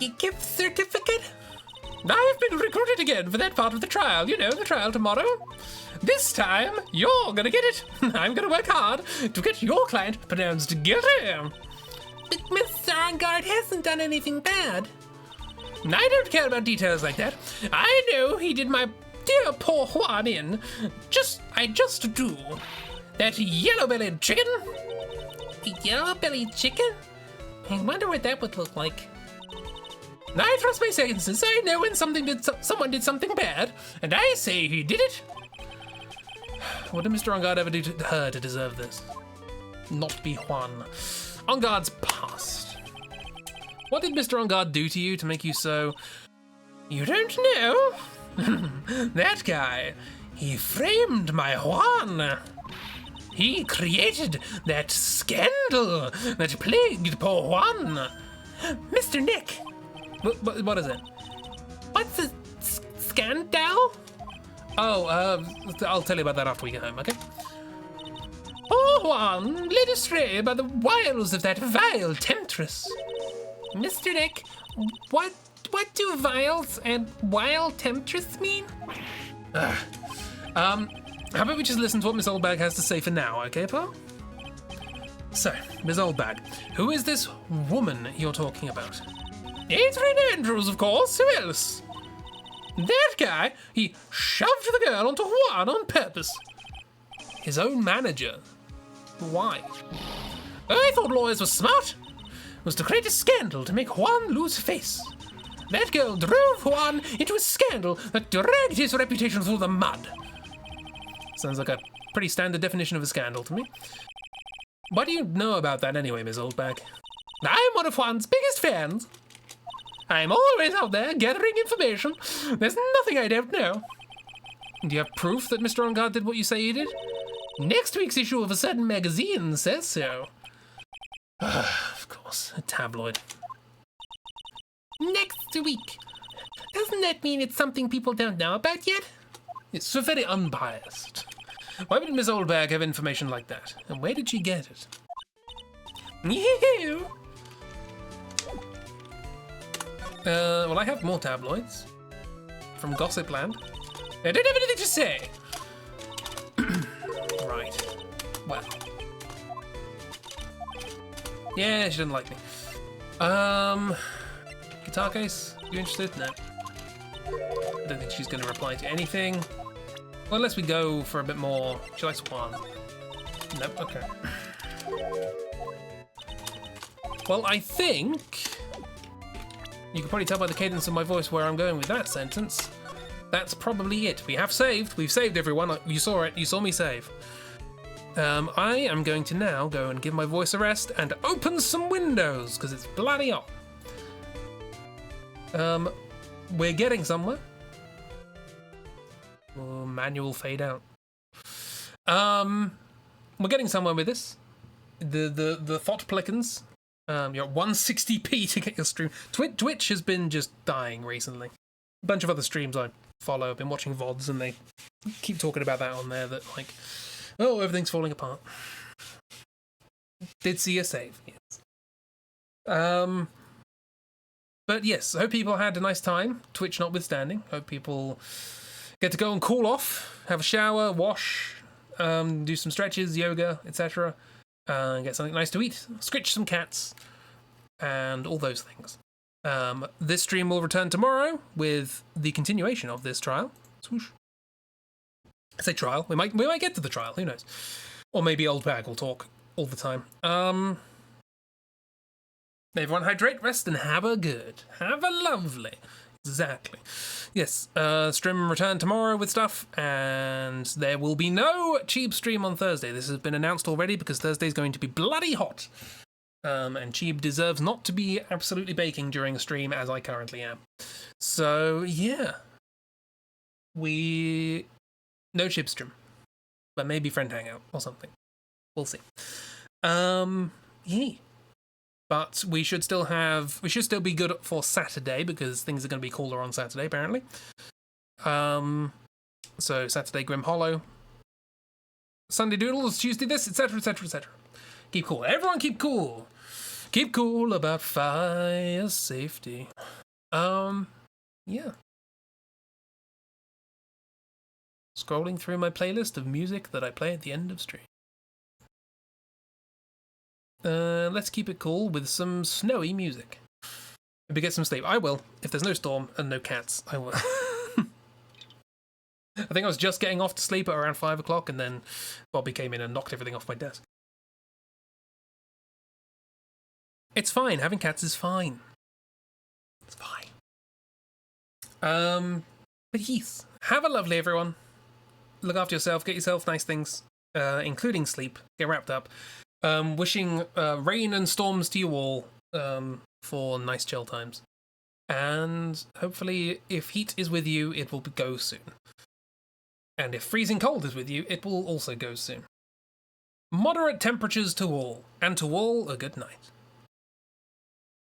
A gift certificate? I've been recruited again for that part of the trial. You know, the trial tomorrow. This time, you're gonna get it. I'm gonna work hard to get your client pronounced guilty. But Mr. Enguarde hasn't done anything bad. I don't care about details like that. I know he did my dear poor Juan in. I just do. That yellow-bellied chicken? A yellow-bellied chicken? I wonder what that would look like. I trust my senses. I know when someone did something bad, and I say he did it. What did Mr. Enguarde ever do to her to deserve this? Not be Juan. Enguarde's past. What did Mr. Enguarde do to you to make you so... You don't know? That guy. He framed my Juan. He created that scandal that plagued poor Juan. Mr. Nick. What is it? What's a scandal? Oh, I'll tell you about that after we get home, okay? Poor Juan, led astray by the wiles of that vile temptress. Mr. Nick, what do viles and wild temptress mean? How about we just listen to what Miss Oldbag has to say for now, okay, pal? So, Miss Oldbag, who is this woman you're talking about? Adrian Andrews, of course. Who else? That guy, he shoved the girl onto Juan on purpose. His own manager. Why? I thought lawyers were smart. It was to create a scandal to make Juan lose face. That girl drove Juan into a scandal that dragged his reputation through the mud. Sounds like a pretty standard definition of a scandal to me. Why do you know about that anyway, Miss Oldbag? I'm one of Juan's biggest fans. I'm always out there gathering information. There's nothing I don't know. Do you have proof that Mr. Ongard did what you say he did? Next week's issue of a certain magazine says so. Of course, a tabloid. Next week. Doesn't that mean it's something people don't know about yet? It's so very unbiased. Why would Miss Oldbag have information like that? And where did she get it? You. Well, I have more tabloids. From Gossipland. I don't have anything to say. Right. Well. Yeah, she doesn't like me. Guitar case, you interested? No. I don't think she's going to reply to anything. Well, unless we go for a bit more. She likes Juan. Nope, okay. Well, I think you can probably tell by the cadence of my voice where I'm going with that sentence. That's probably it. We have saved. We've saved everyone. You saw it. You saw me save. I am going to now go and give my voice a rest and open some windows because it's bloody hot. We're getting somewhere. Oh, manual fade out. We're getting somewhere with this. The thought plickens. You're at 160p to get your stream. Twitch has been just dying recently. A bunch of other streams I follow. I've been watching VODs and they keep talking about that on there. That like, oh, everything's falling apart. Did see a save, yes. But yes, I hope people had a nice time, Twitch notwithstanding. Hope people get to go and cool off, have a shower, wash, do some stretches, yoga, etc. Get something nice to eat, scritch some cats, and all those things. This stream will return tomorrow with the continuation of this trial. Swoosh. I say trial. We might get to the trial. Who knows? Or maybe Oldbag will talk all the time. Everyone hydrate, rest, and have a good. Have a lovely. Exactly. Yes, stream return tomorrow with stuff, and there will be no Cheeb stream on Thursday. This has been announced already because Thursday's going to be bloody hot. And Cheeb deserves not to be absolutely baking during a stream as I currently am. So, yeah. No Cheeb stream. But maybe friend hangout or something. We'll see. Yeah. But we should still be good for Saturday because things are going to be cooler on Saturday, apparently. So Saturday, Grim Hollow. Sunday Doodles, Tuesday this, etc, etc, etc. Keep cool. Everyone keep cool. Keep cool about fire safety. Yeah. Scrolling through my playlist of music that I play at the end of stream. Let's keep it cool with some snowy music. Maybe get some sleep. I will. If there's no storm and no cats, I will. I think I was just getting off to sleep at around 5 o'clock and then Bobby came in and knocked everything off my desk. It's fine. Having cats is fine. It's fine. But yes. Have a lovely everyone. Look after yourself. Get yourself nice things, including sleep. Get wrapped up. Wishing rain and storms to you all for nice chill times. And hopefully, if heat is with you, it will go soon. And if freezing cold is with you, it will also go soon. Moderate temperatures to all, and to all a good night.